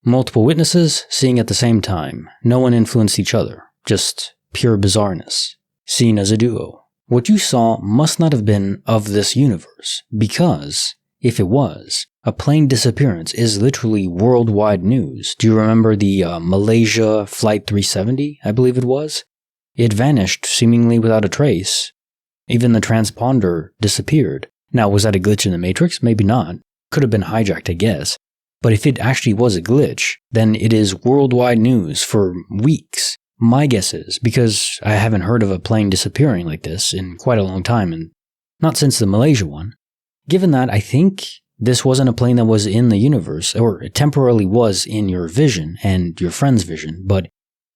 Multiple witnesses, seeing at the same time. No one influenced each other. Just pure bizarreness. Seen as a duo. What you saw must not have been of this universe, because, if it was, a plane disappearance is literally worldwide news. Do you remember the Malaysia Flight 370, I believe it was? It vanished seemingly without a trace. Even the transponder disappeared. Now, was that a glitch in the Matrix? Maybe not. Could have been hijacked, I guess. But if it actually was a glitch, then it is worldwide news for weeks. My guess is, because I haven't heard of a plane disappearing like this in quite a long time, and not since the Malaysia one. Given that, I think this wasn't a plane that was in the universe, or it temporarily was in your vision and your friend's vision, but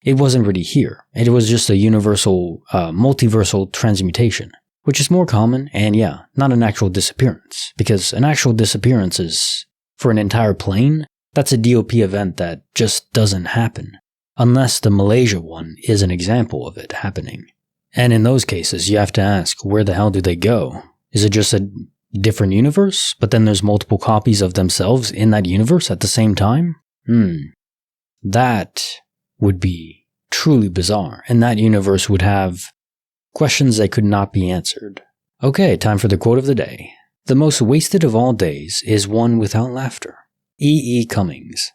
it wasn't really here. It was just a universal, multiversal transmutation, which is more common, and yeah, not an actual disappearance. Because an actual disappearance is, for an entire plane, that's a DOP event that just doesn't happen. Unless the Malaysia one is an example of it happening. And in those cases, you have to ask, where the hell do they go? Is it just a different universe, but then there's multiple copies of themselves in that universe at the same time? That would be truly bizarre, and that universe would have questions that could not be answered. Okay, time for the quote of the day. The most wasted of all days is one without laughter. E. Cummings.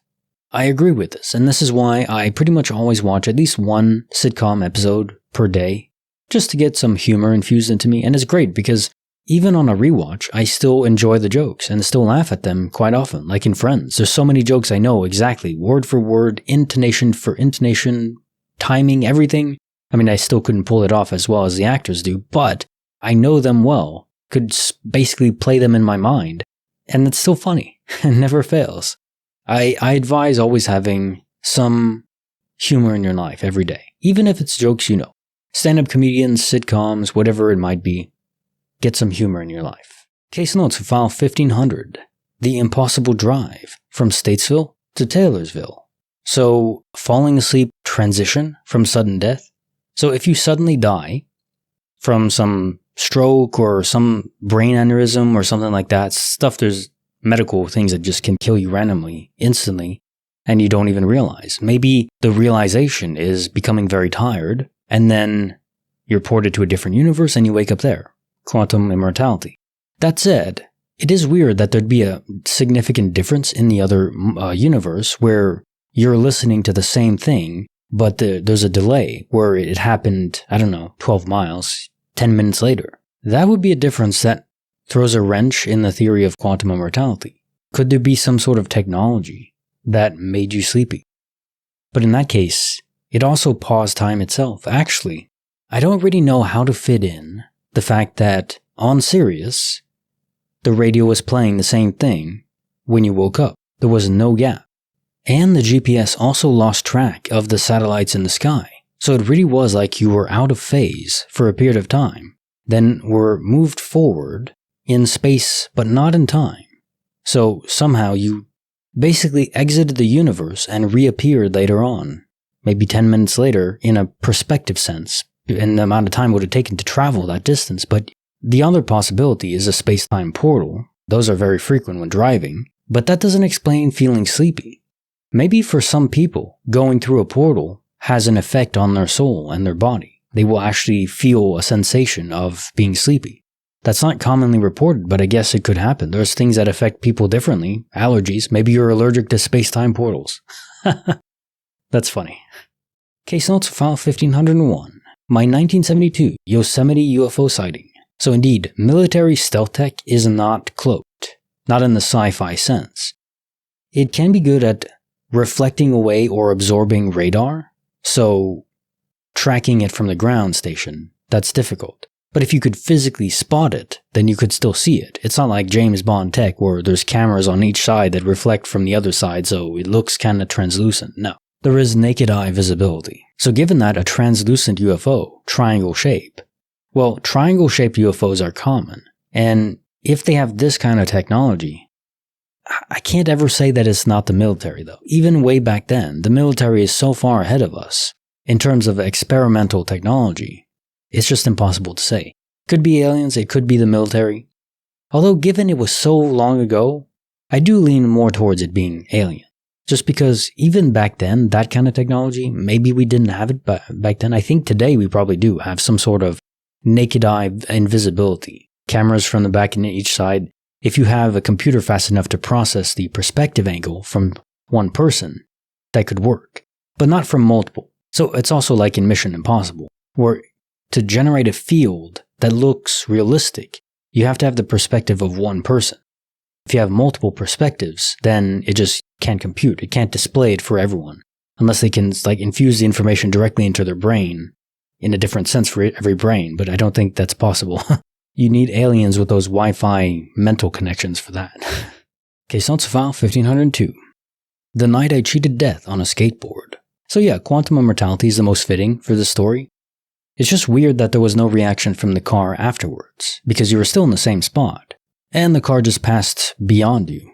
I agree with this, and this is why I pretty much always watch at least one sitcom episode per day, just to get some humor infused into me, and it's great because even on a rewatch, I still enjoy the jokes and still laugh at them quite often, like in Friends. There's so many jokes I know exactly, word for word, intonation for intonation, timing, everything. I mean, I still couldn't pull it off as well as the actors do, but I know them well, could basically play them in my mind, and it's still funny, and never fails. I advise always having some humor in your life every day, even if it's jokes you know. Stand-up comedians, sitcoms, whatever it might be, get some humor in your life. Case notes for file 1500, The Impossible Drive from Statesville to Taylorsville. So, falling asleep transition from sudden death. So if you suddenly die from some stroke or some brain aneurysm or something like that, there's medical things that just can kill you randomly, instantly, and you don't even realize. Maybe the realization is becoming very tired, and then you're ported to a different universe and you wake up there. Quantum immortality. That said, it is weird that there'd be a significant difference in the other universe where you're listening to the same thing, but there's a delay where it happened, 12 miles, 10 minutes later. That would be a difference that throws a wrench in the theory of quantum immortality. Could there be some sort of technology that made you sleepy? But in that case, it also paused time itself. Actually, I don't really know how to fit in the fact that on Sirius, the radio was playing the same thing when you woke up. There was no gap. And the GPS also lost track of the satellites in the sky. So it really was like you were out of phase for a period of time, then were moved forward in space but not in time. So somehow you basically exited the universe and reappeared later on, maybe 10 minutes later in a perspective sense, and the amount of time it would have taken to travel that distance. But the other possibility is a space-time portal. Those are very frequent when driving, but that doesn't explain feeling sleepy. Maybe for some people, going through a portal has an effect on their soul and their body. They will actually feel a sensation of being sleepy. That's not commonly reported, but I guess it could happen. There's things that affect people differently. Allergies. Maybe you're allergic to space-time portals. That's funny. Case notes file 1501. My 1972 Yosemite UFO sighting. So indeed, military stealth tech is not cloaked. Not in the sci-fi sense. It can be good at reflecting away or absorbing radar. So tracking it from the ground station, that's difficult. But if you could physically spot it, then you could still see it. It's not like James Bond tech where there's cameras on each side that reflect from the other side, so it looks kind of translucent. No. There is naked eye visibility. So given that a translucent UFO, triangle shape, well, triangle-shaped UFOs are common. And if they have this kind of technology, I can't ever say that it's not the military, though. Even way back then, the military is so far ahead of us in terms of experimental technology. It's just impossible to say. Could be aliens, it could be the military. Although given it was so long ago, I do lean more towards it being alien. Just because even back then, that kind of technology, maybe we didn't have it back then. I think today we probably do have some sort of naked eye invisibility. Cameras from the back and each side. If you have a computer fast enough to process the perspective angle from one person, that could work. But not from multiple. So it's also like in Mission Impossible, where to generate a field that looks realistic, you have to have the perspective of one person. If you have multiple perspectives, then it just can't compute. It can't display it for everyone. Unless they can infuse the information directly into their brain in a different sense for every brain, but I don't think that's possible. You need aliens with those Wi-Fi mental connections for that. Case notes file 1502. The night I cheated death on a skateboard. So yeah, quantum immortality is the most fitting for this story. It's just weird that there was no reaction from the car afterwards, because you were still in the same spot, and the car just passed beyond you.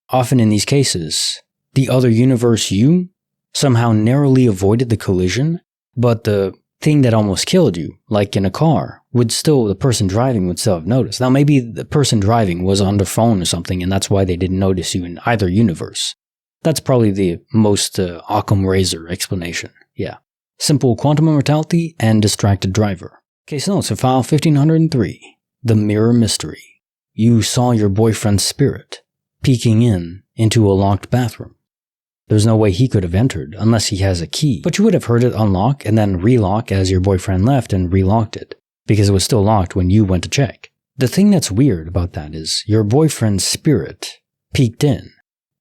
Often in these cases, the other universe you somehow narrowly avoided the collision, but the thing that almost killed you, like in a car, the person driving would still have noticed. Now maybe the person driving was on their phone or something, and that's why they didn't notice you in either universe. That's probably the most Occam razor explanation. Yeah. Simple quantum immortality and distracted driver. Case notes for file 1503. The mirror mystery. You saw your boyfriend's spirit peeking into a locked bathroom. There's no way he could have entered unless he has a key, but you would have heard it unlock and then relock as your boyfriend left and relocked it, because it was still locked when you went to check. The thing that's weird about that is your boyfriend's spirit peeked in,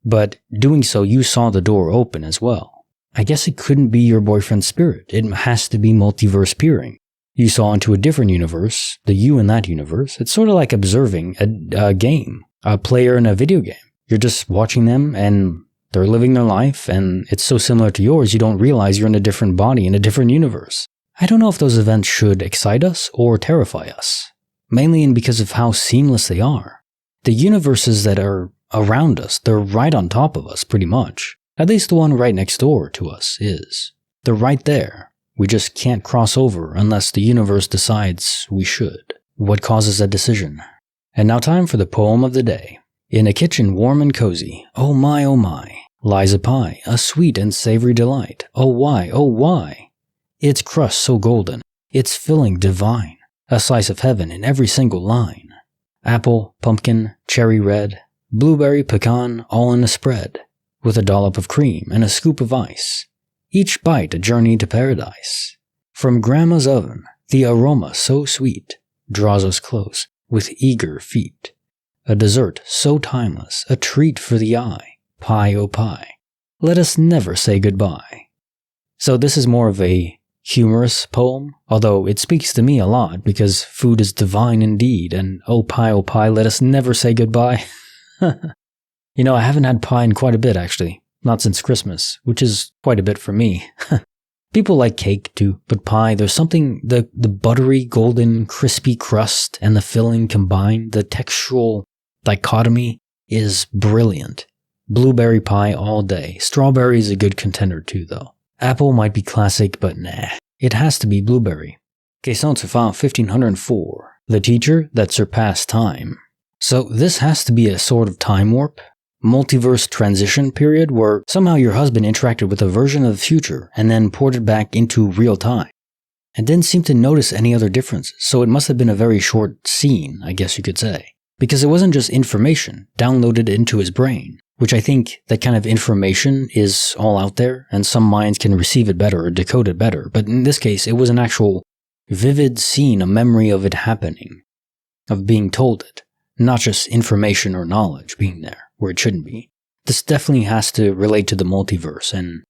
but doing so you saw the door open as well. I guess it couldn't be your boyfriend's spirit. It has to be multiverse peering. You saw into a different universe, the you in that universe. It's sort of like observing a game, a player in a video game. You're just watching them and they're living their life, and it's so similar to yours you don't realize you're in a different body in a different universe. I don't know if those events should excite us or terrify us. Mainly because of how seamless they are. The universes that are around us, they're right on top of us pretty much. At least the one right next door to us is. They're right there. We just can't cross over unless the universe decides we should. What causes that decision? And now time for the poem of the day. In a kitchen warm and cozy, oh my, lies a pie, a sweet and savory delight. Oh why, its crust so golden, its filling divine. A slice of heaven in every single line. Apple, pumpkin, cherry red, blueberry, pecan, all in a spread, with a dollop of cream and a scoop of ice. Each bite a journey to paradise. From grandma's oven, the aroma so sweet draws us close with eager feet. A dessert so timeless, a treat for the eye. Pie, oh pie, let us never say goodbye. So this is more of a humorous poem, although it speaks to me a lot because food is divine indeed, and oh pie, let us never say goodbye. You know, I haven't had pie in quite a bit actually, not since Christmas, which is quite a bit for me. People like cake too, but pie, there's something, the buttery, golden, crispy crust and the filling combined, the textural dichotomy is brilliant. Blueberry pie all day. Strawberry is a good contender too though. Apple might be classic, but nah. It has to be blueberry. Question to file 1504. The teacher that surpassed time. So this has to be a sort of time warp, multiverse transition period where somehow your husband interacted with a version of the future and then ported back into real time. And didn't seem to notice any other differences, so it must have been a very short scene, I guess you could say. Because it wasn't just information downloaded into his brain, which I think that kind of information is all out there, and some minds can receive it better or decode it better. But in this case, it was an actual vivid scene, a memory of it happening, of being told it, not just information or knowledge being there, where it shouldn't be. This definitely has to relate to the multiverse and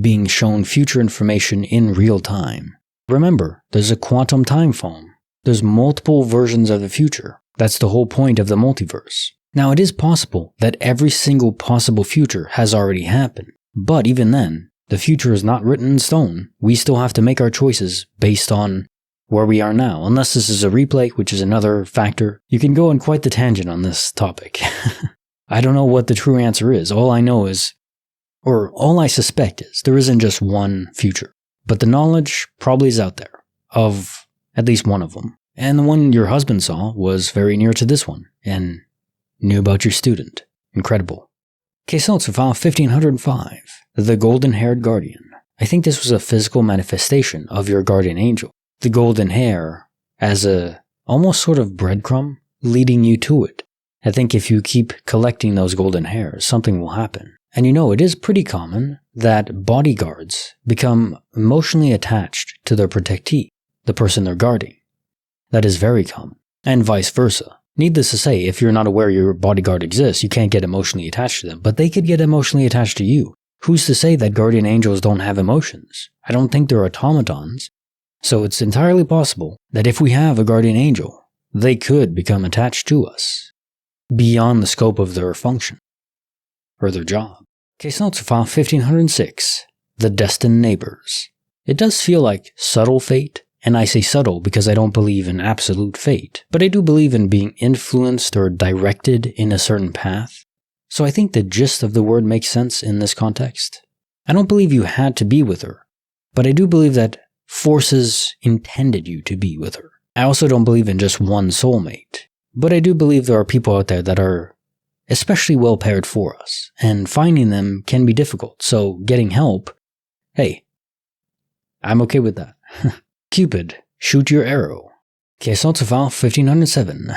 being shown future information in real time. Remember, there's a quantum time foam. There's multiple versions of the future. That's the whole point of the multiverse. Now, it is possible that every single possible future has already happened, but even then, the future is not written in stone. We still have to make our choices based on where we are now, unless this is a replay, which is another factor. You can go on quite the tangent on this topic. I don't know what the true answer is. All I know is, or all I suspect is, there isn't just one future, but the knowledge probably is out there of at least one of them. And the one your husband saw was very near to this one, and knew about your student. Incredible. Question to file 1505. The golden-haired guardian. I think this was a physical manifestation of your guardian angel. The golden hair as a almost sort of breadcrumb leading you to it. I think if you keep collecting those golden hairs, something will happen. And you know, it is pretty common that bodyguards become emotionally attached to their protectee, the person they're guarding. That is very common. And vice versa. Needless to say, if you're not aware your bodyguard exists, you can't get emotionally attached to them, but they could get emotionally attached to you. Who's to say that guardian angels don't have emotions? I don't think they're automatons. So it's entirely possible that if we have a guardian angel, they could become attached to us, beyond the scope of their function, or their job. Case notes file 1506, The Destined Neighbors. It does feel like subtle fate, and I say subtle because I don't believe in absolute fate, but I do believe in being influenced or directed in a certain path. So I think the gist of the word makes sense in this context. I don't believe you had to be with her, but I do believe that forces intended you to be with her. I also don't believe in just one soulmate, but I do believe there are people out there that are especially well paired for us, and finding them can be difficult, so getting help, hey, I'm okay with that. Cupid, shoot your arrow. Question to file 1507,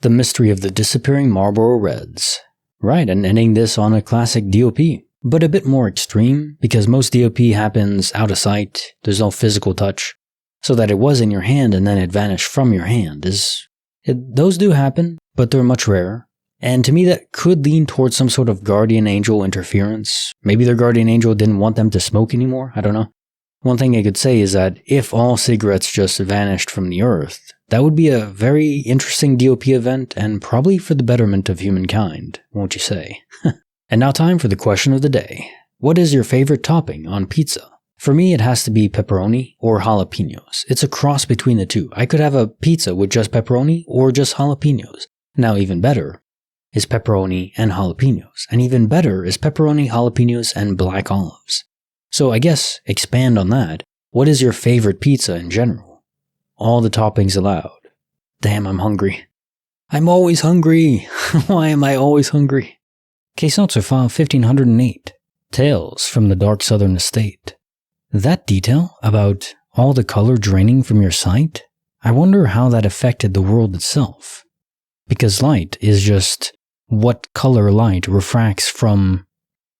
The Mystery of the Disappearing Marlboro Reds. Right, and ending this on a classic DOP, but a bit more extreme, because most DOP happens out of sight, there's no physical touch, so that it was in your hand and then it vanished from your hand is Those do happen, but they're much rarer. And to me, that could lean towards some sort of guardian angel interference. Maybe their guardian angel didn't want them to smoke anymore. I don't know. One thing I could say is that if all cigarettes just vanished from the earth, that would be a very interesting DOP event and probably for the betterment of humankind, won't you say? And now time for the question of the day. What is your favorite topping on pizza? For me, it has to be pepperoni or jalapenos. It's a cross between the two. I could have a pizza with just pepperoni or just jalapenos. Now, even better is pepperoni and jalapenos. And even better is pepperoni, jalapenos, and black olives. So I guess, expand on that. What is your favorite pizza in general? All the toppings allowed. Damn, I'm hungry. I'm always hungry. Why am I always hungry? Case notes are file 1508. Tales from the Dark Southern Estate. That detail about all the color draining from your sight, I wonder how that affected the world itself. Because light is just what color light refracts from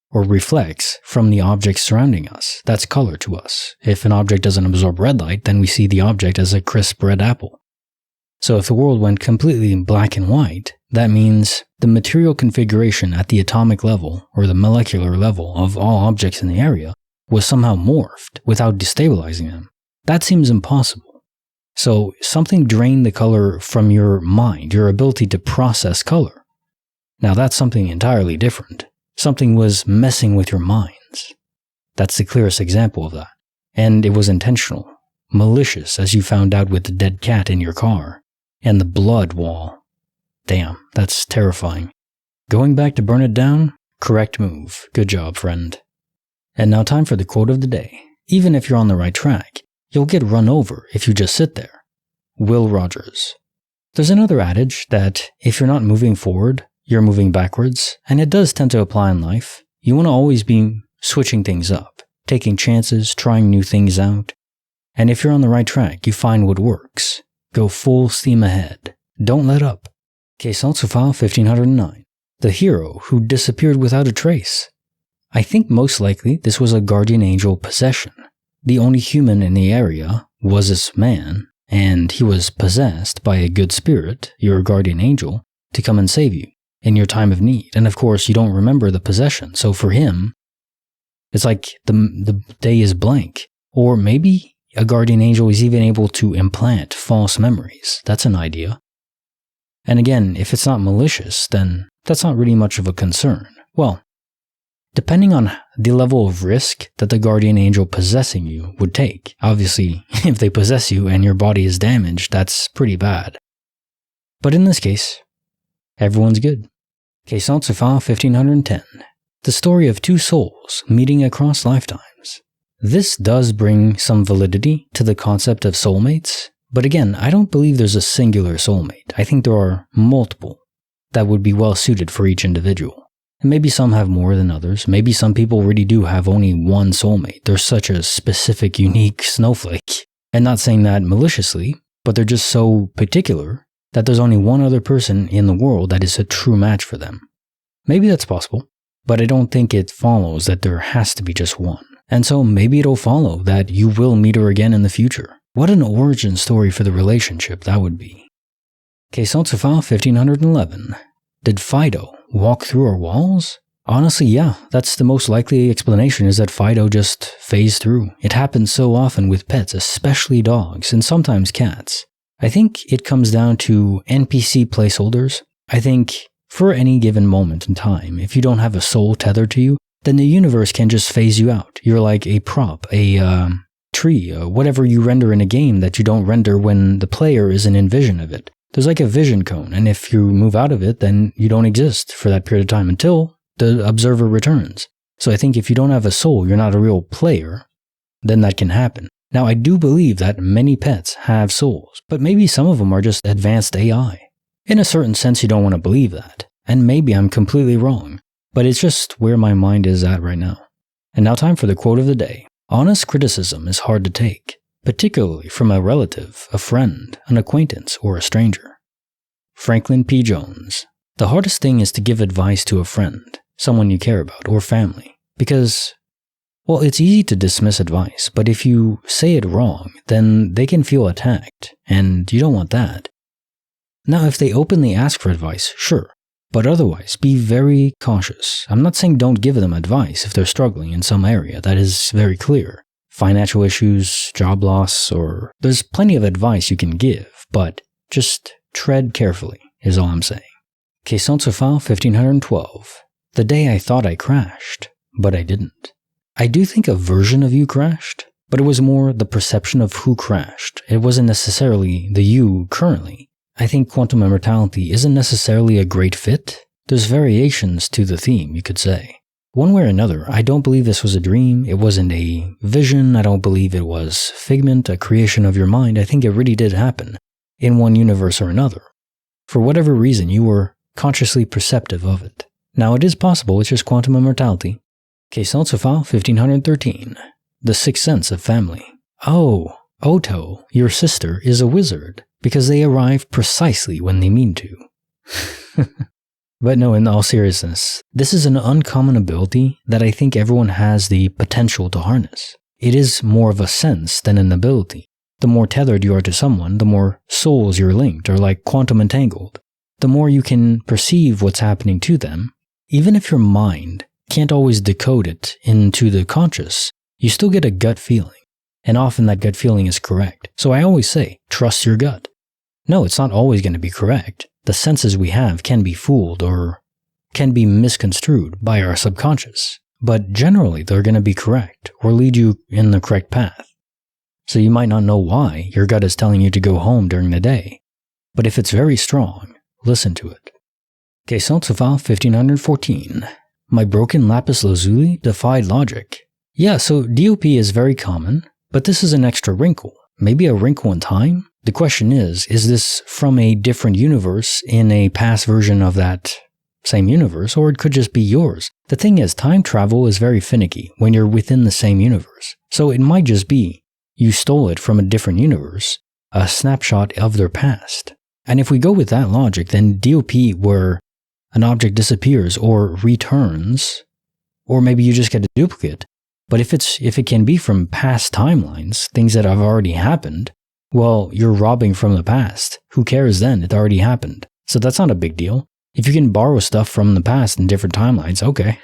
or reflects from the objects surrounding us. That's color to us. If an object doesn't absorb red light, then we see the object as a crisp red apple. So if the world went completely black and white, that means the material configuration at the atomic level or the molecular level of all objects in the area was somehow morphed without destabilizing them. That seems impossible. So something drained the color from your mind, your ability to process color. Now that's something entirely different. Something was messing with your minds. That's the clearest example of that. And it was intentional, malicious, as you found out with the dead cat in your car, and the blood wall. Damn, that's terrifying. Going back to burn it down? Correct move. Good job, friend. And now time for the quote of the day. Even if you're on the right track, you'll get run over if you just sit there. Will Rogers. There's another adage that if you're not moving forward, you're moving backwards, and it does tend to apply in life. You want to always be switching things up, taking chances, trying new things out. And if you're on the right track, you find what works. Go full steam ahead. Don't let up. Case also file 1509. The hero who disappeared without a trace. I think most likely this was a guardian angel possession. The only human in the area was this man, and he was possessed by a good spirit, your guardian angel, to come and save you in your time of need. And of course, you don't remember the possession. So for him, it's like the day is blank. Or maybe a guardian angel is even able to implant false memories. That's an idea. And again, if it's not malicious, then that's not really much of a concern. Well, depending on the level of risk that the guardian angel possessing you would take. Obviously, if they possess you and your body is damaged, that's pretty bad. But in this case, everyone's good. Case notes are file 1510. The story of two souls meeting across lifetimes. This does bring some validity to the concept of soulmates, but again, I don't believe there's a singular soulmate. I think there are multiple that would be well suited for each individual. And maybe some have more than others. Maybe some people really do have only one soulmate. They're such a specific, unique snowflake. And not saying that maliciously, but they're just so particular that there's only one other person in the world that is a true match for them. Maybe that's possible, but I don't think it follows that there has to be just one. And so maybe it'll follow that you will meet her again in the future. What an origin story for the relationship that would be. Case notes file 1511. Did Fido walk through our walls? Honestly, yeah, that's the most likely explanation, is that Fido just phased through. It happens so often with pets, especially dogs, and sometimes cats. I think it comes down to NPC placeholders. I think for any given moment in time, if you don't have a soul tethered to you, then the universe can just phase you out. You're like a prop, a tree, whatever you render in a game that you don't render when the player isn't in vision of it. There's like a vision cone, and if you move out of it, then you don't exist for that period of time until the observer returns. So I think if you don't have a soul, you're not a real player, then that can happen. Now, I do believe that many pets have souls, but maybe some of them are just advanced AI. In a certain sense, you don't want to believe that. And maybe I'm completely wrong, but it's just where my mind is at right now. And now time for the quote of the day. Honest criticism is hard to take, particularly from a relative, a friend, an acquaintance, or a stranger. Franklin P. Jones. The hardest thing is to give advice to a friend, someone you care about, or family, because, well, it's easy to dismiss advice, but if you say it wrong, then they can feel attacked, and you don't want that. Now, if they openly ask for advice, sure. But otherwise, be very cautious. I'm not saying don't give them advice if they're struggling in some area. That is very clear. Financial issues, job loss, or there's plenty of advice you can give, but just tread carefully is all I'm saying. Question File 1512. The day I thought I crashed, but I didn't. I do think a version of you crashed, but it was more the perception of who crashed. It wasn't necessarily the you currently. I think quantum immortality isn't necessarily a great fit. There's variations to the theme, you could say. One way or another, I don't believe this was a dream. It wasn't a vision. I don't believe it was figment, a creation of your mind. I think it really did happen in one universe or another. For whatever reason, you were consciously perceptive of it. Now, it is possible it's just quantum immortality. Question File 1513. The sixth sense of family. Oh, Oto, your sister, is a wizard, because they arrive precisely when they mean to. But no, in all seriousness, this is an uncommon ability that I think everyone has the potential to harness. It is more of a sense than an ability. The more tethered you are to someone, the more souls you're linked, or like quantum entangled. The more you can perceive what's happening to them, even if your mind can't always decode it into the conscious, you still get a gut feeling. And often that gut feeling is correct. So I always say, trust your gut. No, it's not always going to be correct. The senses we have can be fooled or can be misconstrued by our subconscious. But generally, they're going to be correct or lead you in the correct path. So you might not know why your gut is telling you to go home during the day. But if it's very strong, listen to it. Question File 1514. My broken Lapis Lazuli defied logic. Yeah, so DOP is very common, but this is an extra wrinkle. Maybe a wrinkle in time? The question is this from a different universe in a past version of that same universe, or it could just be yours? The thing is, time travel is very finicky when you're within the same universe. So it might just be you stole it from a different universe, a snapshot of their past. And if we go with that logic, then DOP where an object disappears or returns, or maybe you just get a duplicate. But if it can be from past timelines, things that have already happened, well, you're robbing from the past. Who cares then? It already happened. So that's not a big deal. If you can borrow stuff from the past in different timelines, okay.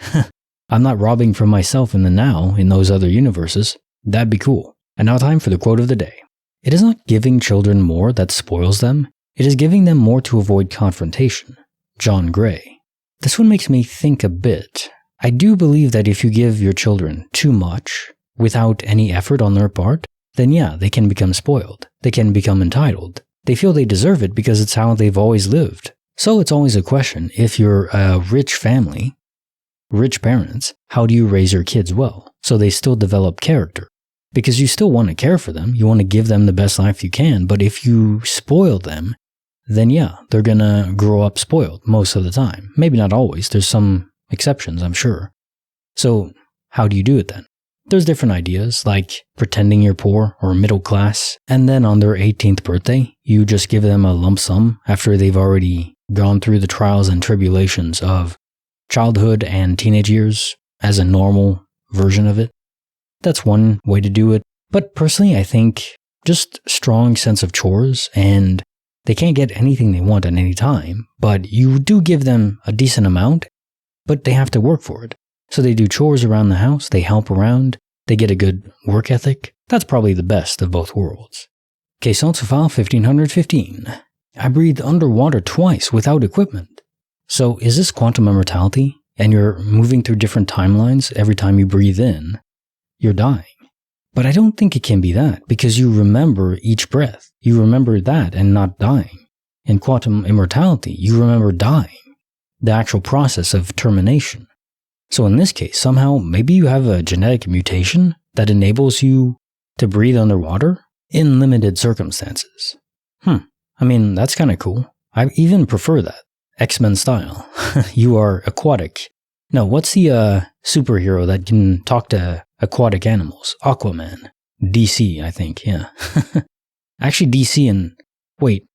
I'm not robbing from myself in the now in those other universes. That'd be cool. And now time for the quote of the day. It is not giving children more that spoils them. It is giving them more to avoid confrontation. John Gray. This one makes me think a bit. I do believe that if you give your children too much without any effort on their part, then yeah, they can become spoiled. They can become entitled. They feel they deserve it because it's how they've always lived. So it's always a question, if you're a rich family, rich parents, how do you raise your kids well so they still develop character? Because you still want to care for them, you want to give them the best life you can, but if you spoil them, then yeah, they're gonna grow up spoiled most of the time. Maybe not always, there's some exceptions, I'm sure. So how do you do it then? There's different ideas, like pretending you're poor or middle class, and then on their 18th birthday, you just give them a lump sum after they've already gone through the trials and tribulations of childhood and teenage years as a normal version of it. That's one way to do it. But personally, I think just strong sense of chores, and they can't get anything they want at any time, but you do give them a decent amount, but they have to work for it. So they do chores around the house, they help around, they get a good work ethic. That's probably the best of both worlds. Question File 1515. I breathed underwater twice without equipment. So is this quantum immortality, and you're moving through different timelines every time you breathe in? You're dying. But I don't think it can be that, because you remember each breath. You remember that and not dying. In quantum immortality, you remember dying, the actual process of termination. So in this case, somehow, maybe you have a genetic mutation that enables you to breathe underwater in limited circumstances. I mean, that's kind of cool. I even prefer that. X-Men style. You are aquatic. No, what's the superhero that can talk to aquatic animals? Aquaman. DC, I think, yeah. Actually, DC and... Wait,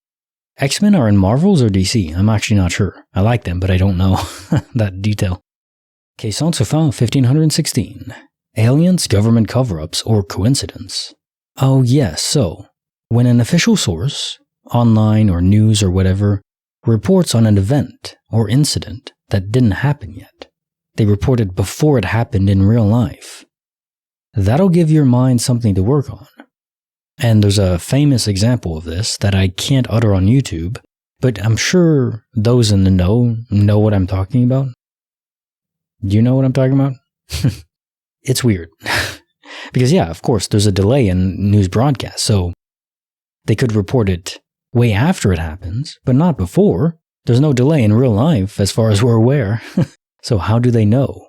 X-Men are in Marvels or DC? I'm actually not sure. I like them, but I don't know that detail. Question File 1516. Aliens, government cover-ups, or coincidence? Oh yes, so, when an official source, online or news or whatever, reports on an event or incident that didn't happen yet. They report it before it happened in real life. That'll give your mind something to work on. And there's a famous example of this that I can't utter on YouTube, but I'm sure those in the know what I'm talking about. Do you know what I'm talking about? It's weird. Because yeah, of course, there's a delay in news broadcasts, so they could report it way after it happens, but not before. There's no delay in real life as far as we're aware. So how do they know?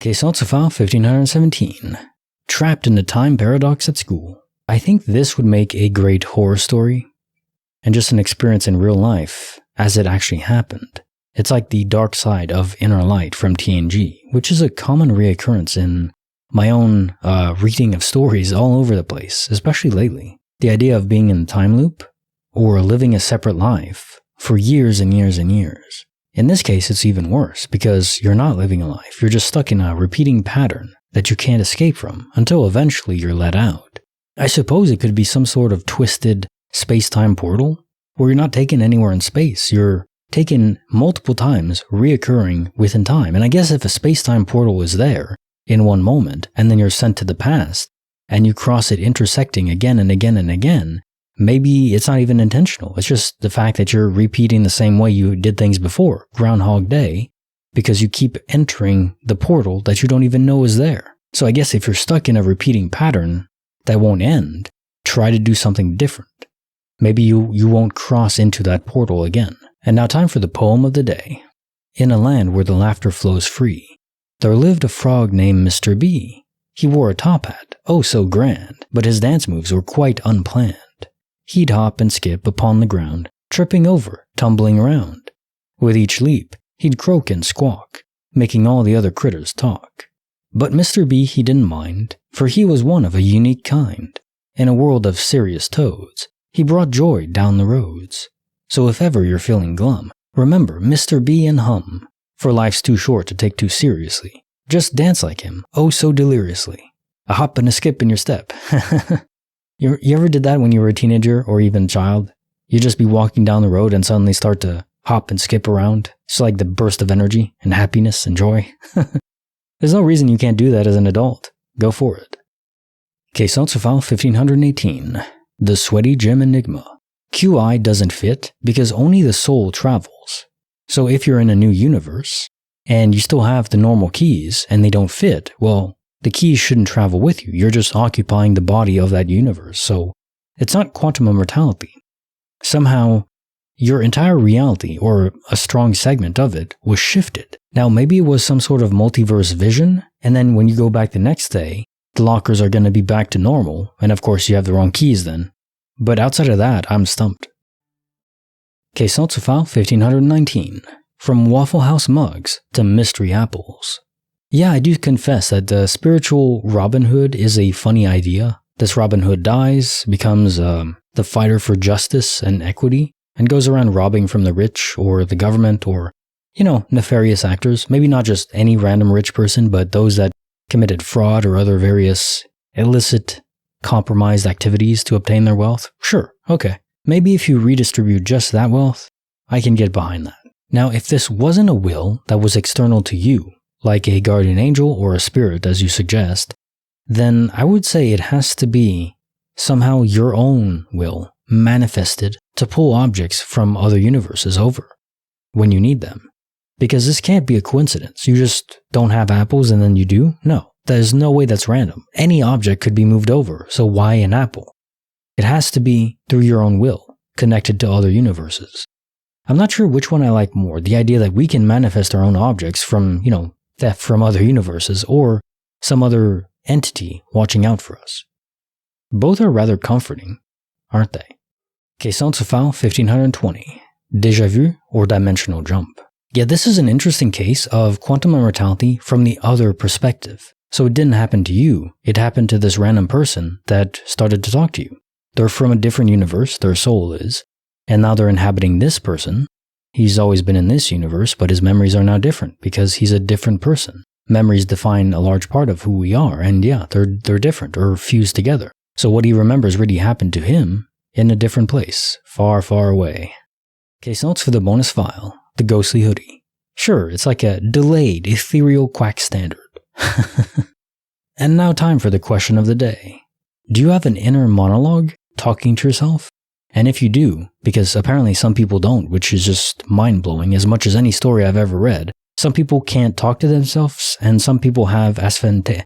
Question to file 1517. Trapped in the time paradox at school. I think this would make a great horror story, and just an experience in real life as it actually happened. It's like the dark side of Inner Light from TNG, which is a common reoccurrence in my own reading of stories all over the place, especially lately. The idea of being in a time loop, or living a separate life for years and years and years. In this case, it's even worse, because you're not living a life, you're just stuck in a repeating pattern that you can't escape from until eventually you're let out. I suppose it could be some sort of twisted space-time portal, where you're not taken anywhere in space, you're taken multiple times, reoccurring within time. And I guess if a space-time portal is there in one moment, and then you're sent to the past, and you cross it intersecting again and again and again, maybe it's not even intentional. It's just the fact that you're repeating the same way you did things before, Groundhog Day, because you keep entering the portal that you don't even know is there. So I guess if you're stuck in a repeating pattern that won't end, try to do something different. Maybe you won't cross into that portal again. And now time for the poem of the day. In a land where the laughter flows free, there lived a frog named Mr. B. He wore a top hat, oh so grand, but his dance moves were quite unplanned. He'd hop and skip upon the ground, tripping over, tumbling around. With each leap, he'd croak and squawk, making all the other critters talk. But Mr. B he didn't mind, for he was one of a unique kind. In a world of serious toads, he brought joy down the roads. So if ever you're feeling glum, remember Mr. B and hum, for life's too short to take too seriously. Just dance like him, oh so deliriously. A hop and a skip in your step. You ever did that when you were a teenager or even a child? You'd just be walking down the road and suddenly start to hop and skip around. It's like the burst of energy and happiness and joy. There's no reason you can't do that as an adult. Go for it. Question to file 1518. The Sweaty Gem Enigma. QI doesn't fit because only the soul travels. So if you're in a new universe and you still have the normal keys and they don't fit, well, the keys shouldn't travel with you. You're just occupying the body of that universe. So it's not quantum immortality. Somehow, your entire reality, or a strong segment of it, was shifted. Now, maybe it was some sort of multiverse vision, and then when you go back the next day, the lockers are going to be back to normal, and of course you have the wrong keys then. But outside of that, I'm stumped. Question to file 1519. From Waffle House mugs to mystery apples. Yeah, I do confess that the spiritual Robin Hood is a funny idea. This Robin Hood dies, becomes the fighter for justice and equity, and goes around robbing from the rich or the government or, nefarious actors. Maybe not just any random rich person, but those that committed fraud or other various illicit, compromised activities to obtain their wealth. Sure, okay. Maybe if you redistribute just that wealth, I can get behind that. Now, if this wasn't a will that was external to you, like a guardian angel or a spirit as you suggest, then I would say it has to be somehow your own will manifested to pull objects from other universes over when you need them. Because this can't be a coincidence. You just don't have apples and then you do? No, there's no way that's random. Any object could be moved over, so why an apple? It has to be through your own will, connected to other universes. I'm not sure which one I like more, the idea that we can manifest our own objects from, theft from other universes, or some other entity watching out for us. Both are rather comforting, aren't they? Question to file 1520. Déjà vu or dimensional jump. Yeah, this is an interesting case of quantum immortality from the other perspective. So it didn't happen to you, it happened to this random person that started to talk to you. They're from a different universe, their soul is, and now they're inhabiting this person. He's always been in this universe, but his memories are now different because he's a different person. Memories define a large part of who we are, and yeah, they're different or fused together. So what he remembers really happened to him in a different place, far, far away. Case notes for the bonus file, the ghostly hoodie. Sure, it's like a delayed, ethereal quack standard. And now time for the question of the day. Do you have an inner monologue talking to yourself? And if you do, because apparently some people don't, which is just mind-blowing as much as any story I've ever read, some people can't talk to themselves, and some people have asphantasia,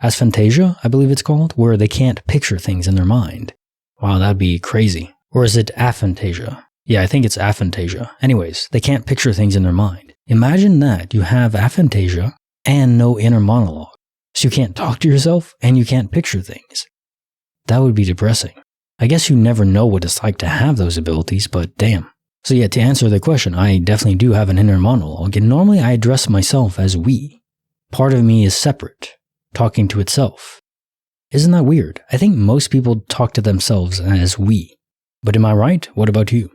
I believe it's called, where they can't picture things in their mind. Wow, that'd be crazy. Or is it aphantasia? Yeah, I think it's aphantasia. Anyways, they can't picture things in their mind. Imagine that you have aphantasia and no inner monologue. So you can't talk to yourself and you can't picture things. That would be depressing. I guess you never know what it's like to have those abilities, but damn. So yeah, to answer the question, I definitely do have an inner monologue, and normally I address myself as we. Part of me is separate, talking to itself. Isn't that weird? I think most people talk to themselves as we. But am I right? What about you?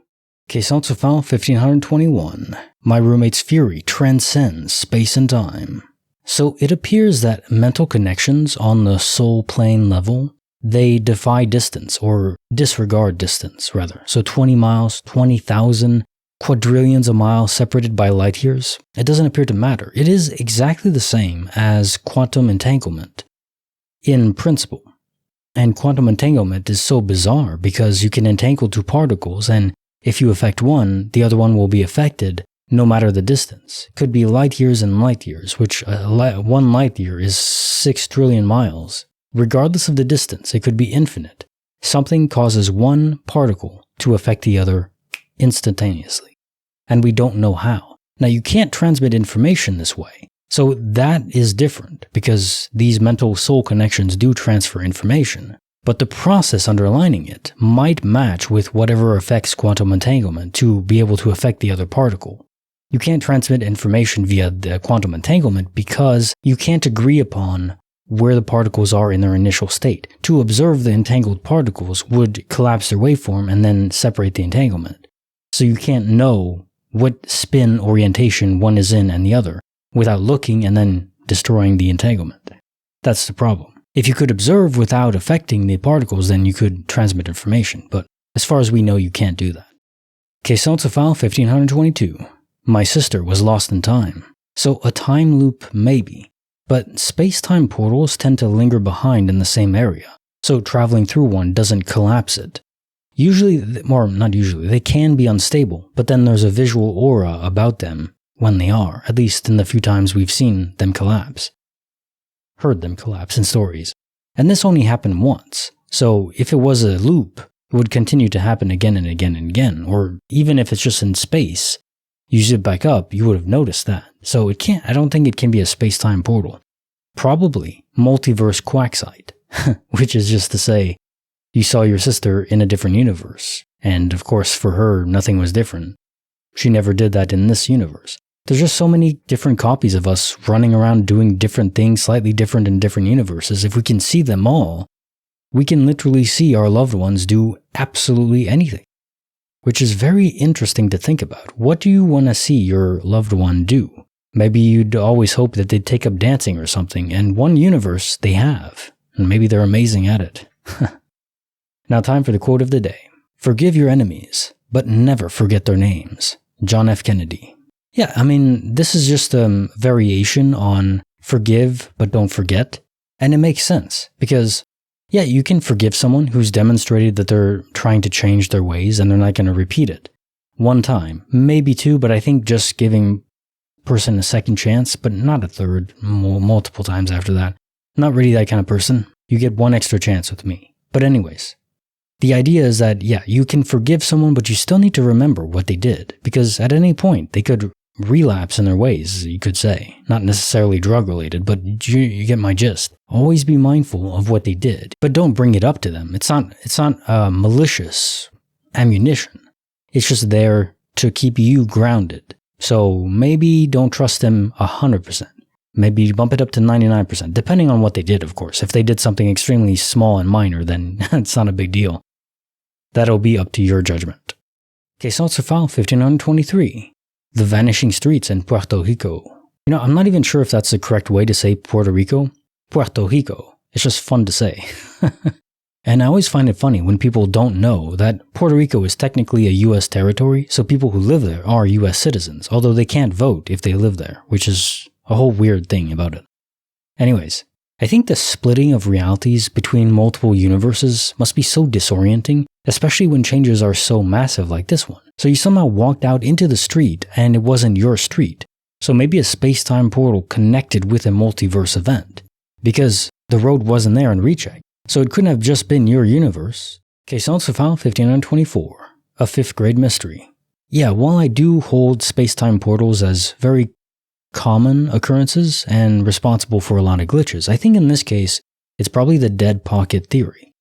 Case also file 1521. My roommate's fury transcends space and time. So it appears that mental connections on the soul plane level, they defy distance, or disregard distance, rather. So 20 miles, 20,000, quadrillions of miles separated by light years, it doesn't appear to matter. It is exactly the same as quantum entanglement in principle. And quantum entanglement is so bizarre because you can entangle two particles, and if you affect one, the other one will be affected no matter the distance. It could be light years and light years, which 1 light year is 6 trillion miles. Regardless of the distance, it could be infinite. Something causes one particle to affect the other instantaneously. And we don't know how. Now, you can't transmit information this way. So that is different because these mental soul connections do transfer information. But the process underlining it might match with whatever affects quantum entanglement to be able to affect the other particle. You can't transmit information via the quantum entanglement because you can't agree upon where the particles are in their initial state. To observe the entangled particles would collapse their waveform and then separate the entanglement. So you can't know what spin orientation one is in and the other without looking and then destroying the entanglement. That's the problem. If you could observe without affecting the particles, then you could transmit information, but as far as we know, you can't do that. Case also file 1522. My sister was lost in time. So a time loop maybe, but space-time portals tend to linger behind in the same area, so traveling through one doesn't collapse it. Usually, or not usually, they can be unstable, but then there's a visual aura about them when they are, at least in the few times we've seen them collapse. Heard them collapse in stories. And this only happened once, so if it was a loop, it would continue to happen again and again and again, or even if it's just in space, you zip back up, you would have noticed that. So I don't think it can be a space-time portal. Probably multiverse quacksite, which is just to say, you saw your sister in a different universe. And of course, for her, nothing was different. She never did that in this universe. There's just so many different copies of us running around doing different things, slightly different in different universes. If we can see them all, we can literally see our loved ones do absolutely anything. Which is very interesting to think about. What do you want to see your loved one do? Maybe you'd always hope that they'd take up dancing or something, and one universe they have, and maybe they're amazing at it. Now time for the quote of the day. Forgive your enemies, but never forget their names. John F. Kennedy. Yeah, I mean, this is just a variation on forgive, but don't forget. And it makes sense, because yeah, you can forgive someone who's demonstrated that they're trying to change their ways and they're not going to repeat it. One time, maybe two, but I think just giving person a second chance, but not a third, multiple times after that. Not really that kind of person. You get one extra chance with me. But anyways, the idea is that, yeah, you can forgive someone, but you still need to remember what they did, because at any point they could relapse in their ways, you could say. Not necessarily drug-related, but you get my gist. Always be mindful of what they did, but don't bring it up to them. It's not malicious ammunition. It's just there to keep you grounded. So maybe don't trust them 100%. Maybe bump it up to 99%, depending on what they did, of course. If they did something extremely small and minor, then it's not a big deal. That'll be up to your judgment. Case also file 1523. The Vanishing Streets in Puerto Rico. You know, I'm not even sure if that's the correct way to say Puerto Rico. Puerto Rico. It's just fun to say. And I always find it funny when people don't know that Puerto Rico is technically a US territory, so people who live there are US citizens, although they can't vote if they live there, which is a whole weird thing about it. Anyways, I think the splitting of realities between multiple universes must be so disorienting, especially when changes are so massive like this one. So you somehow walked out into the street and it wasn't your street. So maybe a space-time portal connected with a multiverse event, because the road wasn't there in recheck. So it couldn't have just been your universe. Question sur file 1524, a 5th grade mystery. Yeah, while I do hold space-time portals as very common occurrences and responsible for a lot of glitches, I think in this case, it's probably the dead pocket theory.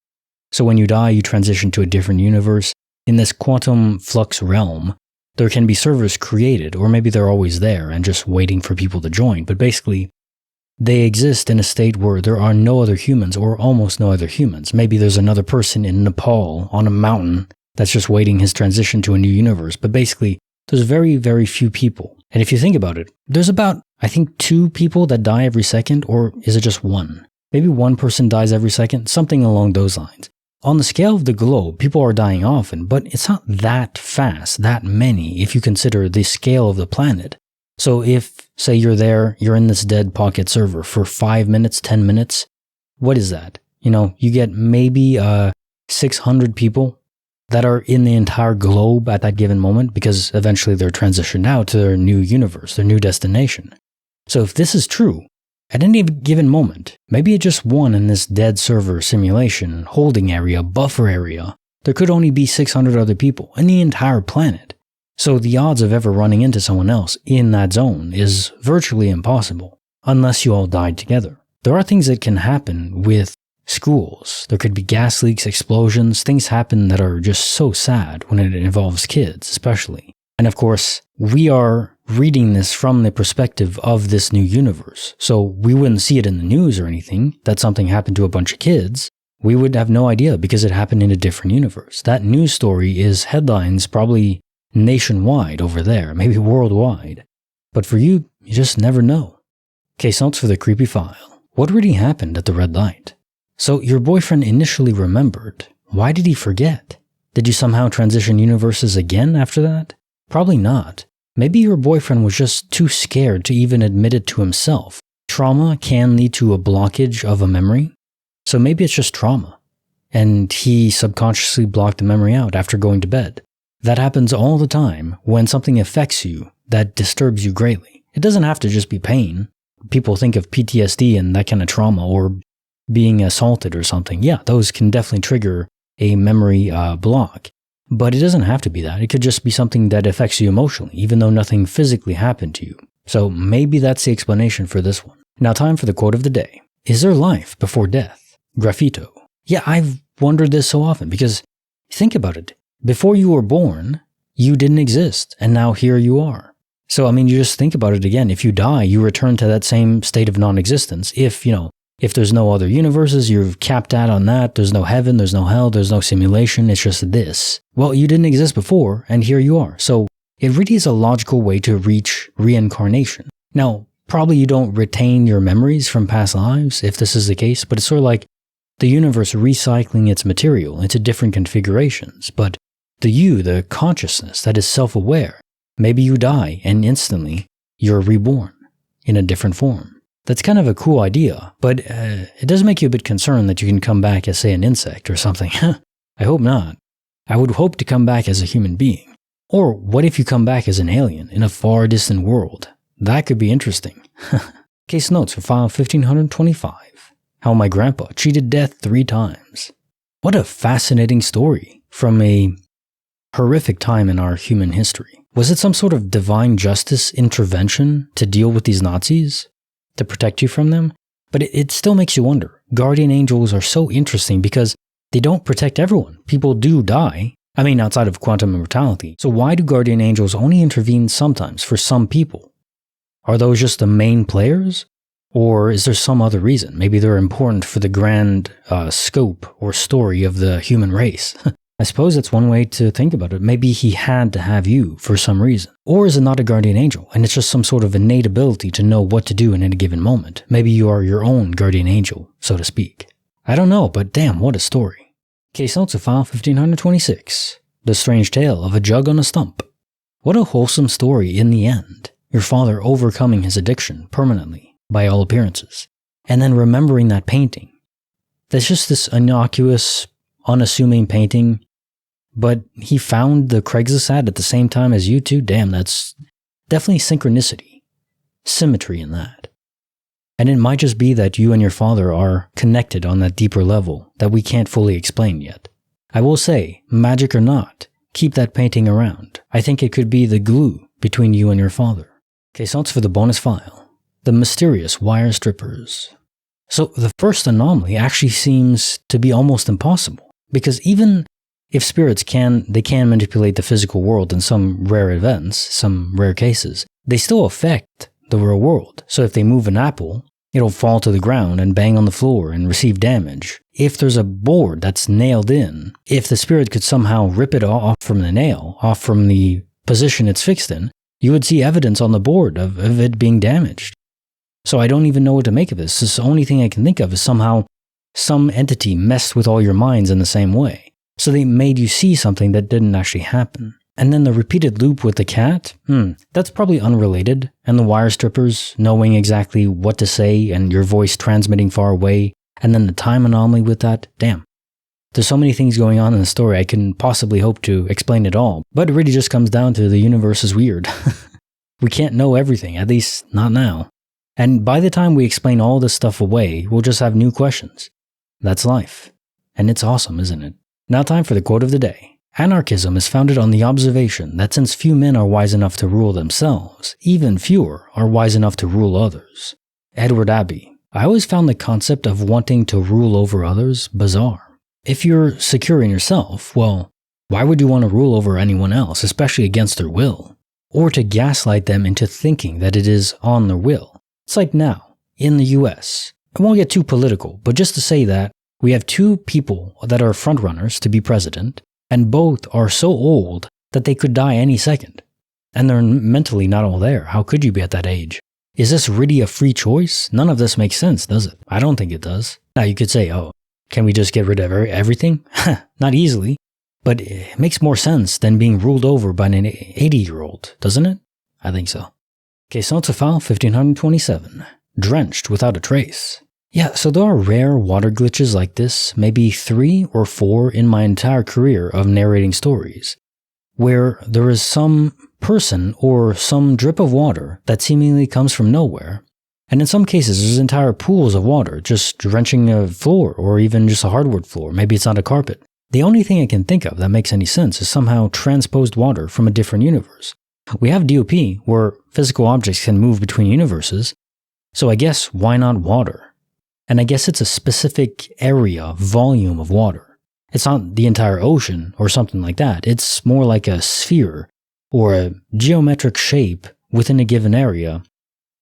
So when you die, you transition to a different universe. In this quantum flux realm, there can be servers created, or maybe they're always there and just waiting for people to join, but basically, they exist in a state where there are no other humans or almost no other humans. Maybe there's another person in Nepal on a mountain that's just waiting his transition to a new universe. But basically, there's very, very few people. And if you think about it, there's about, I think, 2 people that die every second, or is it just 1? Maybe 1 person dies every second, something along those lines. On the scale of the globe, people are dying often, but it's not that fast, that many, if you consider the scale of the planet. So if, say you're in this dead pocket server for 5 minutes, 10 minutes, what is that? You get maybe 600 people that are in the entire globe at that given moment, because eventually they're transitioned out to their new universe, their new destination. So if this is true, at any given moment, maybe it just one in this dead server simulation, holding area, buffer area, there could only be 600 other people in the entire planet. So the odds of ever running into someone else in that zone is virtually impossible, unless you all died together. There are things that can happen with schools. There could be gas leaks, explosions, things happen that are just so sad when it involves kids, especially. And of course, we are reading this from the perspective of this new universe. So we wouldn't see it in the news or anything, that something happened to a bunch of kids. We would have no idea because it happened in a different universe. That news story is headlines probably nationwide over there, maybe worldwide. But for you, you just never know. Case notes for the creepy file. What really happened at the red light? So your boyfriend initially remembered. Why did he forget? Did you somehow transition universes again after that? Probably not. Maybe your boyfriend was just too scared to even admit it to himself. Trauma can lead to a blockage of a memory. So maybe it's just trauma. And he subconsciously blocked the memory out after going to bed. That happens all the time when something affects you that disturbs you greatly. It doesn't have to just be pain. People think of PTSD and that kind of trauma, or being assaulted or something. Yeah, those can definitely trigger a memory block. But it doesn't have to be that. It could just be something that affects you emotionally, even though nothing physically happened to you. So maybe that's the explanation for this one. Now, time for the quote of the day. Is there life before death? Graffito. Yeah, I've wondered this so often because think about it. Before you were born, you didn't exist, and now here you are. So, you just think about it again. If you die, you return to that same state of non-existence. If there's no other universes, you're capped out on that. There's no heaven, there's no hell, there's no simulation. It's just this. Well, you didn't exist before, and here you are. So it really is a logical way to reach reincarnation. Now, probably you don't retain your memories from past lives, if this is the case, but it's sort of like the universe recycling its material into different configurations. But the consciousness that is self-aware, maybe you die and instantly you're reborn in a different form. That's kind of a cool idea, but it does make you a bit concerned that you can come back as, say, an insect or something. I hope not. I would hope to come back as a human being. Or what if you come back as an alien in a far distant world? That could be interesting. Case notes for file 1525. How my grandpa cheated death 3 times. What a fascinating story from a horrific time in our human history. Was it some sort of divine justice intervention to deal with these Nazis? To protect you from them? But it still makes you wonder. Guardian angels are so interesting because they don't protect everyone. People do die. Outside of quantum immortality. So why do guardian angels only intervene sometimes for some people? Are those just the main players? Or is there some other reason? Maybe they're important for the grand scope or story of the human race. I suppose that's one way to think about it. Maybe he had to have you for some reason. Or is it not a guardian angel, and it's just some sort of innate ability to know what to do in any given moment? Maybe you are your own guardian angel, so to speak. I don't know, but damn, what a story. Case notes of file 1526. The strange tale of a jug on a stump. What a wholesome story in the end. Your father overcoming his addiction permanently, by all appearances, and then remembering that painting. That's just this innocuous, unassuming painting, but he found the Craigslist ad at the same time as you two. Damn, that's definitely synchronicity, symmetry in that. And it might just be that you and your father are connected on that deeper level that we can't fully explain yet. I will say, magic or not, keep that painting around. I think it could be the glue between you and your father. Case notes for the bonus file. The mysterious wire strippers. So the first anomaly actually seems to be almost impossible, because even if spirits can manipulate the physical world in some rare events, some rare cases, they still affect the real world. So if they move an apple, it'll fall to the ground and bang on the floor and receive damage. If there's a board that's nailed in, if the spirit could somehow rip it off from the nail, off from the position it's fixed in, you would see evidence on the board of it being damaged. So I don't even know what to make of this. The only thing I can think of is somehow some entity messed with all your minds in the same way. So they made you see something that didn't actually happen. And then the repeated loop with the cat, that's probably unrelated. And the wire strippers knowing exactly what to say and your voice transmitting far away. And then the time anomaly with that, damn. There's so many things going on in the story I couldn't possibly hope to explain it all. But it really just comes down to the universe is weird. We can't know everything, at least not now. And by the time we explain all this stuff away, we'll just have new questions. That's life. And it's awesome, isn't it? Now time for the quote of the day. Anarchism is founded on the observation that since few men are wise enough to rule themselves, even fewer are wise enough to rule others. Edward Abbey. I always found the concept of wanting to rule over others bizarre. If you're secure in yourself, well, why would you want to rule over anyone else, especially against their will? Or to gaslight them into thinking that it is on their will? It's like now, in the US. I won't get too political, but just to say that we have two people that are frontrunners to be president, and both are so old that they could die any second. And they're mentally not all there. How could you be at that age? Is this really a free choice? None of this makes sense, does it? I don't think it does. Now you could say, oh, can we just get rid of everything? Not easily, but it makes more sense than being ruled over by an 80-year-old, doesn't it? I think so. Case notes of file 1527. Drenched without a trace. Yeah, so there are rare water glitches like this, maybe 3 or 4 in my entire career of narrating stories, where there is some person or some drip of water that seemingly comes from nowhere. And in some cases, there's entire pools of water just drenching a floor or even just a hardwood floor. Maybe it's not a carpet. The only thing I can think of that makes any sense is somehow transposed water from a different universe. We have DOP where physical objects can move between universes, so I guess why not water? And I guess it's a specific area, volume of water. It's not the entire ocean or something like that. It's more like a sphere or a geometric shape within a given area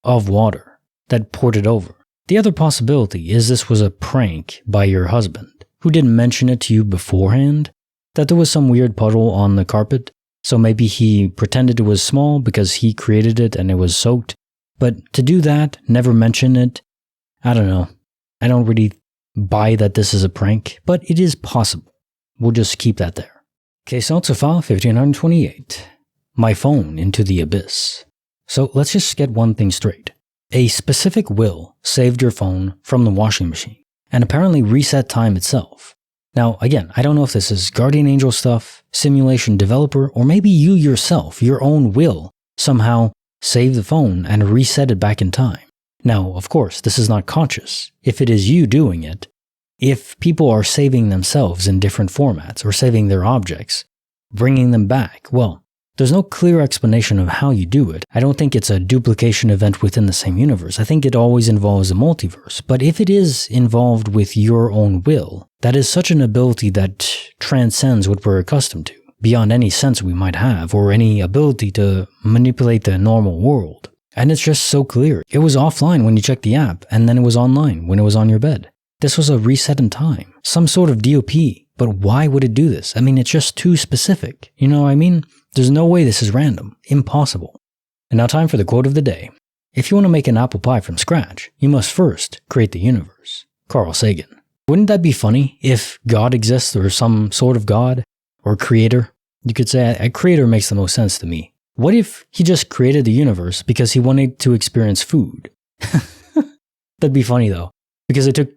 of water that ported over. The other possibility is this was a prank by your husband, who didn't mention it to you beforehand, that there was some weird puddle on the carpet. So maybe he pretended it was small because he created it and it was soaked. But to do that, never mention it, I don't know. I don't really buy that this is a prank, but it is possible. We'll just keep that there. Case notes of file 1528. My phone into the abyss. So let's just get one thing straight. A specific will saved your phone from the washing machine and apparently reset time itself. Now, again, I don't know if this is guardian angel stuff, simulation developer, or maybe you yourself, your own will, somehow save the phone and reset it back in time. Now, of course, this is not conscious. If it is you doing it, if people are saving themselves in different formats or saving their objects, bringing them back, well, there's no clear explanation of how you do it. I don't think it's a duplication event within the same universe. I think it always involves a multiverse. But if it is involved with your own will, that is such an ability that transcends what we're accustomed to, beyond any sense we might have or any ability to manipulate the normal world. And it's just so clear. It was offline when you checked the app, and then it was online when it was on your bed. This was a reset in time, some sort of DOP. But why would it do this? I mean, it's just too specific. You know what I mean? There's no way this is random. Impossible. And now time for the quote of the day. If you want to make an apple pie from scratch, you must first create the universe. Carl Sagan. Wouldn't that be funny if God exists or some sort of God or creator? You could say a creator makes the most sense to me. What if he just created the universe because he wanted to experience food? That'd be funny though, because it took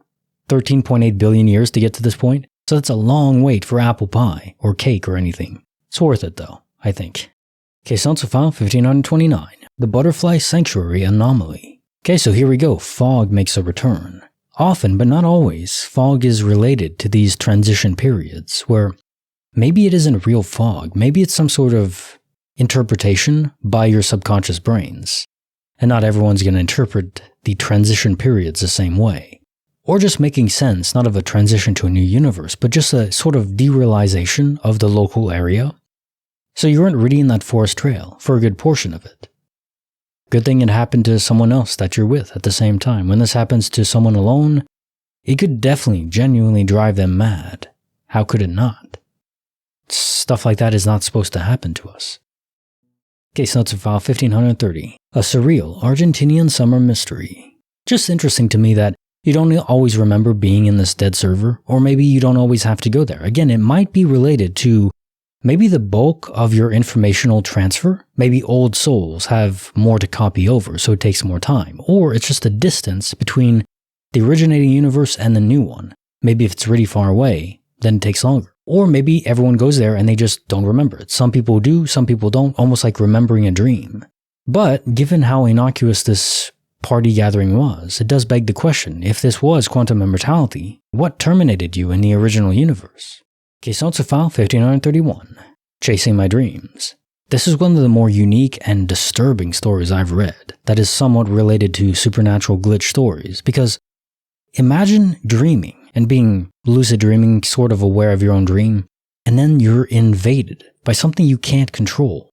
13.8 billion years to get to this point. So that's a long wait for apple pie or cake or anything. It's worth it though, I think. Okay, Sounds of File 1529. The Butterfly Sanctuary Anomaly. Okay, so here we go. Fog makes a return. Often, but not always, fog is related to these transition periods where maybe it isn't real fog. Maybe it's some sort of interpretation by your subconscious brains. And not everyone's going to interpret the transition periods the same way. Or just making sense, not of a transition to a new universe, but just a sort of derealization of the local area. So you weren't reading that forest trail for a good portion of it. Good thing it happened to someone else that you're with at the same time. When this happens to someone alone, it could definitely genuinely drive them mad. How could it not? Stuff like that is not supposed to happen to us. Case Notes of File 1530. A surreal Argentinian summer mystery. Just interesting to me that you don't always remember being in this dead server, or maybe you don't always have to go there. Again, it might be related to maybe the bulk of your informational transfer. Maybe old souls have more to copy over, so it takes more time. Or it's just a distance between the originating universe and the new one. Maybe if it's really far away, then it takes longer. Or maybe everyone goes there and they just don't remember it. Some people do, some people don't, almost like remembering a dream. But given how innocuous this party gathering was, it does beg the question, if this was quantum immortality, what terminated you in the original universe? Case Notes of File 1531. Chasing My Dreams. This is one of the more unique and disturbing stories I've read that is somewhat related to supernatural glitch stories, because imagine dreaming and being lucid dreaming, sort of aware of your own dream, and then you're invaded by something you can't control.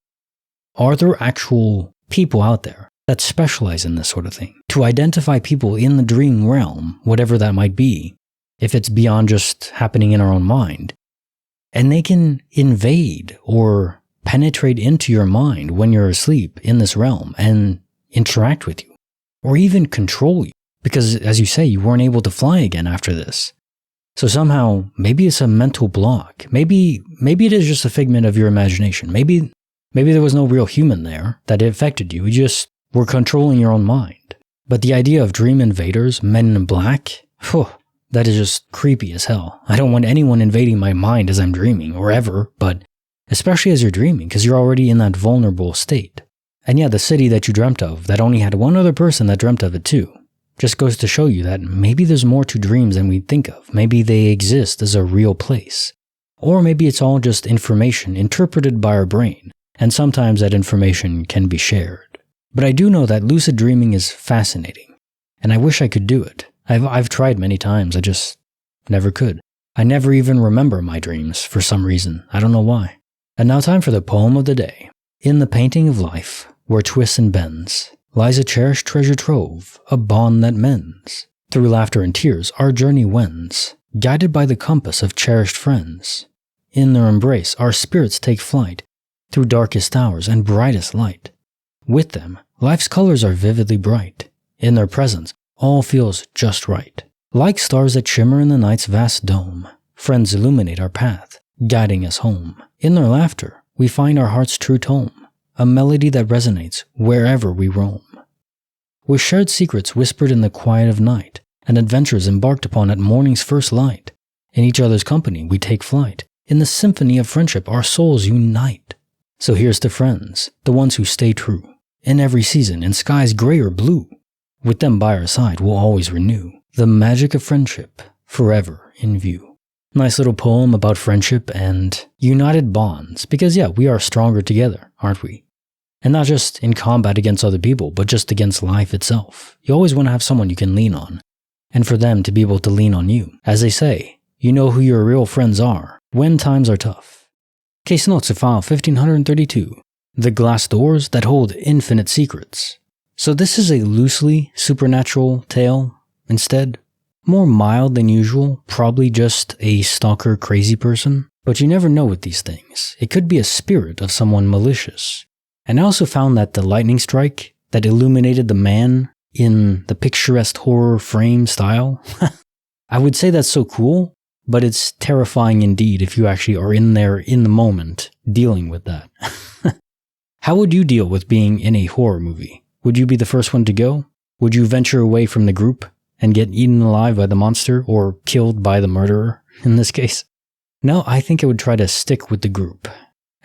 Are there actual people out there that specialize in this sort of thing? To identify people in the dream realm, whatever that might be, if it's beyond just happening in our own mind, and they can invade or penetrate into your mind when you're asleep in this realm and interact with you, or even control you. Because, as you say, you weren't able to fly again after this. So somehow, maybe it's a mental block. Maybe it is just a figment of your imagination. Maybe there was no real human there that it affected you. You just were controlling your own mind. But the idea of dream invaders, men in black, that is just creepy as hell. I don't want anyone invading my mind as I'm dreaming, or ever, but especially as you're dreaming, because you're already in that vulnerable state. And yeah, the city that you dreamt of, that only had one other person that dreamt of it too. Just goes to show you that maybe there's more to dreams than we think of. Maybe they exist as a real place. Or maybe it's all just information interpreted by our brain, and sometimes that information can be shared. But I do know that lucid dreaming is fascinating, and I wish I could do it. I've tried many times, I just never could. I never even remember my dreams for some reason. I don't know why. And now time for the poem of the day. In the painting of life, where twists and bends, lies a cherished treasure trove, a bond that mends. Through laughter and tears our journey wends, guided by the compass of cherished friends. In their embrace our spirits take flight, through darkest hours and brightest light. With them life's colors are vividly bright. In their presence all feels just right. Like stars that shimmer in the night's vast dome, friends illuminate our path, guiding us home. In their laughter we find our heart's true tone, a melody that resonates wherever we roam. With shared secrets whispered in the quiet of night, and adventures embarked upon at morning's first light, in each other's company we take flight. In the symphony of friendship our souls unite. So here's to friends, the ones who stay true, in every season, in skies gray or blue. With them by our side we'll always renew the magic of friendship, forever in view. Nice little poem about friendship and united bonds, because yeah, we are stronger together, aren't we? And not just in combat against other people, but just against life itself. You always want to have someone you can lean on, and for them to be able to lean on you. As they say, you know who your real friends are when times are tough. Case Notes of File 1532. The Glass Doors That Hold Infinite Secrets. So this is a loosely supernatural tale instead. More mild than usual, probably just a stalker crazy person. But you never know with these things. It could be a spirit of someone malicious. And I also found that the lightning strike that illuminated the man in the picturesque horror frame style, I would say that's so cool, but it's terrifying indeed if you actually are in there in the moment dealing with that. How would you deal with being in a horror movie? Would you be the first one to go? Would you venture away from the group and get eaten alive by the monster or killed by the murderer in this case? No, I think I would try to stick with the group.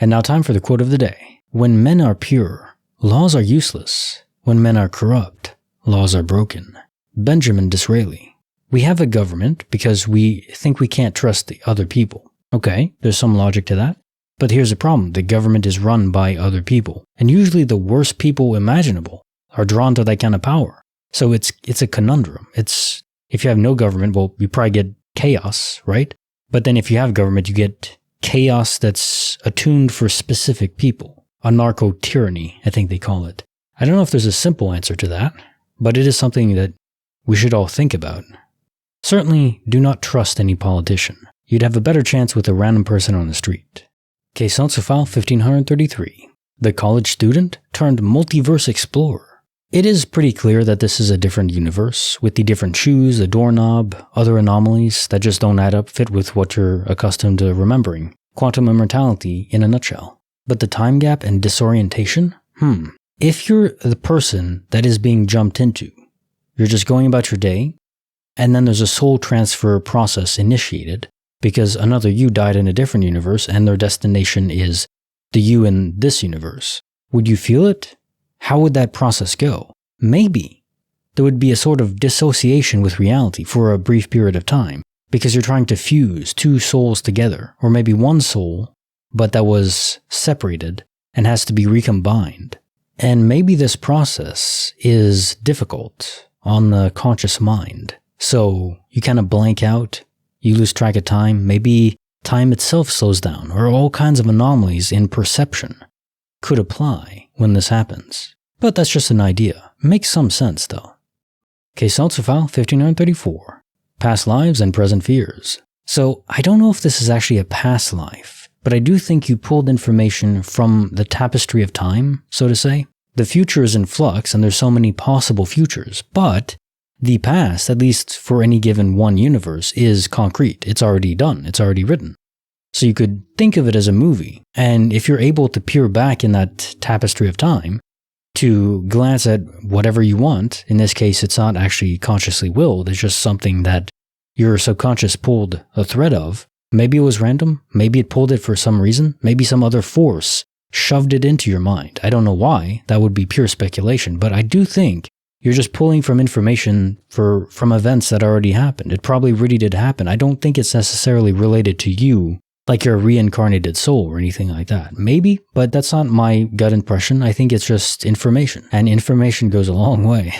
And now time for the quote of the day. When men are pure, laws are useless. When men are corrupt, laws are broken. Benjamin Disraeli. We have a government because we think we can't trust the other people. Okay, there's some logic to that. But here's the problem. The government is run by other people. And usually the worst people imaginable are drawn to that kind of power. So it's a conundrum. If you have no government, well, you probably get chaos, right? But then if you have government, you get chaos that's attuned for specific people. Anarcho-tyranny, I think they call it. I don't know if there's a simple answer to that, but it is something that we should all think about. Certainly, do not trust any politician. You'd have a better chance with a random person on the street. Case notes file 1533. The college student turned multiverse explorer. It is pretty clear that this is a different universe, with the different shoes, the doorknob, other anomalies that just don't add up fit with what you're accustomed to remembering. Quantum immortality in a nutshell. But the time gap and disorientation? If you're the person that is being jumped into, you're just going about your day, and then there's a soul transfer process initiated, because another you died in a different universe and their destination is the you in this universe. Would you feel it? How would that process go? Maybe there would be a sort of dissociation with reality for a brief period of time, because you're trying to fuse two souls together, or maybe one soul, but that was separated and has to be recombined. And maybe this process is difficult on the conscious mind. So you kind of blank out, you lose track of time, maybe time itself slows down, or all kinds of anomalies in perception could apply when this happens. But that's just an idea. Makes some sense though. Case notes file 1534. Past lives and present fears. So I don't know if this is actually a past life, but I do think you pulled information from the tapestry of time, so to say. The future is in flux and there's so many possible futures, but the past, at least for any given one universe, is concrete. It's already done. It's already written. So you could think of it as a movie, and if you're able to peer back in that tapestry of time to glance at whatever you want, in this case it's not actually consciously willed, it's just something that your subconscious pulled a thread of. Maybe it was random, maybe it pulled it for some reason, maybe some other force shoved it into your mind. I don't know why, that would be pure speculation, but I do think you're just pulling from information from events that already happened. It probably really did happen. I don't think it's necessarily related to you, like you're a reincarnated soul or anything like that. Maybe, but that's not my gut impression. I think it's just information, and information goes a long way.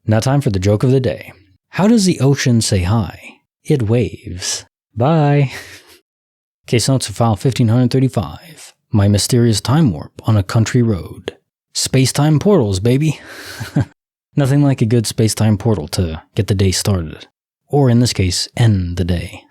Now time for the joke of the day. How does the ocean say hi? It waves. Bye. Case notes file 1535. My mysterious time warp on a country road. Space-time portals, baby. Nothing like a good space-time portal to get the day started. Or in this case, end the day.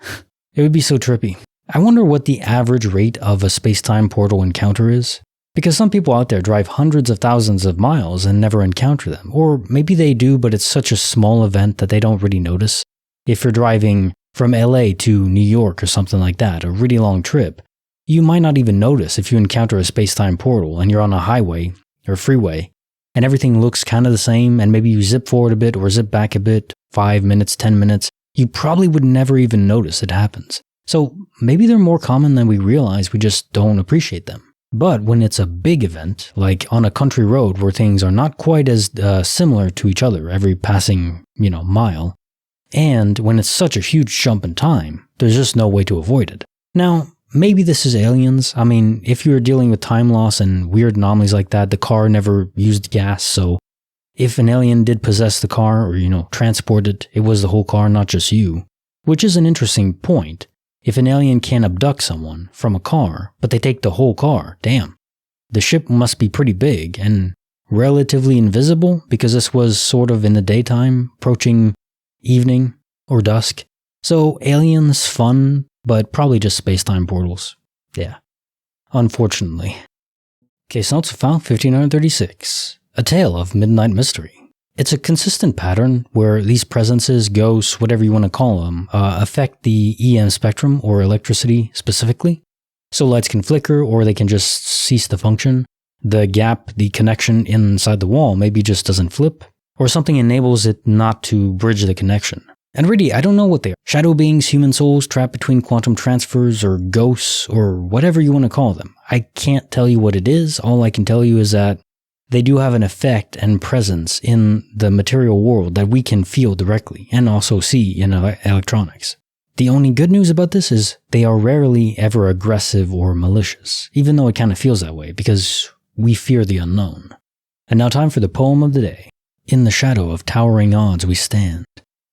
It would be so trippy. I wonder what the average rate of a space-time portal encounter is. Because some people out there drive hundreds of thousands of miles and never encounter them. Or maybe they do, but it's such a small event that they don't really notice. If you're driving from LA to New York or something like that, a really long trip, you might not even notice if you encounter a space-time portal and you're on a highway or freeway and everything looks kind of the same, and maybe you zip forward a bit or zip back a bit, 5 minutes, 10 minutes, you probably would never even notice it happens. So maybe they're more common than we realize, we just don't appreciate them. But when it's a big event, like on a country road where things are not quite as similar to each other every passing, mile, and when it's such a huge jump in time, there's just no way to avoid it. Now, maybe this is aliens. I mean, if you're dealing with time loss and weird anomalies like that, the car never used gas, so if an alien did possess the car or, transport it, it was the whole car, not just you. Which is an interesting point. If an alien can abduct someone from a car, but they take the whole car, damn. The ship must be pretty big and relatively invisible because this was sort of in the daytime, approaching evening or dusk. So aliens, fun, but probably just space-time portals. Yeah. Unfortunately. Case notes file 1536. A Tale of Midnight Mystery. It's a consistent pattern where these presences, ghosts, whatever you want to call them, affect the EM spectrum or electricity specifically. So lights can flicker or they can just cease to function. The gap, the connection inside the wall maybe just doesn't flip, or something enables it not to bridge the connection. And really, I don't know what they are. Shadow beings, human souls trapped between quantum transfers, or ghosts, or whatever you want to call them. I can't tell you what it is. All I can tell you is that they do have an effect and presence in the material world that we can feel directly and also see in electronics. The only good news about this is they are rarely ever aggressive or malicious, even though it kind of feels that way because we fear the unknown. And now time for the poem of the day. In the shadow of towering odds we stand,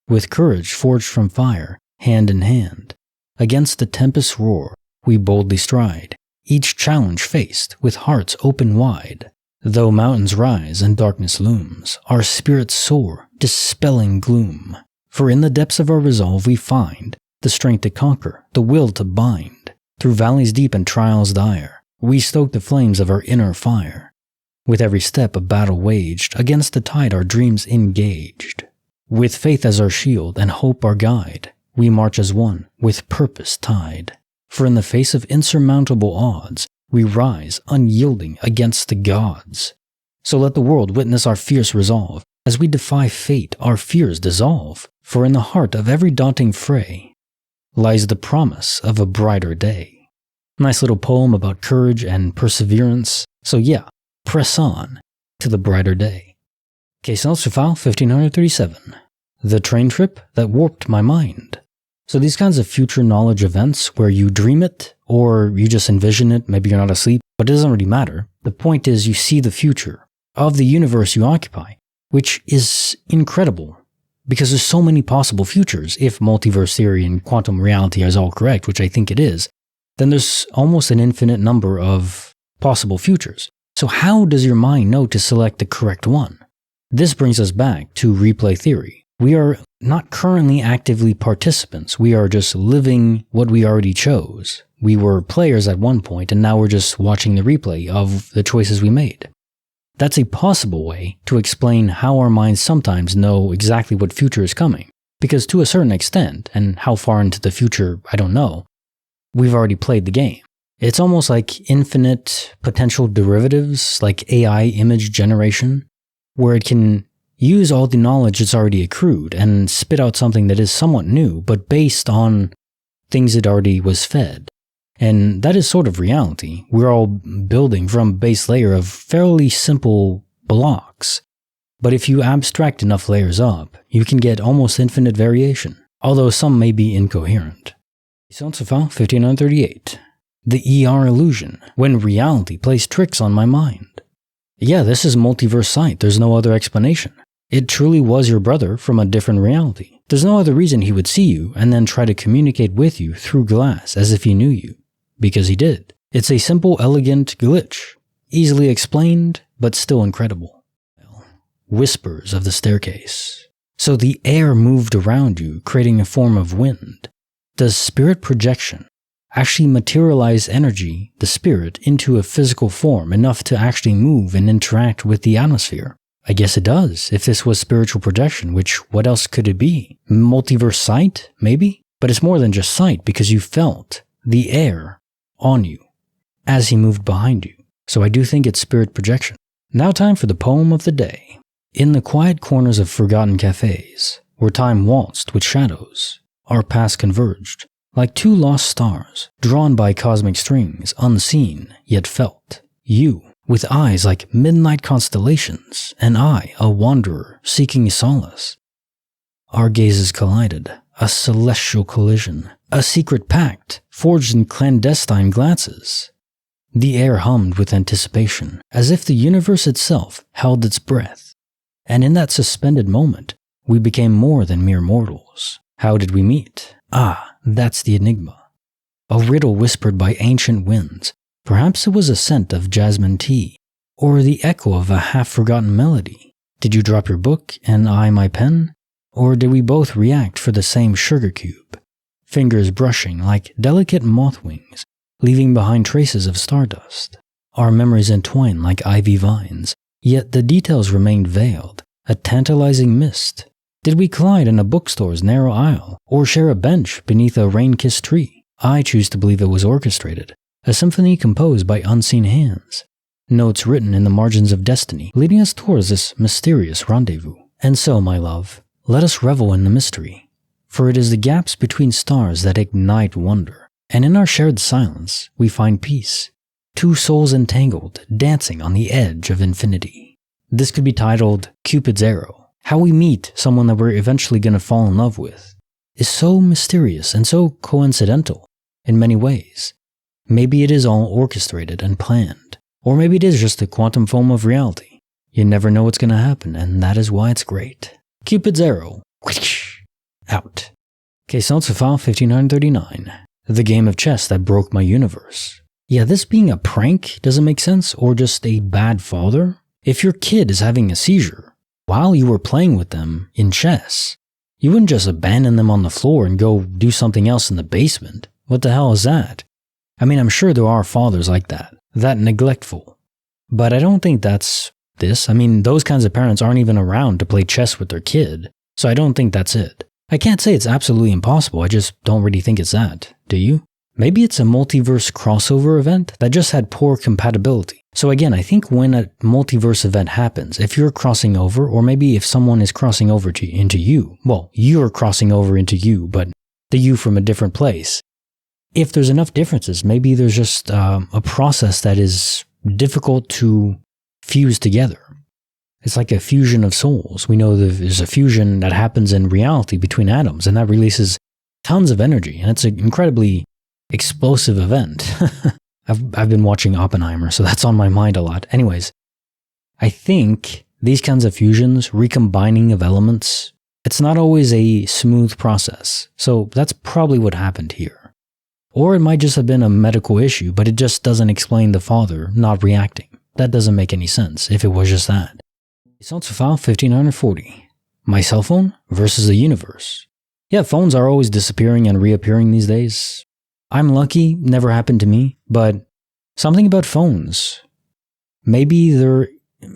with courage forged from fire, hand in hand. Against the tempest's roar we boldly stride, each challenge faced with hearts open wide. Though mountains rise and darkness looms, our spirits soar, dispelling gloom. For in the depths of our resolve we find the strength to conquer, the will to bind. Through valleys deep and trials dire, we stoke the flames of our inner fire. With every step a battle waged, against the tide our dreams engaged. With faith as our shield and hope our guide, we march as one, with purpose tied. For in the face of insurmountable odds, we rise unyielding against the gods. So let the world witness our fierce resolve. As we defy fate, our fears dissolve. For in the heart of every daunting fray lies the promise of a brighter day. Nice little poem about courage and perseverance. So yeah, press on to the brighter day. Case notes for file 1537. The train trip that warped my mind. So these kinds of future knowledge events where you dream it or you just envision it, maybe you're not asleep, but it doesn't really matter. The point is you see the future of the universe you occupy, which is incredible because there's so many possible futures. If multiverse theory and quantum reality is all correct, which I think it is, then there's almost an infinite number of possible futures. So how does your mind know to select the correct one? This brings us back to replay theory. We are not currently actively participants. We are just living what we already chose. We were players at one point, and now we're just watching the replay of the choices we made. That's a possible way to explain how our minds sometimes know exactly what future is coming. Because to a certain extent, and how far into the future, I don't know, we've already played the game. It's almost like infinite potential derivatives, like AI image generation, where it can use all the knowledge it's already accrued and spit out something that is somewhat new, but based on things it already was fed. And that is sort of reality. We're all building from a base layer of fairly simple blocks. But if you abstract enough layers up, you can get almost infinite variation, although some may be incoherent. File 1538. The ER illusion, when reality plays tricks on my mind. Yeah, this is multiverse sight. There's no other explanation. It truly was your brother from a different reality. There's no other reason he would see you and then try to communicate with you through glass as if he knew you. Because he did. It's a simple, elegant glitch. Easily explained, but still incredible. Whispers of the staircase. So the air moved around you, creating a form of wind. Does spirit projection actually materialize energy, the spirit, into a physical form enough to actually move and interact with the atmosphere? I guess it does, if this was spiritual projection, which what else could it be? Multiverse sight, maybe? But it's more than just sight because you felt the air on you as he moved behind you. So I do think it's spirit projection. Now time for the poem of the day. In the quiet corners of forgotten cafes, where time waltzed with shadows, our paths converged, like two lost stars, drawn by cosmic strings, unseen yet felt. You, with eyes like midnight constellations, and I, a wanderer seeking solace. Our gazes collided, a celestial collision, a secret pact forged in clandestine glances. The air hummed with anticipation, as if the universe itself held its breath. And in that suspended moment, we became more than mere mortals. How did we meet? Ah, that's the enigma. A riddle whispered by ancient winds. Perhaps it was a scent of jasmine tea, or the echo of a half-forgotten melody. Did you drop your book and I my pen? Or did we both react for the same sugar cube? Fingers brushing like delicate moth wings, leaving behind traces of stardust. Our memories entwined like ivy vines, yet the details remained veiled, A tantalizing mist? Did we collide in a bookstore's narrow aisle, or share a bench beneath a rain-kissed tree? I choose to believe it was orchestrated, a symphony composed by unseen hands, notes written in the margins of destiny, leading us towards this mysterious rendezvous. And so, my love, let us revel in the mystery, for it is the gaps between stars that ignite wonder, and in our shared silence we find peace, two souls entangled, dancing on the edge of infinity. This could be titled Cupid's Arrow. How we meet someone that we're eventually going to fall in love with is so mysterious and so coincidental in many ways. Maybe it is all orchestrated and planned, or maybe it is just a quantum foam of reality. You never know what's going to happen, and that is why it's great. Cupid's Arrow. Out. Case notes for file 1539. The game of chess that broke my universe. Yeah, this being a prank doesn't make sense, or just a bad father. If your kid is having a seizure while you were playing with them in chess, you wouldn't just abandon them on the floor and go do something else in the basement. What the hell is that? I mean, I'm sure there are fathers like that neglectful. But I don't think that's this. I mean, those kinds of parents aren't even around to play chess with their kid, so I don't think that's it. I can't say it's absolutely impossible, I just don't really think it's that. Do you? Maybe it's a multiverse crossover event that just had poor compatibility. So again, I think when a multiverse event happens, if you're crossing over, or maybe if someone is crossing over into you, well, you're crossing over into you, but the you from a different place. If there's enough differences, maybe there's just a process that is difficult to fuse together. It's like a fusion of souls. We know there's a fusion that happens in reality between atoms, and that releases tons of energy, and it's an incredibly explosive event. I've been watching Oppenheimer, so that's on my mind a lot. Anyways, I think these kinds of fusions, recombining of elements, it's not always a smooth process. So that's probably what happened here. Or it might just have been a medical issue, but it just doesn't explain the father not reacting. That doesn't make any sense if it was just that. Results for file 1540. My cell phone versus the universe. Yeah, phones are always disappearing and reappearing these days. I'm lucky, never happened to me, but something about phones. Maybe they're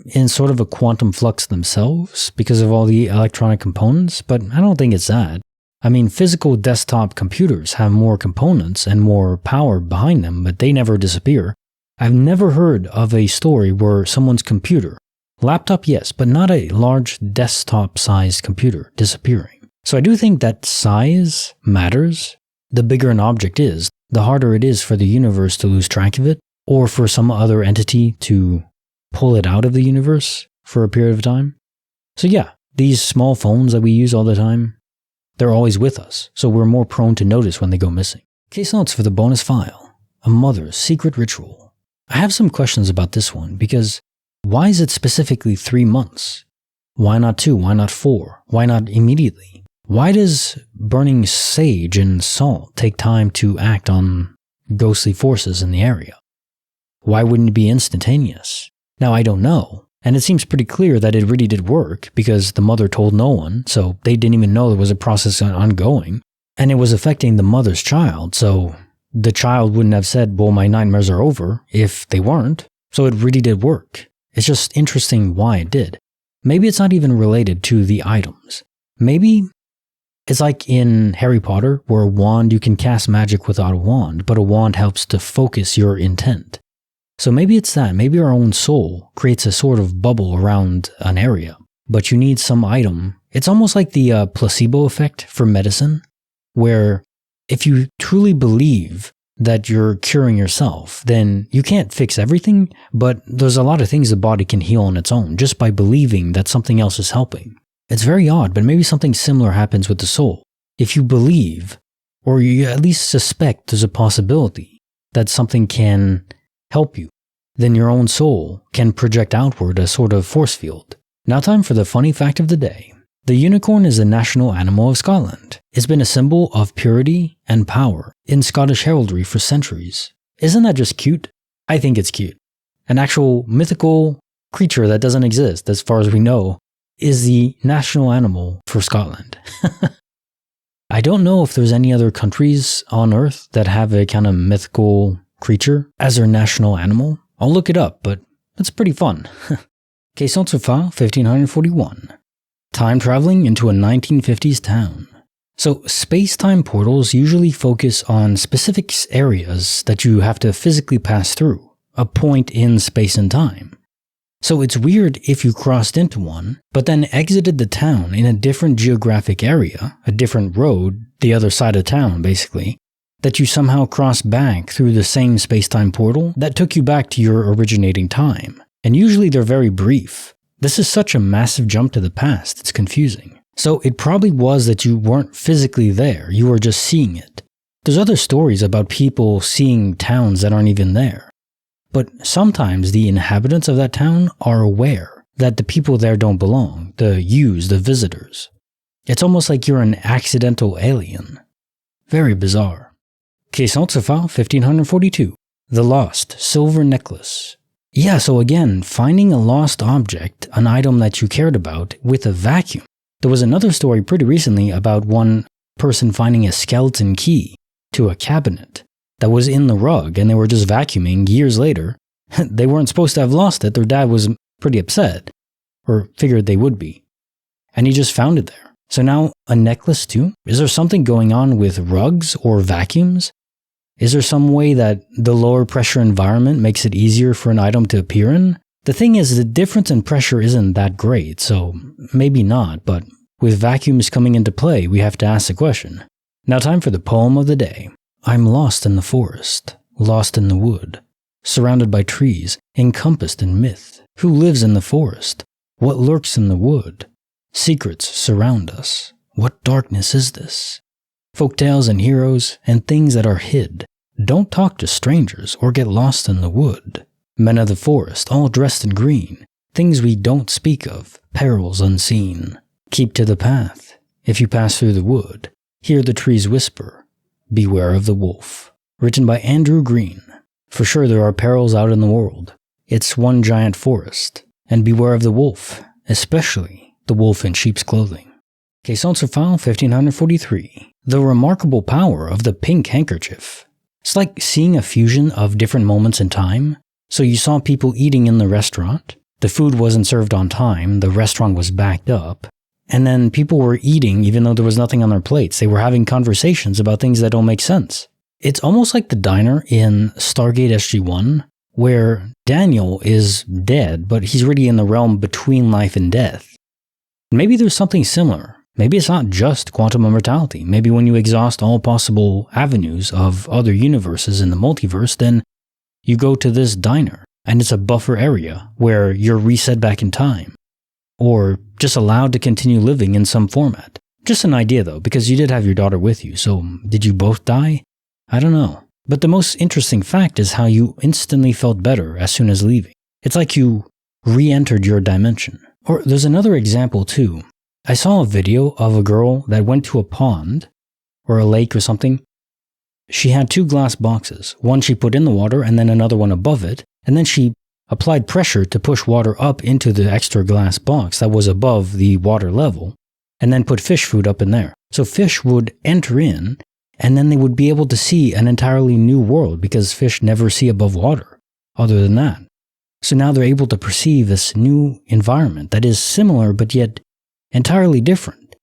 in sort of a quantum flux themselves because of all the electronic components, but I don't think it's that. I mean, physical desktop computers have more components and more power behind them, but they never disappear. I've never heard of a story where someone's computer, laptop yes, but not a large desktop-sized computer, disappearing. So I do think that size matters. The bigger an object is, the harder it is for the universe to lose track of it, or for some other entity to pull it out of the universe for a period of time. So yeah, these small phones that we use all the time, they're always with us, so we're more prone to notice when they go missing. Case notes for the bonus file. A mother's secret ritual. I have some questions about this one, because why is it specifically 3 months? Why not 2? Why not 4? Why not immediately? Why does burning sage and salt take time to act on ghostly forces in the area? Why wouldn't it be instantaneous? Now, I don't know, and it seems pretty clear that it really did work because the mother told no one, so they didn't even know there was a process ongoing, and it was affecting the mother's child, so the child wouldn't have said, well, my nightmares are over, if they weren't, so it really did work. It's just interesting why it did. Maybe it's not even related to the items. Maybe it's like in Harry Potter, where a wand, you can cast magic without a wand, but a wand helps to focus your intent. So maybe it's that. Maybe our own soul creates a sort of bubble around an area, but you need some item. It's almost like the placebo effect for medicine, where if you truly believe that you're curing yourself, then you can't fix everything, but there's a lot of things the body can heal on its own just by believing that something else is helping. It's very odd, but maybe something similar happens with the soul. If you believe, or you at least suspect there's a possibility that something can help you, then your own soul can project outward a sort of force field. Now time for the funny fact of the day. The unicorn is the national animal of Scotland. It's been a symbol of purity and power in Scottish heraldry for centuries. Isn't that just cute? I think it's cute. An actual mythical creature that doesn't exist, as far as we know, is the national animal for Scotland. I don't know if there's any other countries on Earth that have a kind of mythical creature as their national animal. I'll look it up, but it's pretty fun. Question File 1541. Time traveling into a 1950s town. So, space-time portals usually focus on specific areas that you have to physically pass through, a point in space and time. So it's weird if you crossed into one, but then exited the town in a different geographic area, a different road, the other side of town basically, that you somehow crossed back through the same space-time portal that took you back to your originating time. And usually they're very brief. This is such a massive jump to the past, it's confusing. So it probably was that you weren't physically there, you were just seeing it. There's other stories about people seeing towns that aren't even there. But sometimes the inhabitants of that town are aware that the people there don't belong, the yous, the visitors. It's almost like you're an accidental alien. Very bizarre. Question File 1542. The Lost Silver Necklace. Yeah, so again, finding a lost object, an item that you cared about, with a vacuum. There was another story pretty recently about one person finding a skeleton key to a cabinet that was in the rug, and they were just vacuuming years later. They weren't supposed to have lost it. Their dad was pretty upset, or figured they would be. And he just found it there. So now a necklace too? Is there something going on with rugs or vacuums? Is there some way that the lower pressure environment makes it easier for an item to appear in? The thing is, the difference in pressure isn't that great, so maybe not, but with vacuums coming into play, we have to ask the question. Now time for the poem of the day. I'm lost in the forest, lost in the wood, surrounded by trees, encompassed in myth. Who lives in the forest? What lurks in the wood? Secrets surround us. What darkness is this? Folktales and heroes and things that are hid. Don't talk to strangers or get lost in the wood. Men of the forest, all dressed in green. Things we don't speak of, perils unseen. Keep to the path. If you pass through the wood, hear the trees whisper. Beware of the wolf. Written by Andrew Green. For sure there are perils out in the world. It's one giant forest. And beware of the wolf, especially the wolf in sheep's clothing. Question File 1543. The remarkable power of the pink handkerchief. It's like seeing a fusion of different moments in time. So you saw people eating in the restaurant. The food wasn't served on time. The restaurant was backed up. And then people were eating even though there was nothing on their plates. They were having conversations about things that don't make sense. It's almost like the diner in Stargate SG-1, where Daniel is dead, but he's really in the realm between life and death. Maybe there's something similar. Maybe it's not just quantum immortality. Maybe when you exhaust all possible avenues of other universes in the multiverse, then you go to this diner, and it's a buffer area where you're reset back in time. Or just allowed to continue living in some format. Just an idea though, because you did have your daughter with you, so did you both die? I don't know. But the most interesting fact is how you instantly felt better as soon as leaving. It's like you re-entered your dimension. Or there's another example too. I saw a video of a girl that went to a pond, or a lake or something. She had two glass boxes. One she put in the water and then another one above it, and then she applied pressure to push water up into the extra glass box that was above the water level, and then put fish food up in there. So fish would enter in, and then they would be able to see an entirely new world because fish never see above water, other than that. So now they're able to perceive this new environment that is similar but yet entirely different.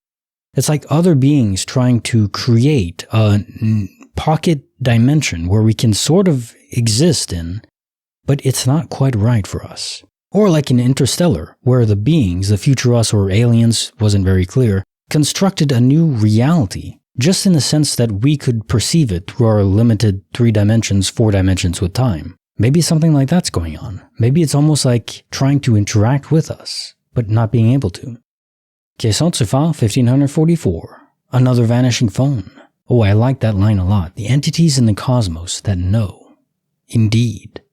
It's like other beings trying to create a pocket dimension where we can sort of exist in, but it's not quite right for us. Or like in Interstellar, where the beings, the future us or aliens, wasn't very clear, constructed a new reality, just in the sense that we could perceive it through our limited 3 dimensions, 4 dimensions with time. Maybe something like that's going on. Maybe it's almost like trying to interact with us, but not being able to. Question File 1544. Another vanishing phone. Oh, I like that line a lot. The entities in the cosmos that know. Indeed.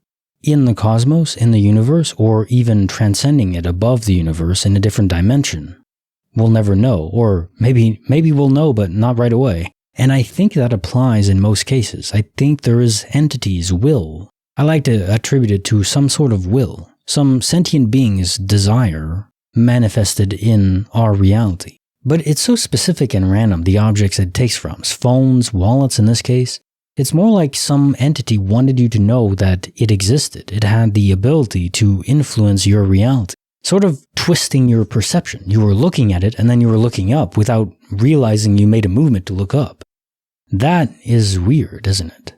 In the cosmos, in the universe, or even transcending it above the universe in a different dimension. We'll never know, or maybe we'll know, but not right away. And I think that applies in most cases. I think there is entities' will. I like to attribute it to some sort of will, some sentient being's desire manifested in our reality. But it's so specific and random, the objects it takes from, phones, wallets in this case. It's more like some entity wanted you to know that it existed. It had the ability to influence your reality. sort of twisting your perception. You were looking at it and then you were looking up without realizing you made a movement to look up. That is weird, isn't it?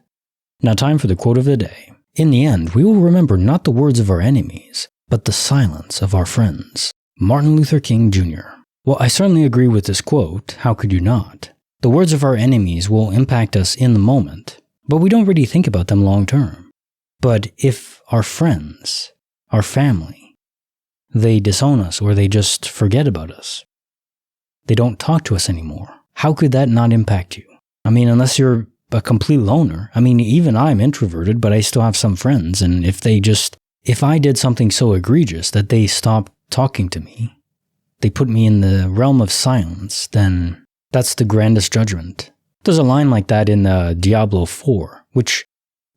Now, time for the quote of the day. In the end, we will remember not the words of our enemies, but the silence of our friends. Martin Luther King Jr. Well, I certainly agree with this quote. How could you not? The words of our enemies will impact us in the moment, but we don't really think about them long term. But if our friends, our family, they disown us or they just forget about us, they don't talk to us anymore, how could that not impact you? I mean, unless you're a complete loner. I mean, even I'm introverted, but I still have some friends, and if I did something so egregious that they stopped talking to me, they put me in the realm of silence, then that's the grandest judgment. There's a line like that in Diablo 4, which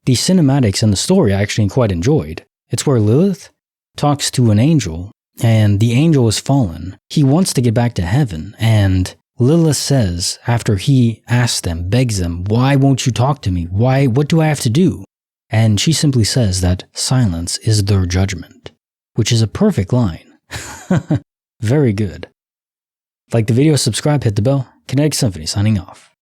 the cinematics and the story I actually quite enjoyed. It's where Lilith talks to an angel, and the angel is fallen. He wants to get back to heaven, and Lilith says, after he asks them, begs them, why won't you talk to me? What do I have to do? And she simply says that silence is their judgment, which is a perfect line. Very good. Like the video, subscribe, hit the bell. Kinetic Symphony signing off.